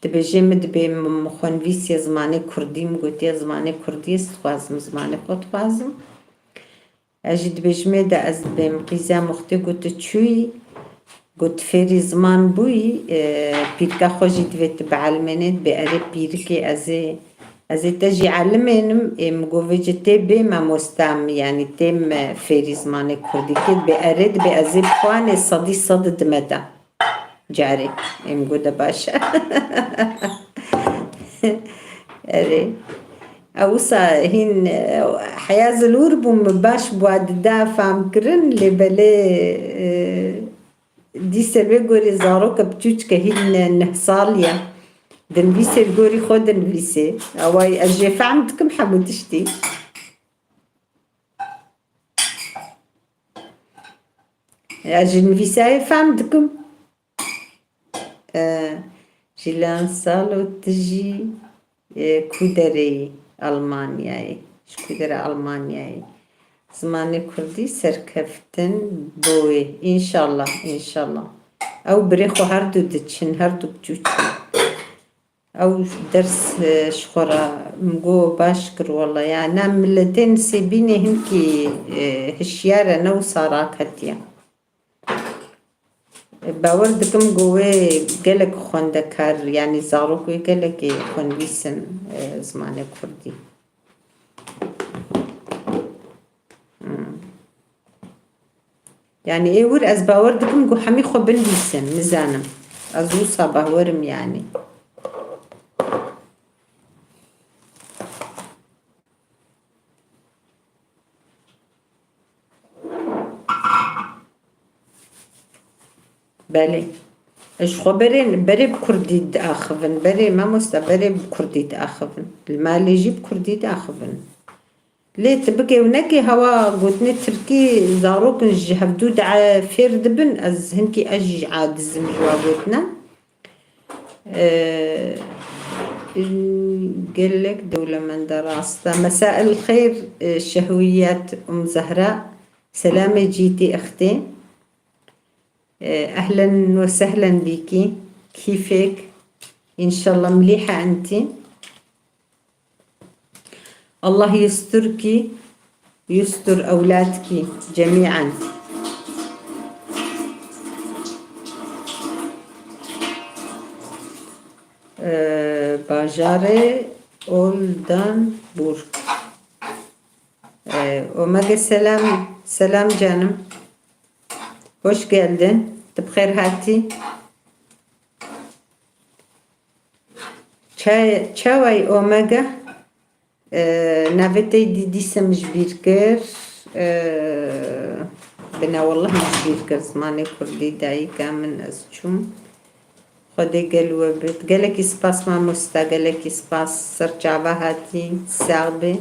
Speaker 1: دبيجي مدبي مخون فيسيا زماني كردي مقوتي زماني كردي استخوازم زماني خود خوازم اجد بجمه دا از بهم قیزه مخته گوت چوی گوت فری زمان بوی پیرکا خوشی دویت بعلمنت به اره پیرکی از تجی علمنم مگوه جته به مستم یعنی تیم فری زمان کردی که به اره به از بخوان صد دمده جاری مگو دا باشه اره اوسا هين حياة الورب ومباش بواد دافع مكرن لبلي دي سلوي غوري زاروكا بتوش كهين نحصاليا دن بيسي الغوري خودن بيسي اواي اجي فهمتكم حمودشتي اجي نفيساي فهمتكم جيلان صالو تجي كودري ألمانياي شكودرة ألمانياي زماني كردي سركفتن بوي إن شاء الله أو بريخو هردو دتشن هردو بجوتشن أو درس شخورا مقو باشكر والله يعني نام ملتين سيبيني هنكي هشيارة نو صاراكتيا باوردكم قوي قالك خوندكار يعني زاروكوي قالك خون بيسن زمان كردي يعني ايه ور از باوردكم قو حمي خو بن بيسن مزانم ازو صباح ورم يعني بله ايش خبرين بري بكردي داخفن بري ما بري بكردي داخفن المال يجيب كردي داخفن ليه تبقي ونكي هوا قوتني تركي زاروك هبدود فير دبن از هنكي اج عاد الزمجوا قوتنا قال لك دولة من دراسة. مساء الخير شهويات أم زهراء، سلامة جيتي أختي، أهلا وسهلا بيكي، كيفك؟ إن شاء الله مليحة أنتي، الله يستركي يستر أولادك جميعا. باجاري أولدان بورك. وماجي سلام canım. Hoş geldin. بخير هاتي. Çay Omega. نافيتي دي سمج بيركر. بنا والله مش بيركر زماني كردي داي كامن أزجوم. خدي قلوة بيت قالك إسباس ما مستا قالك إسباس سرجعبا هاتي ساغبي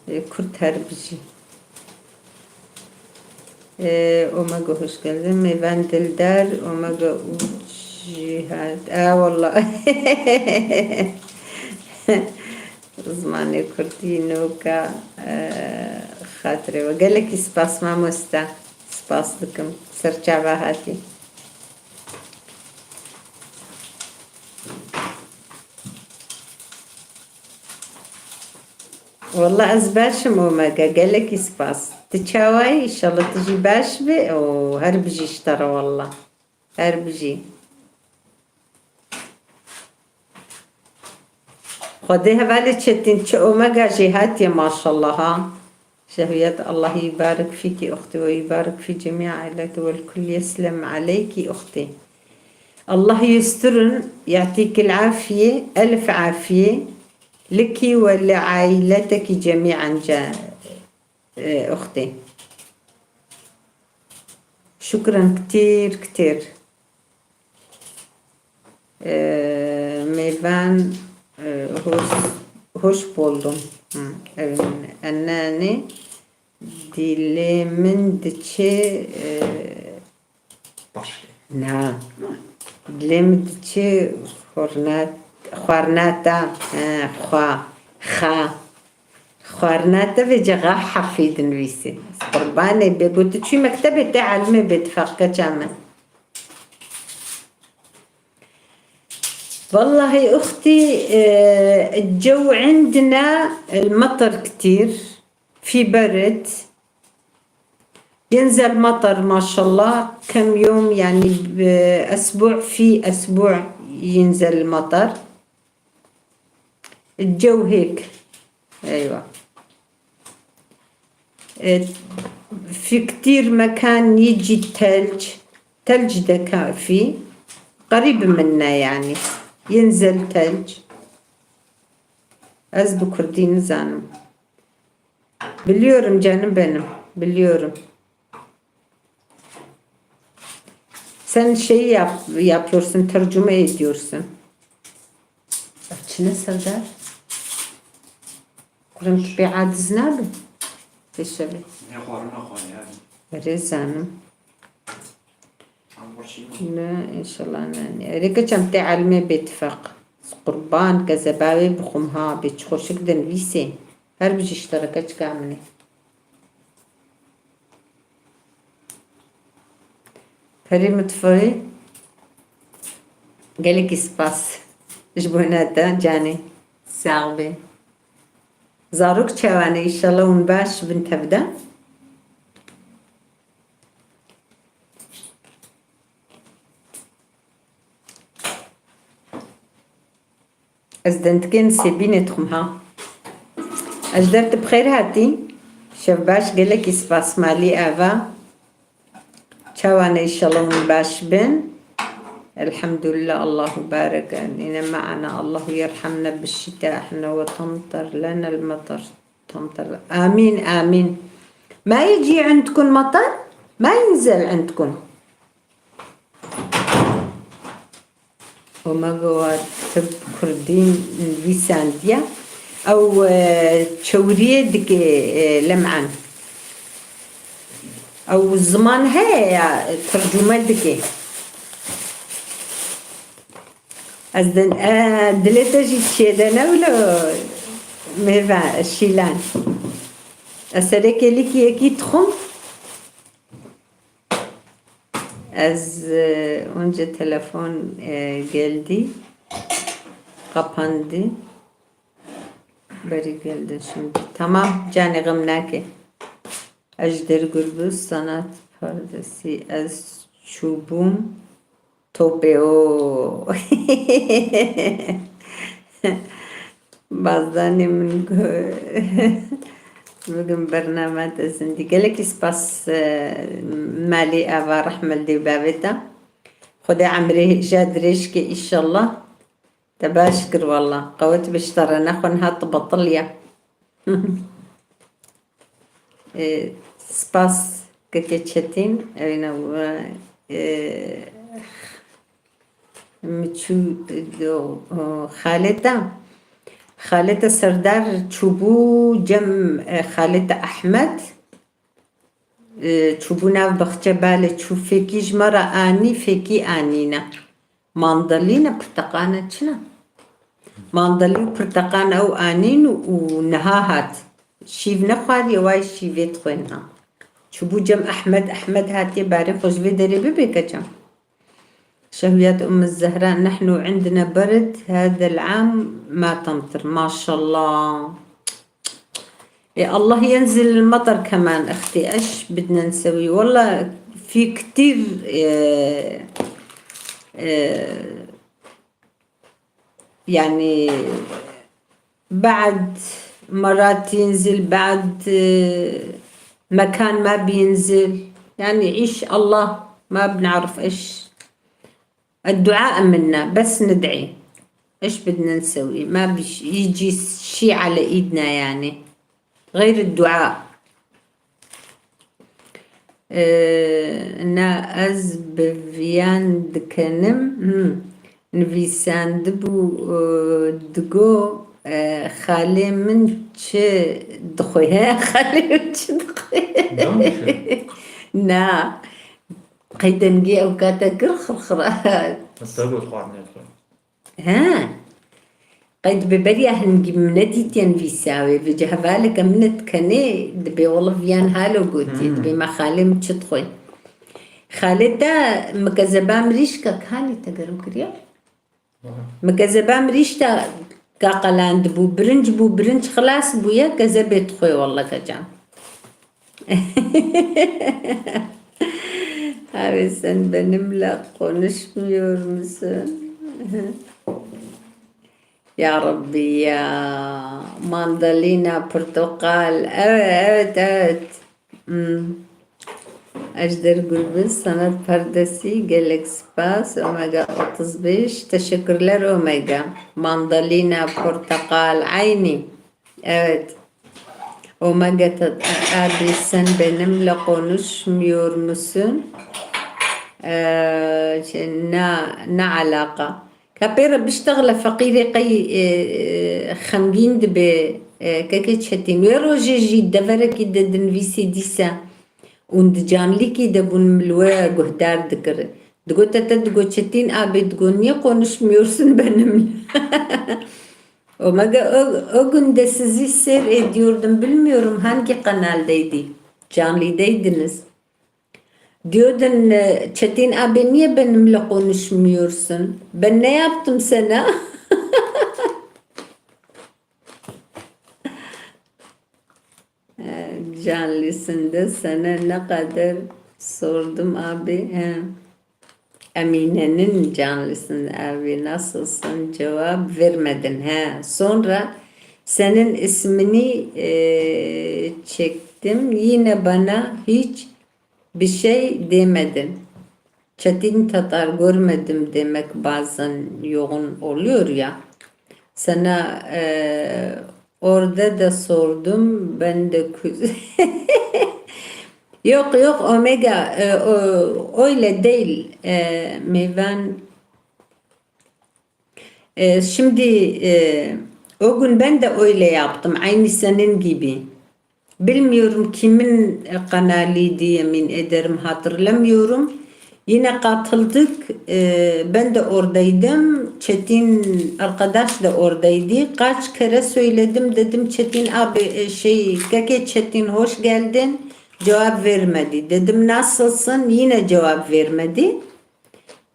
Speaker 1: كرد هربجي أوماغا hoş geldin ميفان دلدار أوماغا جهاد والله زماني كردي نوكا خاطري وقالك إسباس ما مستا إسباس لكم سرجعبا هاتي. والله أزباشم وماجا قالك إسباس تشاوي إن شاء الله تجي باش بي وهربجي اشترى والله هربجي خديها بالك شتين أوماجا جهات يا ما شاء الله ها شهويات الله يبارك فيك أختي ويبارك في جميع عائلتي والكل يسلم عليك أختي. الله يسترن يعطيك العافية ألف عافية لك ولعائلتك جميعا أختي. شكرا كتير كتير. ميفان hoş buldum. أناني دilimin dışı نعم دilimin dışı خوارناتا خوارناتا بجغا حفيد نويسي قرباني بقولت شو مكتبة تعلمي بتفقه جامع. والله أختي الجو عندنا المطر كتير في برد ينزل مطر ما شاء الله كم يوم يعني بأسبوع في أسبوع ينزل المطر الجو هيك أيوة. في كتير مكان يجي تلج ده في قريب منا يعني ينزل تلج أزبو كردين زانم biliyorum canım benim biliyorum. Sen şeyi yapıyorsun, tercüme ediyorsun. Açını Serdar. Kurum bir adız ne abi? Teşekkür.
Speaker 2: Ne koruna koy yani.
Speaker 1: Rezanım. لا إن شاء الله أنا ريكا كم تعلمي باتفاق قربان كزباوي بخمها بتشخوشك دن فيسي هر بيجي اشتركت كاملة فريم تفري قالك اسباس جبوناتا جاني صعبة زاروك تشاواني إن شاء الله ونباش بنت هبدا أزدنتكن سيبيني تخمها أجدرت بخير هاتي شباش قالك إسباس مالي آفا شوانا إن شاء الله ونباش بن الحمد لله الله بارك أننا معنا الله يرحمنا بالشتاء احنا وتمطر لنا المطر تمطر آمين آمين. ما يجي عندكم مطر ما ينزل عندكم وما قوات تب كردين بيسانديا أو تشورية دك لمعان أو الزمان هي ترجمة دك أزدن دلتا جيت شيدانا ولا ميفا الشيلان أسرك لك يكي تخم از اونجا تلفن geldi kapandı bari geldi şimdi tamam canım nake Ejder Gürbüz sanat perdesi az çubum topeo bazılarının bugün برنامج زندگی لکی سپاس مالی آوا رحمل دی باویتا خدا عمره جاد ريش که إنشالله تباشكر والله قوت بشترى نخون هات بطلية سپاس كتشتين أنا مچو خالته سردار چوبو جم خالته احمد چوبو ناو بخچه باله چو فکی جمرا آنی فکی آنینا ماندالينا برتقانة چنا ماندالين برتقانة او آنين و نهاهات شيف نخوار يواي شيفيت خوينها چوبو جم أحمد هاتي باري خوش في دري ببكا جم شهويات أم الزهراء نحن عندنا برد هذا العام ما تمطر ما شاء الله يا الله ينزل المطر كمان أختي إيش بدنا نسوي والله في كتير يعني بعد مرات ينزل بعد مكان ما بينزل يعني عيش الله ما بنعرف إيش الدعاء منا بس ندعي إيش بدنا نسوي ما بيش يجي شيء على إيدنا يعني غير الدعاء نا أز بفيان دكنم نفيسان دبو دقو خالي من تش دخويها خالي من تش دخويها نا قيدا نجي أوقات خرخرات
Speaker 2: الطرق خوانا
Speaker 1: ها قيد ببريا هنجي منتي تين فيساوي بجهبالك منت كني دبي والله فيان هالو قوتي دبي ما خالي متشطخوي خالي دا مكذبا مريشكا كاني تقرم كريا مكذبا مريشتا كاقلان دبو برنج خلاص بويا كذبت خوي والله كجان Abi sen benimle konuşmuyor musun? Ya Rabbi ya. Mandalina, portakal. Evet. Ejder Gürbüz Sanat Perdesi Galaxy Pass Omega 35. Teşekkürler Omega. Mandalina, portakal, ayni. Evet. Omega abi sen benimle konuşmuyor musun? نا علاقة كابيرا بيشتغل فقيري قي خمجين دبي كاكيت شتين ويرو جي دفرة كده دن فيسي ديسا وند جانلي كده بون ملوى جهدار دكر دقو تتدقو شتين أبي دقون يقونش ميورسن بنمل وما o gün de sizi seyrediyordum bilmiyorum hangi kanaldaydı canlıdaydınız diyordun Çetin abi niye benimle konuşmuyorsun ben ne yaptım sana canlısında sana ne kadar sordum abi Emine'nin canlısın abi nasılsın cevap vermedin sonra senin ismini çektim yine bana hiç bir şey demedin Çetin Tatar görmedim demek bazen yoğun oluyor ya sana orada da sordum ben de Yok yok omega öyle değil meyven. Şimdi o gün ben de öyle yaptım aynı senin gibi. Bilmiyorum kimin kanalıydı yemin ederim hatırlamıyorum. Yine katıldık. Ben de oradaydım. Çetin arkadaş da oradaydı. Kaç kere söyledim dedim Çetin abi Keke Çetin hoş geldin. Cevap vermedi. Dedim nasılsın? Yine cevap vermedi.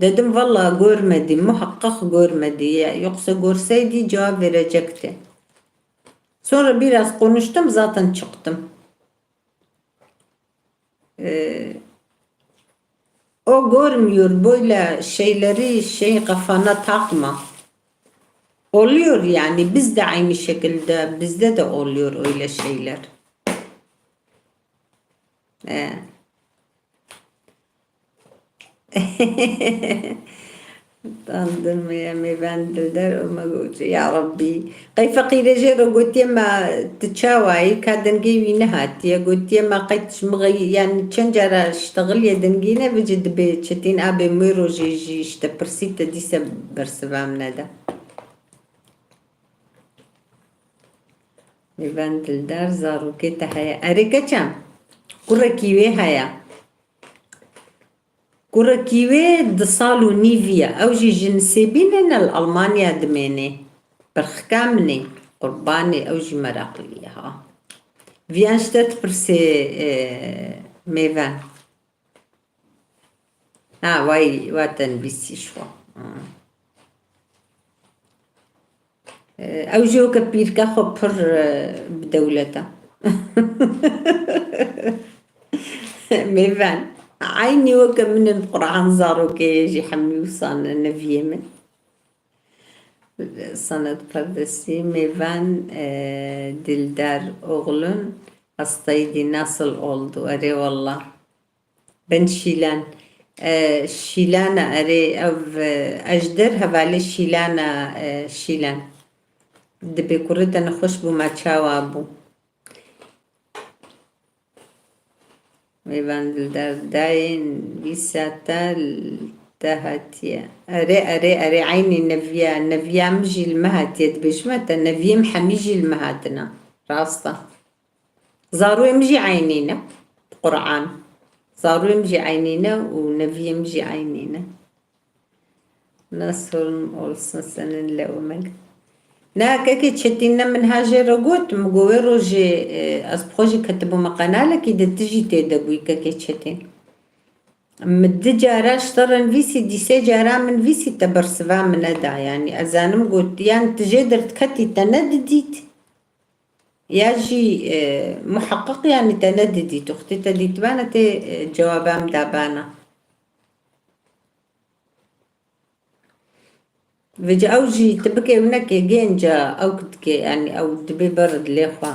Speaker 1: Dedim vallahi görmedi. Muhakkak görmedi. Yoksa görseydi cevap verecekti. Sonra biraz konuştum zaten çıktım. O görmüyor böyle şeyleri kafana takma. Oluyor yani biz de aynı şekilde bizde de oluyor öyle şeyler. Ee. تنظم ميبان دلدر وما قلت يا ربي قي فقيرة جيرو قلت يما تتشاواي كادنجي وينهات يا قلت يما قيتش مغي يعني تشنجرة اشتغل يا دنجينا بجد بتشتين ابي ميرو جي اشتبرسيتا ديسا برسبام ندا ميبان دلدر زارو كيتا هيا اريكا چام قرى كيوي هيا كوركيوي دصالو نيفيا أو جي جنسيبين الألمانيا دميني برخكامني قرباني أو جي مراقليها فيانشتت برسي ميفان واي واتن بيسي شوا أو جو كبير كاخو بر بدولته ميفان عيني وكا من القرآن زارو كي يجي حمي وصان نفيمن سنة فردسي ميفان دلدار oğlun hastaydı nasıl oldu arı والله ben Şilan arı ev أجدر هفالي شيلان دبي كورتنا خوش بو ما تشاوابو ميبان دلدار داين بيساتا تهاتيا أري عيني نفيا مجي المهاتيا بشمتا نفيا محميجي المهاتنا راستا زارو يمجي عينينا قرآن زارو يمجي عينينا ونفيا مجي عينينا نصر olsun seninle Omega. ناكاكي تشتينا من هاجي رغوت مقوي روجي أصبحوجي كتبوا مقالة كده تجي تدقوي كاكي تشتين مد جاراش طرن فيسي دي سي جارا من فيسي تبرسفا من أدا يعني أزانم قلت يعني تجدر تكتي تندديت ياجي محقق يعني تندديت أختي تديت بانا جوابام دابانا وجا أوجي تبكي ونك جينجا أو كتكي يعني أو دبي برد ليخوا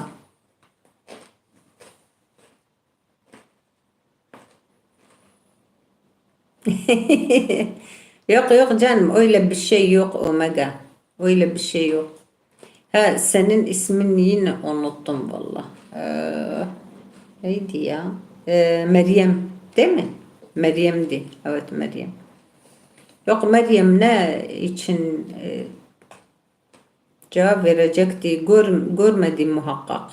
Speaker 1: يوق جانم أويلا بالشي يوق أوميجا أويلا بالشي يوق ها senin ismin yine unuttum valla neydi ya Meryem değil mi Meryem'di evet Meryem. Yok Meryem ne için cevap verecekti görmedi muhakkak.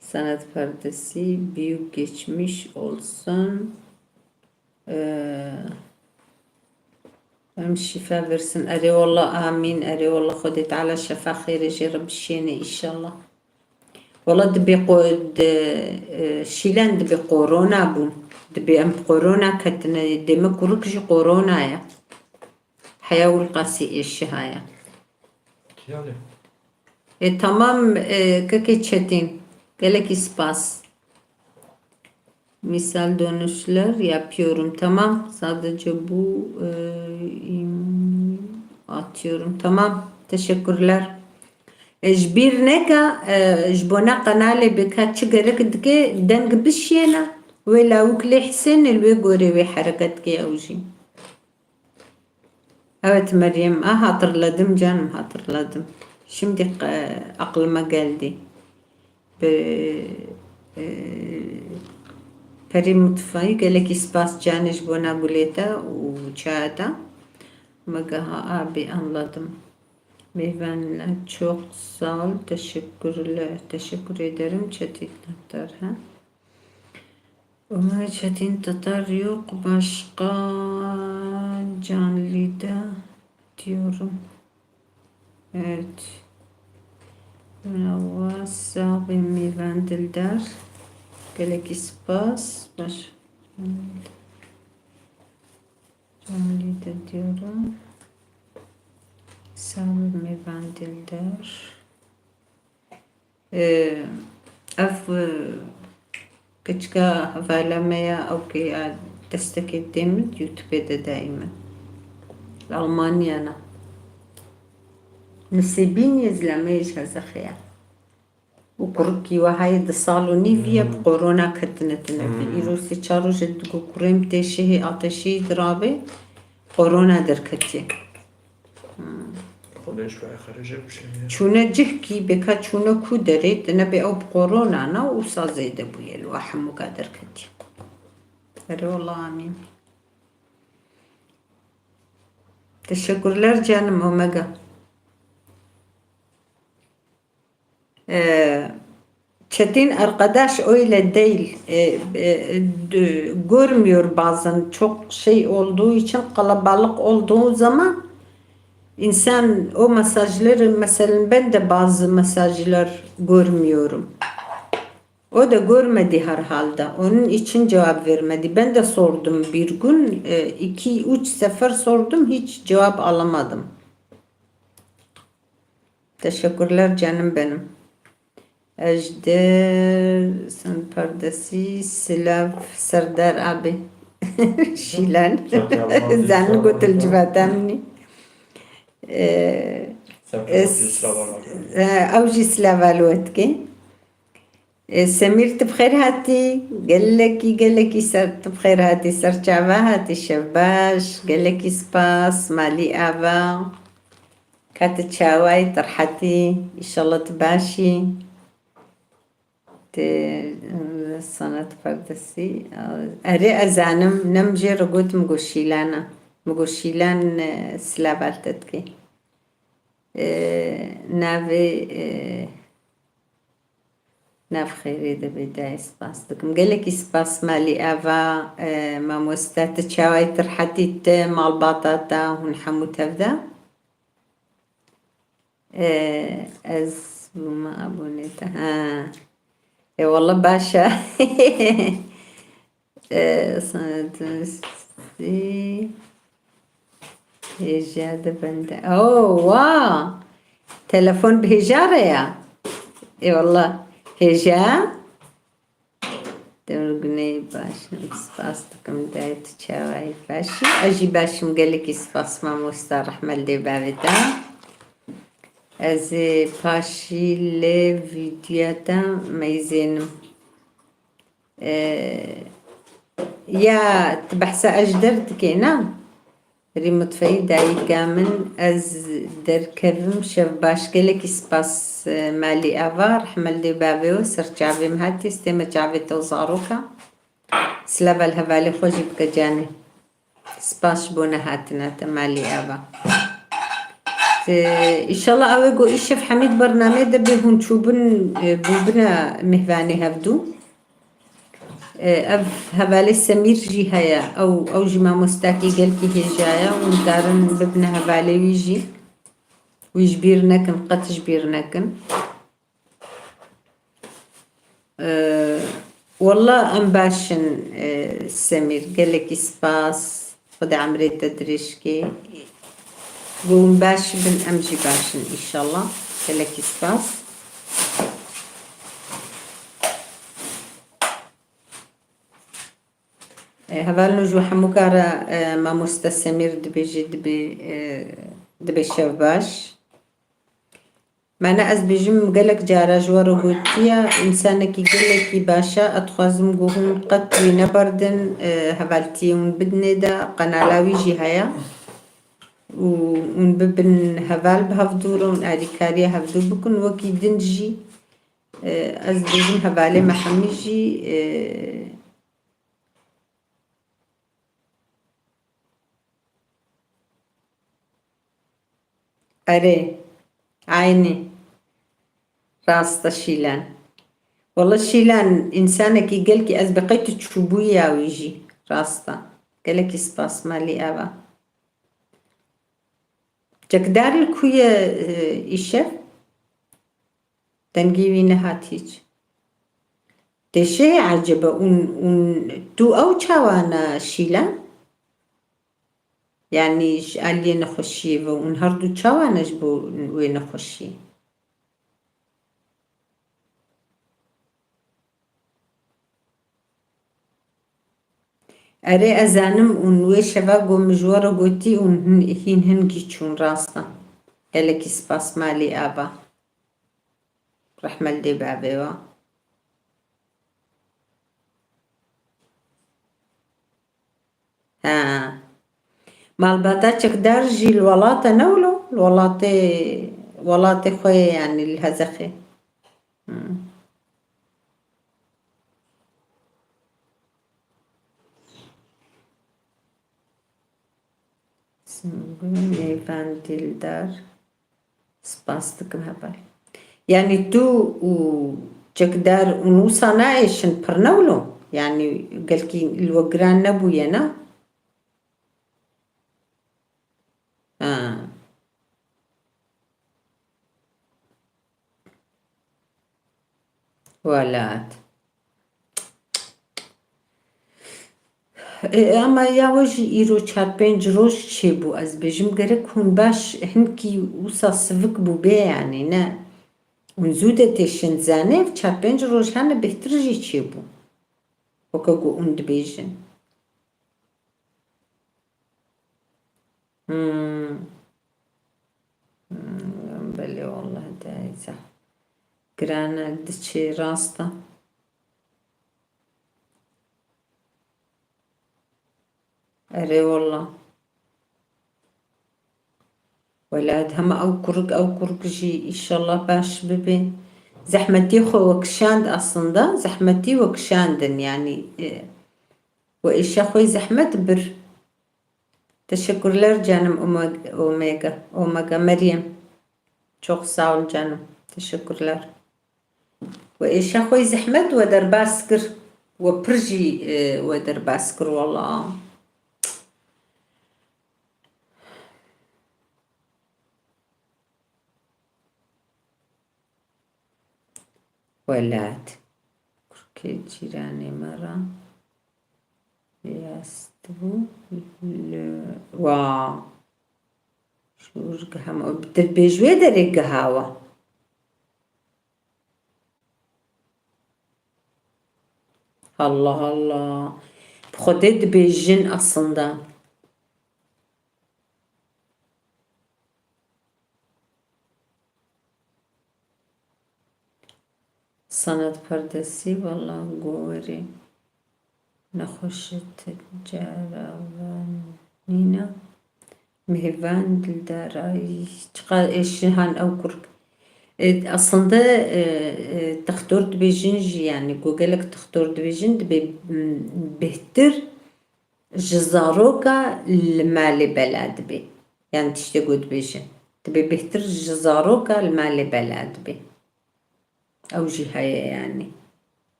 Speaker 1: Sanat perdesi büyük geçmiş olsun. şifa versin. Eri والله amin. Eri والله خدي تعالى شفا خير يجي رب الشيني إن شاء الله. والله دبي شيلان دبي كورونا بو دبي ام كورونا كتنا دم كوركجي كورونا يا حياول قاسي الشهاية
Speaker 2: Yani
Speaker 1: tamam kaki çetin gelek ispas misal dönüşler yapıyorum tamam sadece bu atıyorum tamam teşekkürler جبير نكا جبونا قنالي بكا تشجرك دكي دنق بشينا ولا وكلي حسن الوي قوري وي حركتك أوجي evet Meryem hatırladım canım hatırladım Şimdi aklıma geldi. Peri mutfağı gelek ispas caniş bona guleta u çağda. Magaha abi anladım. Meyvenler çok sağ ol. Teşekkürler. Teşekkür ederim. Çetin Tatar. Ha? Ama Çetin Tatar yok. Başka canlıda diyorum. Evet. Merhaba. Sağ ol. Meyven Dildar. Gelek ispas. Canlıda diyorum. Sami Van Dildar. Küçüka havalamaya okey destek ettiğimiz YouTube'da daima. Almanya'na. Nasibin izlemeyiz hazırlığa. وكركي وهاي صالوني فيها بقورونا كتنتنا في إيروسي تشارو جدو كريم تشيه أعطشي درابي قورونا دركتي.
Speaker 2: خودش بقى خارجه بشه
Speaker 1: چونه جه کی بکا چونه کو درید نبی او بقورونا نا و سازیده بویل و حمو قادر کتی اره والله آمین teşekkürler canım Omega. Çetin arkadaş öyle değil. Görmüyor bazen çok şey olduğu için kalabalık olduğu zaman İnsan o mesajları mesela ben de bazı mesajlar görmüyorum. O da görmedi herhalde. Onun için cevap vermedi. Ben de sordum bir gün. 2-3 sefer sordum. Hiç cevap alamadım. Teşekkürler canım benim. Ejder, San Pardesi, Silav, Serdar abi. Şilan. Zanı götül civatamni. أوجي سلافالوتكي سميرت بخير هاتي قال لك سرت بخير هاتي سرچاوا هاتي شباش قال لك سباس مالي ابا كات تشاواي طرحتي ان شاء الله تباشي صنات فردسي اري ازانم نمجي رقوت مقوشيلان سلافالتتكي ناف خيري ده بداية سباس دكم قالك سباس مالي أفا ما مستات تشاوي ترحتيت مع البطاطا ونحمو تبدا أز ما أبونيتا ها والله باشا هجادة بندا أوه واو تلفون بهجارة يا إي والله هجا تقولي باش سباستكم دايت تشاوي باشي أجي باش مقالك سباس ما مسترح مالدي بابتا أزي باشي لي فيديوتا ميزينم يا تبحث أجدر تكينا ريموت في داي كامل از دركرم شف باش قالك سباس مالي افا رحمل دي بابيو سرچاوي مهاتي استيما چاوي توزاروكا سلابا الهبالي خوشي بك جاني سباس بونا هاتنا مالي افا ان شاء الله اويقو اشف حميد برنامج دبي هون شوبن بوبنا مهفاني هفدو هبالي سمير جي هيا أو جي ما مستاكي قلكي هي جاية ونتارن ببنا هبالي ويجي ويجبيرناكن قد تجبيرناكن والله أم باشن سمير قالك سباس خد عمري تدريشكي قوم باش بن أمجي باشن إن شاء الله قالك سباس هذا نجوا حموكارا ما مستسمير دبي شباش معنا از بيجم قالك جارا جوارو قوتيا إنسانك يقولك باشا أتخوازم قوهم قطوي نبردن هبالتيون بدني دا قنالاوي جي هيا اون ببن هەڤال بهەڤدوورە اون ئاریکاریە هەڤدوو بکن وەکی دنجی ئەس بێژم هەڤالێ مەحەمیژی ئەرێ عاینێ ڕاستە شیلان وەڵە شیلان ئینسانێکی گەلکی ئەس بەقەیت چووبووی یاویژی ڕاستە گەلێکی سپاس مالی ئاوا جەکدار لکوویە ئیشە دەنگی وی نەهات هیچ دێشەیە عەجەبە اون دوو ئەو چاوانە شیلان یعنی ئالێ نەخۆشیەوە اون هەردوو چاوانەش بۆ وێ نەخۆشی ئەرێ ئەزانم اون وێ شەڤا گۆ مژوەرە گوتی اون هین هەنگی چوون ڕاستە گەلێکی سپاس مالی ئابا ڕەحمەت لێ بابێوە ماڵباتا چەکدارژی وڵاتە نەولۆ وڵاتێ خۆیە یعنی هەزەخێ نێڤان دیلدار سپاس دکم هەبال یعنی تو و جەکدار اون وسا نایشن پڕ نەولۆ یعنی گەلکی لوەگران نەبوویە نا وەلات ئەما یاوەژی ئیرۆ چار پێنج ڕۆژ چێ بوو ئەس بێژم گەرەک هون باش هەنکی وسا سڤک بوو بێ یعنی نە اون زوو دەتێشن زانێ چار پێنج ڕۆژ هەنە بێترژی چێ بوو وەکە گۆ اون دبێژن بەلێ وەڵڵا دایزە گرانە دچێ ڕاستە ئەرێ وەڵڵا وەلات هەمە ئەو کوڕکژی ئیشەڵڵا باش ببێ زەحمەتی خۆ وەکشاند ئەسڵندا زەحمەتی وەکشاندن یعنی و ئیشە خۆی زەحمەت بر teşekkürler canım Omega Meryem çok sağ ol canım teşekkürler ve eşya xoy zahmet ve derbas kir ve pirjî ve derbas kir valla welat Kurke cîranê me ra Yastbu Wow Şur gehama Dilbêjwê derê gehawa Allah Allah bi Xwedê dibêjin aslında Sanat perdesî valla gorî نەخۆشت جاراوانینە میهێڤان دلدارایی چقدر ئێشیان ئەو کوڕ ئەسڵندە تەختۆر دبێژین ژی یعنی گۆگەلێک تەختۆر دبێژین دبێ بێتر ji zarokê li malê bela dibe yani tiştê got dibêjin dibe bêhtir ji zarokê li malê bela dibe ew jî heye yani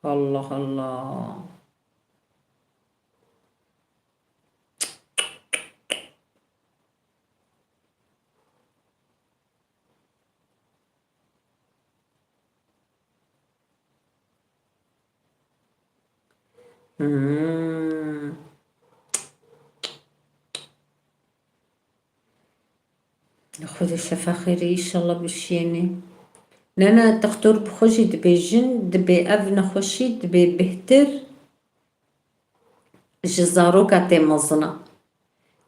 Speaker 1: Allah Allah خدا شفا خيري إن شاء الله بشيني نانا تختار بخوشي دبيجن دبي أف نخوشي دبي بهتر جي زاروكا تيمزنا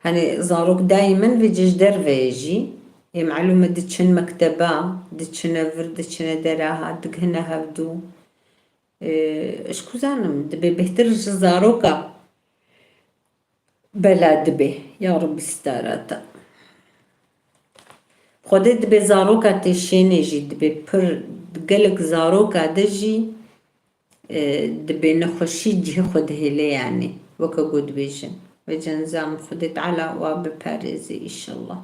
Speaker 1: هاني زاروك دايما في جدر فيجي معلومة دتشن مكتبة دتشن أفر دتشن دراها دقهنا هفدو اشكو زانم دبي بهتر جي زاروكا بلا دبه يا رب ستارتا خودت دبه زاروكا تشيني جي دبه پر قلق زاروكا دجي دبه نخشي جي خود هلي يعني وكا قد بيجن وجنزام خودت على واب باريزي إن شاء الله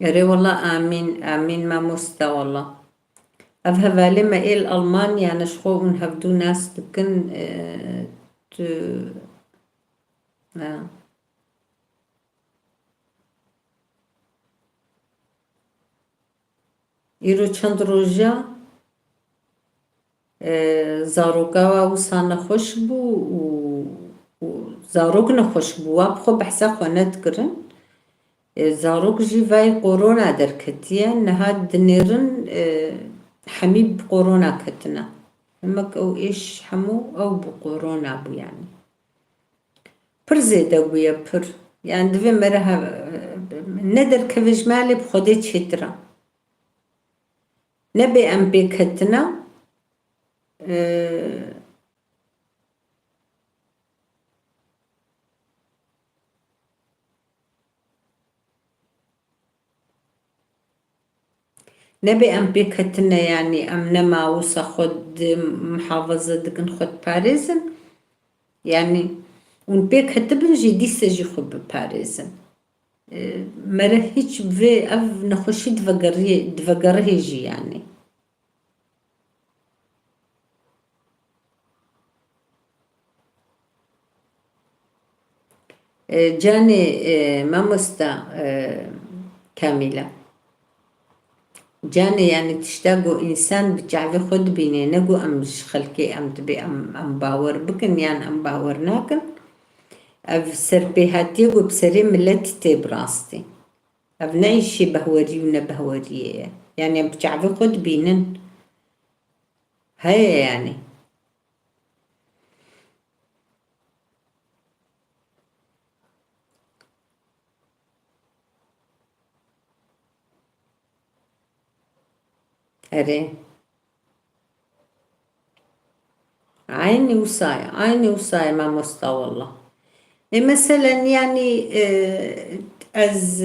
Speaker 1: يري والله آمين آمين ما مستا والله أفها لما إيه ألمانيا نشخو ونهفدو ناس تكن ت إيرو چند روژا زاروكا وصا نخوش بو و زاروك نخوش بو واب خو بحثا خو ندكرن زاروك جي فاي قورونا دركتيا نها دنيرن حميب قورونا كتنا همك أو إيش حمو أو بقورونا بو يعني پر زيدا بويا پر يعني دوی مرها ندر كفش مالي بخودي چترا نبي أم بكتنا نبي أم بكتنا يعني أم نما وصا خد محافظة دكن خد باريزن يعني ون بكتبن جي ديسا جي خد بباريزن مرة هيج في أف نخشي دفقره جي يعني جاني ما مستا كاملة جاني يعني تشتاقو إنسان بجعبي خد بيني نقو أم مش خلقي أم تبي أم باور بكن يعني أم باور ناكن أف سربيهاتي وبسري ملتي براستي أف نعيشي بهوري ونبهوري يعني أم بجعبي خد بينن هاي يعني أري عيني وصاية ما مستا والله مثلا يعني از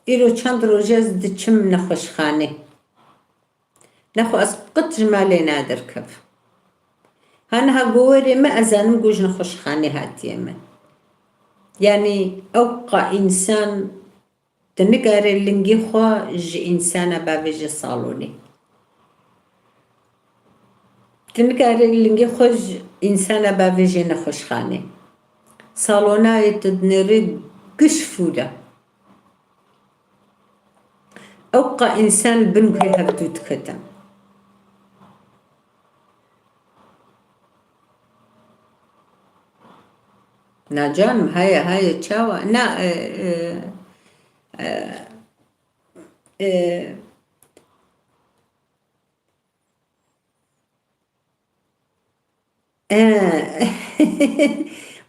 Speaker 1: إيرو چند روجاز دچم نخوش خانه نخو از قطر مالي نادر كف هانها قوري ما أزانم قوج نخوش خانه هاتي من يعني أوقع إنسان تنقاري اللنجي خوا جي إنسانة بابجي صالوني تنقاري اللنجي خوا إنسانة بابجي نخوش خانه صالونا يتدنري قش فولا أوقع إنسان بنقري هبدود كتن ناجان هاي تشاوا نا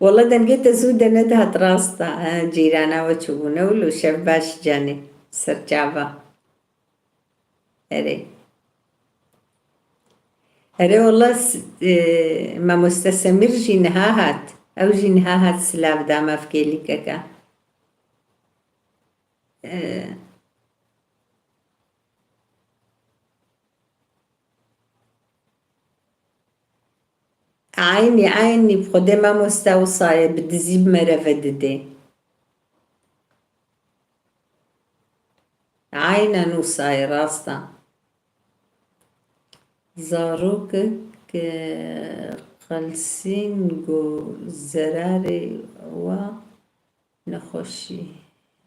Speaker 1: والله دنقيت زودة ندهت راستا جيرانا وشوفونا ولو شاف باش جاني سرجابا أري والله ما مستسمر جي نهاهات أو جي نهاهات سلاف داما في كيلي كاكا عيني بخده ما مستوصايا بدزيب مرة دي عينا نوصاي راستا زاروك قلسين جو زراري و نخوشي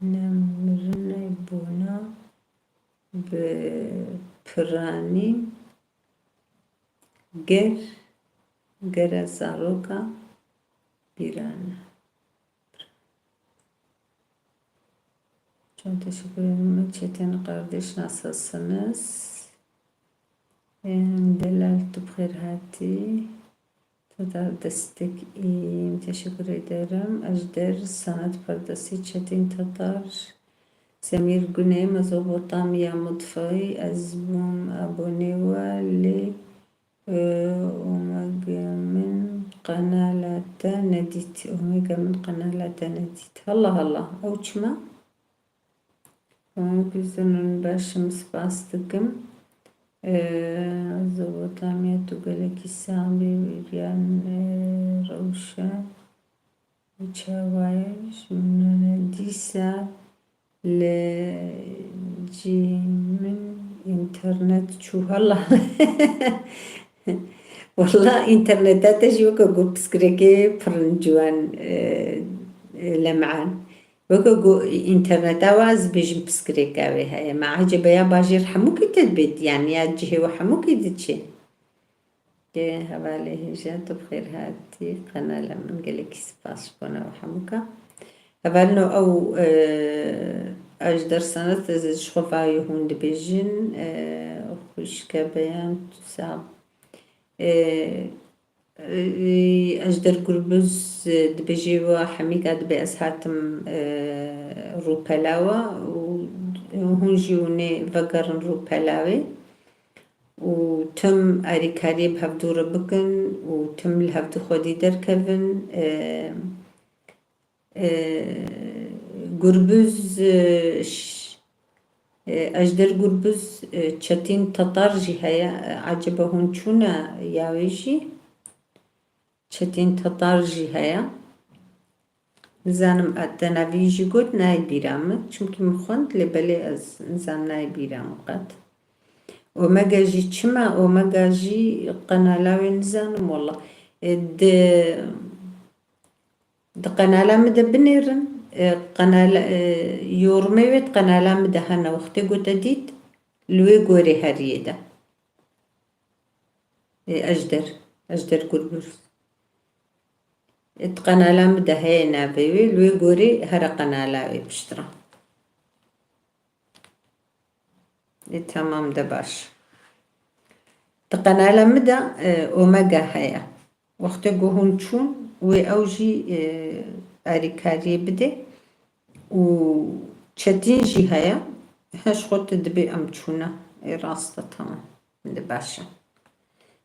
Speaker 1: نمرنا بونا بپراني گر زاروكا بيرانا çok teşekkür ederim. Çetin kardeş nasılsınız? Delal Tubkhir Hati. Tadar destek iyiyim. Teşekkür ederim. Ejder Sanat Perdesi Çetin Tatar. سمير قني مزوبوطاميا مضفي أزبوم أبونيوا اللي أوميجا من قناة نديت أوميجا من قناة نديت الله أوشما ومكزنون باشمس باستكم زوبوطاميا تقولك السامي ويريان روشا وشاوايش من نديسا لجي من إنترنت شو هلا والله إنترنتات جوكا جو بسكريكي فرنجوان لمعان وكا جو إنترنت واز بيجم بسكريكا وهاي ما عجب يا باجر حموكي تدبيت يعني يا جهي وحموكي دتشي هبالي هجات بخير هاتي قناة لمن قلك سباس بنا وحموكا هبالنو أو أجدر سنة تزج خفا يهون دبيجن خوش كبيان تساب أجدر قربز دبيجيوا حميقة دبي أسهاتم روبلاوة وهون جيوني فقرن روبلاوي وتم أريكاري بهفدو ربكن وتم الهفدو خودي دركفن قربز أجدر قربز چتين تطار جي هيا عجبهون چونا ياويجي چتين تطار جي هيا نزانم أدناويجي قد ناي بيرامت چونكي مخوند لبالي از نزان ناي بيرام قد ومجا جي چما ومجا جي قنالاوي نزانم والله د قنالا مده بنيرن قنالا يورميوت قنالا مده هنا وقتي قد ديت لوي قوري هريدا أجدر قربوس قنالا مده هاي نابيوي لوي قوري هرا قنالاوي بشترا تمام ده باش قنالا مده اوميجا هيا وقتي قوهن چون وأوجي أريكاري بدي وشتين جي هيا هاش خود دبي أمچونا راستا تمام ده باشا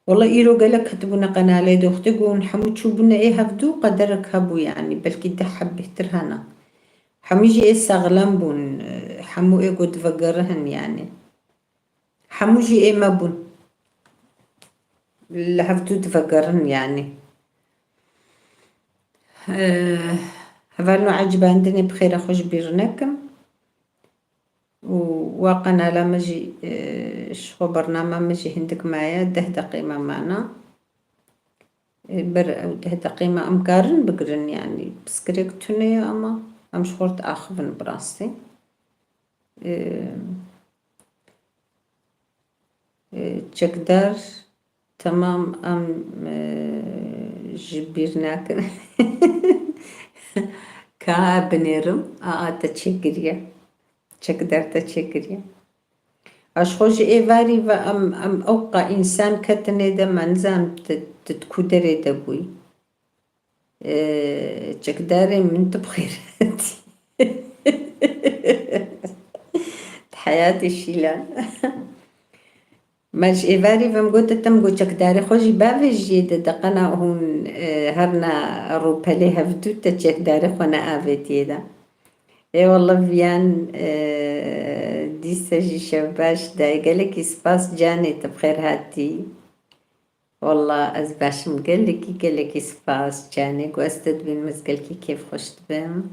Speaker 1: والله إيرو قالك كتبونا قنالي دوختي قون حمو تشوبونا إيه هفدو قدرك هبو يعني بلكي ده حبه ترهنا حميجي إيه ساغلان بون حمو إيه قد فقرهن يعني حمو جي إيه مبون لهفدو تفقرهن يعني هفالنو عجب عندني بخير خوش بيرنكم وواقنا لما جي شخو برنامج مجي هندك معايا 10 دقيقة معنا بر او 10 دقيقة امكارن بقرن يعني بسكريك تونية اما ام شخورت اخفن براسي چكدار تمام ام جبيرناكن كا بنيرم تشكريا چكدار تشكريا أشخوش إيفاري أم أوقع إنسان كتني دا منزام تتكودري دا بوي چكداري من تبخيراتي حياتي شيلان ماش إيفاري فمقوت تمقو چكداري خوشي بافي جيدة دقنا هون هرنا روبالي هفدو تا چكداري خونا آفتي دا اي والله فيان ديسا شباش داي قالك سباس جاني تبخير هاتي والله أزباشم قالك سباس جاني قواستد بين مسقلكي كيف خشت بهم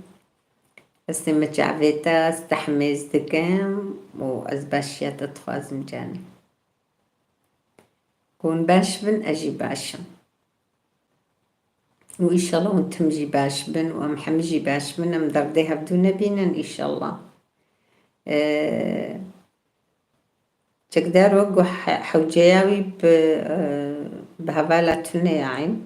Speaker 1: استمت عفيتا استحميز دكام وأزباشيا تتخوازم جاني كون باش بن أجي باشم وإن شاء الله وانتم جي باش بن وأمحم جي باش بن مدرديها بدون بينا إن شاء الله تقدر وقو حوجياوي بهوالا تنيا عين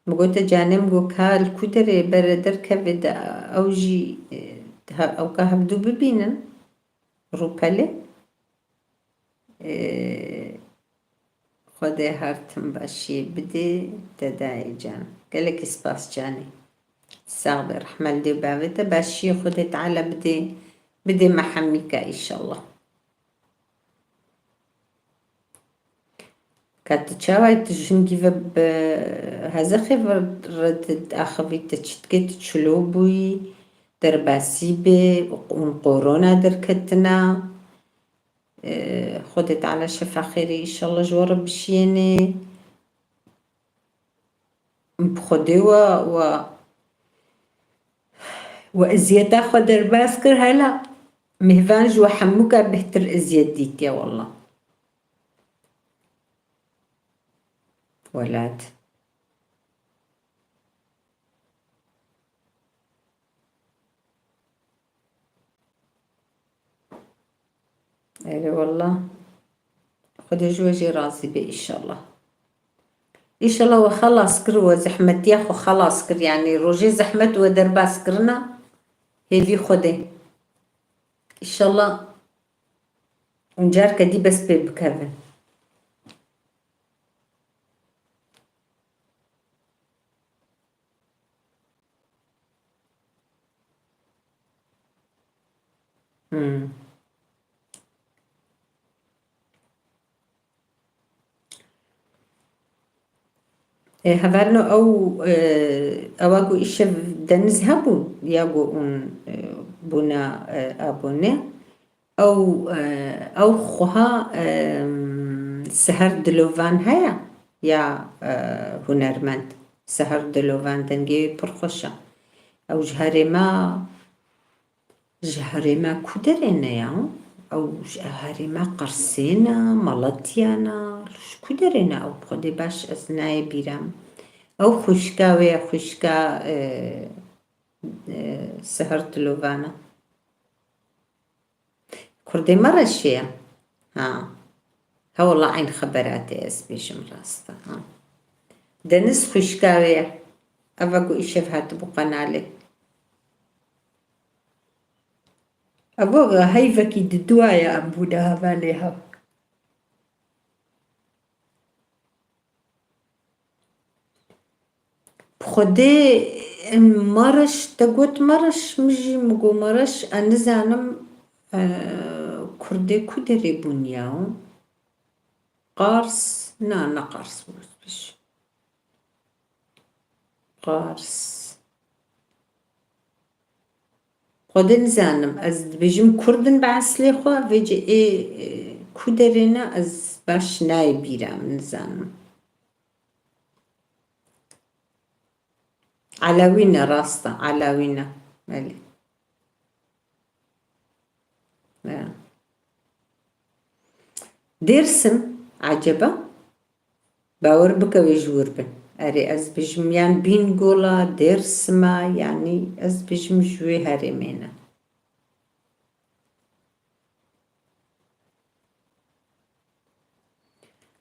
Speaker 1: مقوتا جانم قو كال كودري بردر كفيد أوجي أو كهبدو ببينا روبالي خودي هارتم باشي بدي تداعي جان قالك سباس جاني صابر رحمة دي بابتا باشي خودي تعالى بدي بدي محميك إن شاء الله. كانت تشاوي تجنجي ب هذا خبر ردت أخبي تشتكي تشلوبي درباسيبي وقورونا دركتنا خدت على شفا خيري إن شاء الله جوار بشيني بخدي وأزيادا خدر باسكر هلا مهفان جو حموكا بهتر أزياد ديك يا والله ولاد أي والله خدي جوجي راسي بي إن شاء الله إن شاء الله وخلاص كر وزحمت ياخو خلاص كر يعني روجي زحمت ودرباس كرنا هذي خدي إن شاء الله ونجارك دي بس بكافن هفرنو أواجو إيش دنزهبو ياجو بنا أبونا أو خوها سهر دلوفان هيا يا هنرمند سهر دلوفان دنجي برخشة أو جهري ما كدرنا يا أو جهري ما قرسينا ملطيانا كدرنا أو بخدي باش أزناي بيرام أو خشكا سهر دلوفانا كردي مرة شيء ها والله عين خبراتي اسبيشم راستا ها دنس خشكاوي أفاقو إيشف هاتبقنا عليه أبوغا هيفكي ددوايا أبودا هفاليها بخدي مرش تقوت مرش مجي مقو مرش أنزانم كردي كدري بنياو قارس نا قارس بش قارس خدن زانم از بيجم كردن بعسلي خوا فيجي كدرنا از باش ناي بيرام نزانم علاوينا راستا علاوينا مالي ديرسم عجبة باور بك ويجور بن أري از بيجم يعني بين قولا ديرسما يعني از بيجم جوي هارمينا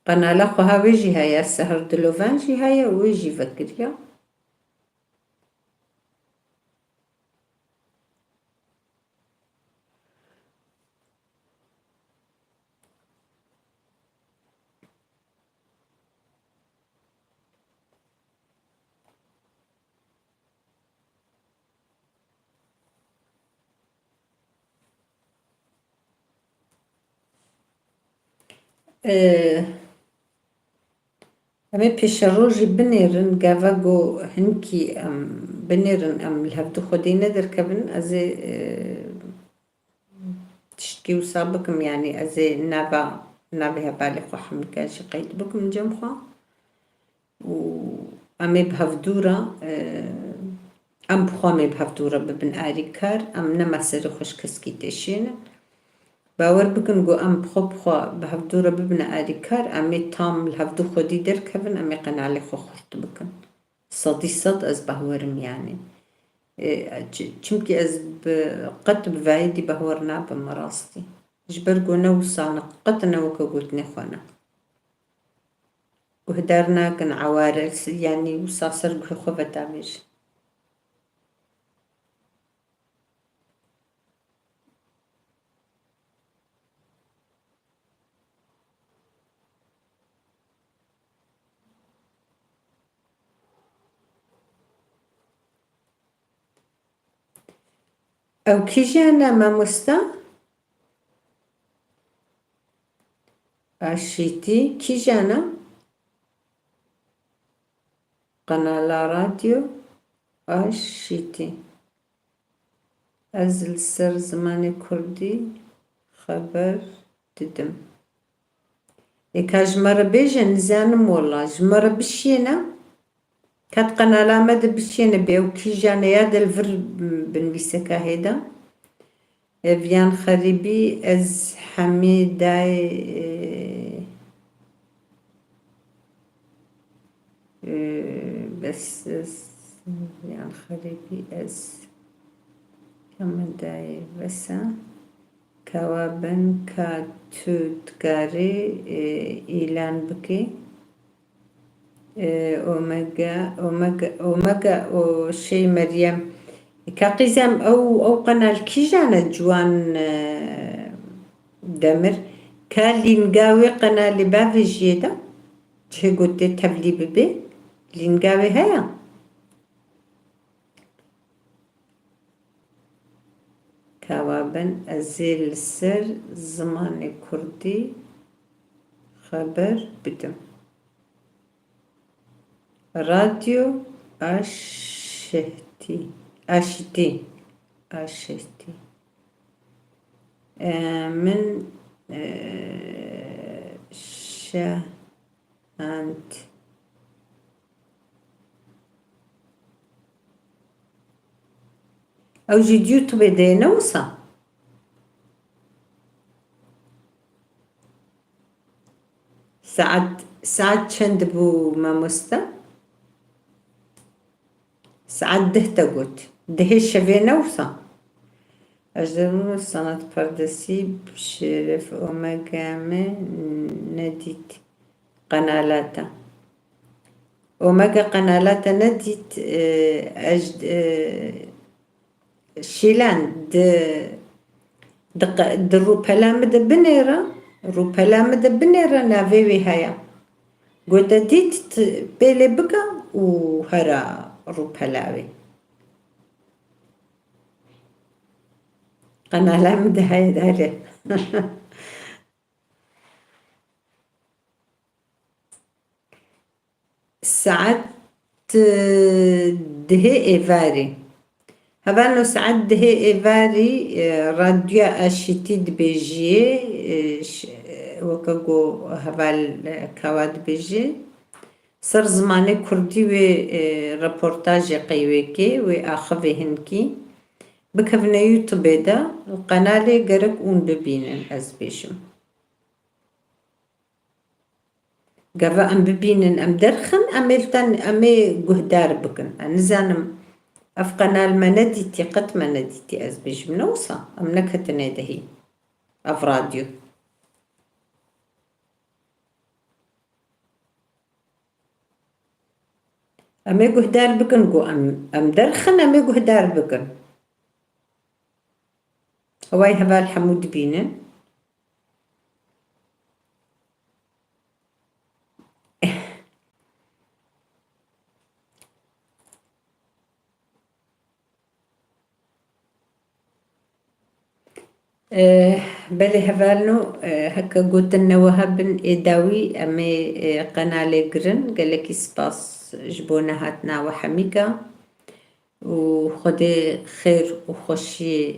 Speaker 1: قنالا خوها ويجي هيا السهر دلوفان جي هيا ويجي فكريا أمي بيشروجي بنيرن قافاقو هنكي بنيرن الهفدو خدينا دركبن أزي تشتكي وصابكم يعني أزي نابها بالي خوحم كان شقيت بكم جمخوا وأمي بهفدورة بخوا أمي بهفدورة ببن آري كار نما سري خوش كسكي تشينن باور بكن جو بخوا بهفدورة ببن آري كار أمي تام الهفدو خدي دركبن أمي قنالي خو خورت بكن صد از بهورم يعني چمكي از قط بفايدي بهورنا بمراستي جبرقو نوصانا قطنا وكقوتني خوانا وهدارنا كان عوارس يعني وصاصر خو بتامج أو كيجانا ما مستا أشيتي كيجانا قناة راديو أشيتي أزل سر زماني كردي خبر ددم إيكا جمرة بيجن زانم والله جمرة بشينا كانت قناة مد بشينا بيو كيجانا ياد الفر بنبيسكا هيدا فيان خريبي از حميداي بس فيان خريبي از حميداي بس كوابن كاتوتكاري إيلان بكي أوميجا أو شي مريم كقزم أو قناة كيجانا جوان دمر كالينقاوي قناة لبافي جيدا شي قلت تبلي ببي لينقاوي هيا كوابن أزيل السر زمان كردي خبر بدم راديو أشتي من شانت أو جديو تبدي نوصا ساعد شند بو ما مستا ساعد ده تقول ده شبه نوصا أجدرون سنة فردسي بشرف أوميجا نديت قنالاتا أوميجا قنالاتا نديت أجد شيلان د روبلامد بنيرا نافيوي هيا قلت ديت بيلي بقى وهرا روبلاوي أنا لا مدهي داري ساعات دهي إيفاري هبانو ساعات دهي إيفاري راديو أشتيد بيجي وكاقو هبال كواد بيجي سر زماني كردي رابورتاج قيوكي وآخذي هنكي بكفنا يوتيوب دا القناة قرق اون ببينن از بيشم قفا ام ببينن ام درخن اميلتن امي قهدار بكن انزانم اف قناة ما نديتي قط ما نديتي از بيشم نوصا ام نكتنا دهي اف راديو امي قهدار بكن قو ام درخن امي قهدار بكن هواي هبال حمود بينن بلي هبالنو هكا قلت لنا وهبن إداوي أمي قناة لقرن قالك سباس جبونا هاتنا وحميكا وخدي خير وخشي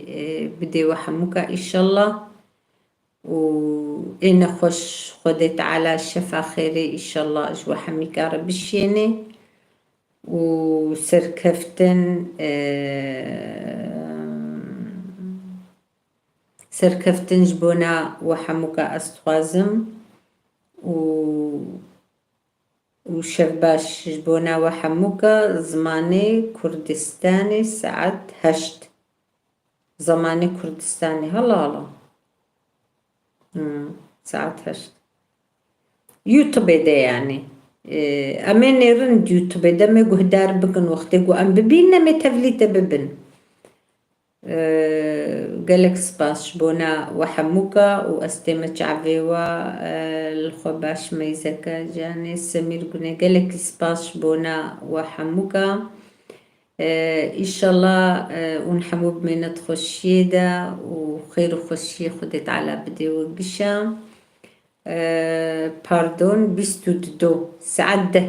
Speaker 1: بدي وحموكا إن شاء الله وإن خوش خديت على شفا خيري إن شاء الله أجوا حميكا ربي الشيني وسركفتن سركفتن جبونا وحموكا أستغازم وشفباش جبونا وحموكا زماني كردستاني ساعت هشت زماني كردستاني هلا ساعت هشت يوتيوب دا يعني أمين رند يوتيوب دا مي قهدار بكن وقتي أم ببينا مي تفليتا ببن قالك سباس بونا وحموكا واستمع شعبيوا الخباش ميزكا جاني سمير قلنا قالك سباس بونا وحموكا إن شاء الله ونحبوب من تخشيدا وخير وخشي خدت على بدي وقشا باردون بيستو دو سعدة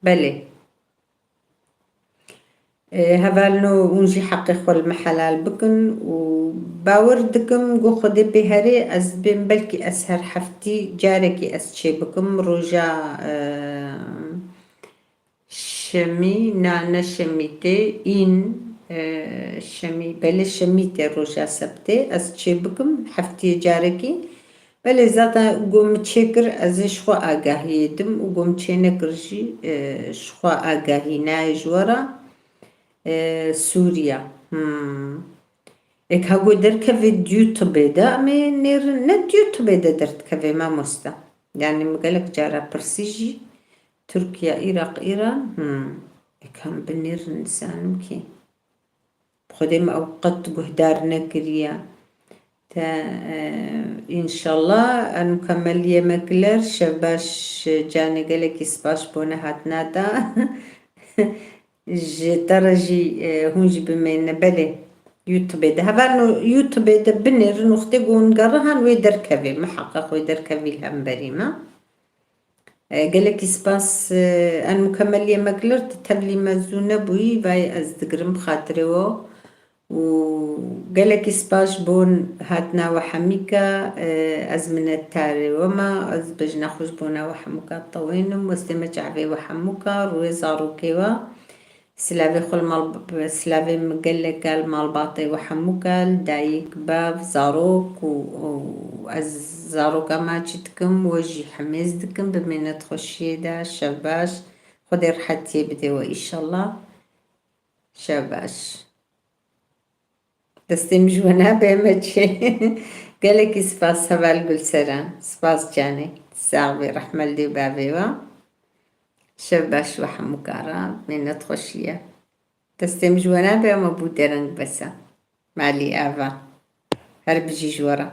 Speaker 1: بلي هبالنو ونجي حقيقة المحلال بكن وباوردكم قو خدي بهاري از بين بلكي اسهر حفتي جاركي اسشي بكم رجا شمي نانا شميتي إن شمي بلي شميتي رجا سبتي اسشي بكم حفتي جاركي بلي زاتا قوم تشكر از شخوا آگاهی دم وقوم تشينكرجي شخوا آگاهی نايج ورا سوريا اك هاگو در كفي ديوتوبي دا امي نير ند ديوتوبي دا درت كفي ما مستا يعني مقالك جارا برسيجي تركيا عراق ايران اك هم بنير انسان مكي بخدم اوقات قهدار نكريا تا ان شاء الله ان مكمل يمكلر شباش جاني قالك يسباش بونا هاتنا دا ترجي هونج بمين بلي يوتيوب ده هبالو يوتيوب ده بنر نختقون قرهن ويدر كفي محقق ويدر كفي الهمبري ما قالك يسباس ان مكمل يمكلر تتبلي مزونة بوي باي ازدقرم بخاطري وقالك يسباش بون هاتنا وحميكا أزمنة تاري وما أزبج نخش بونا وحموكا طوينم واستمج عبي وحموكا روي زاروكيوا سلافي خل سلافي مقلك المال باطي وحموكا دايك باب زاروك وأز زاروكا ما جتكم وجي حميز دكم بمينة تخشي دا شباش خدي رحتي بدي وإن شاء الله شباش دستیم جوانا بيمتشي قالك سباس هبال قل سران سباس جاني ساغبي رحمة لدي بابيوا شباش وحمكارا من تخشية دستیم جوانا بيما بودرنگ بسا مالي آفا هربجي جورا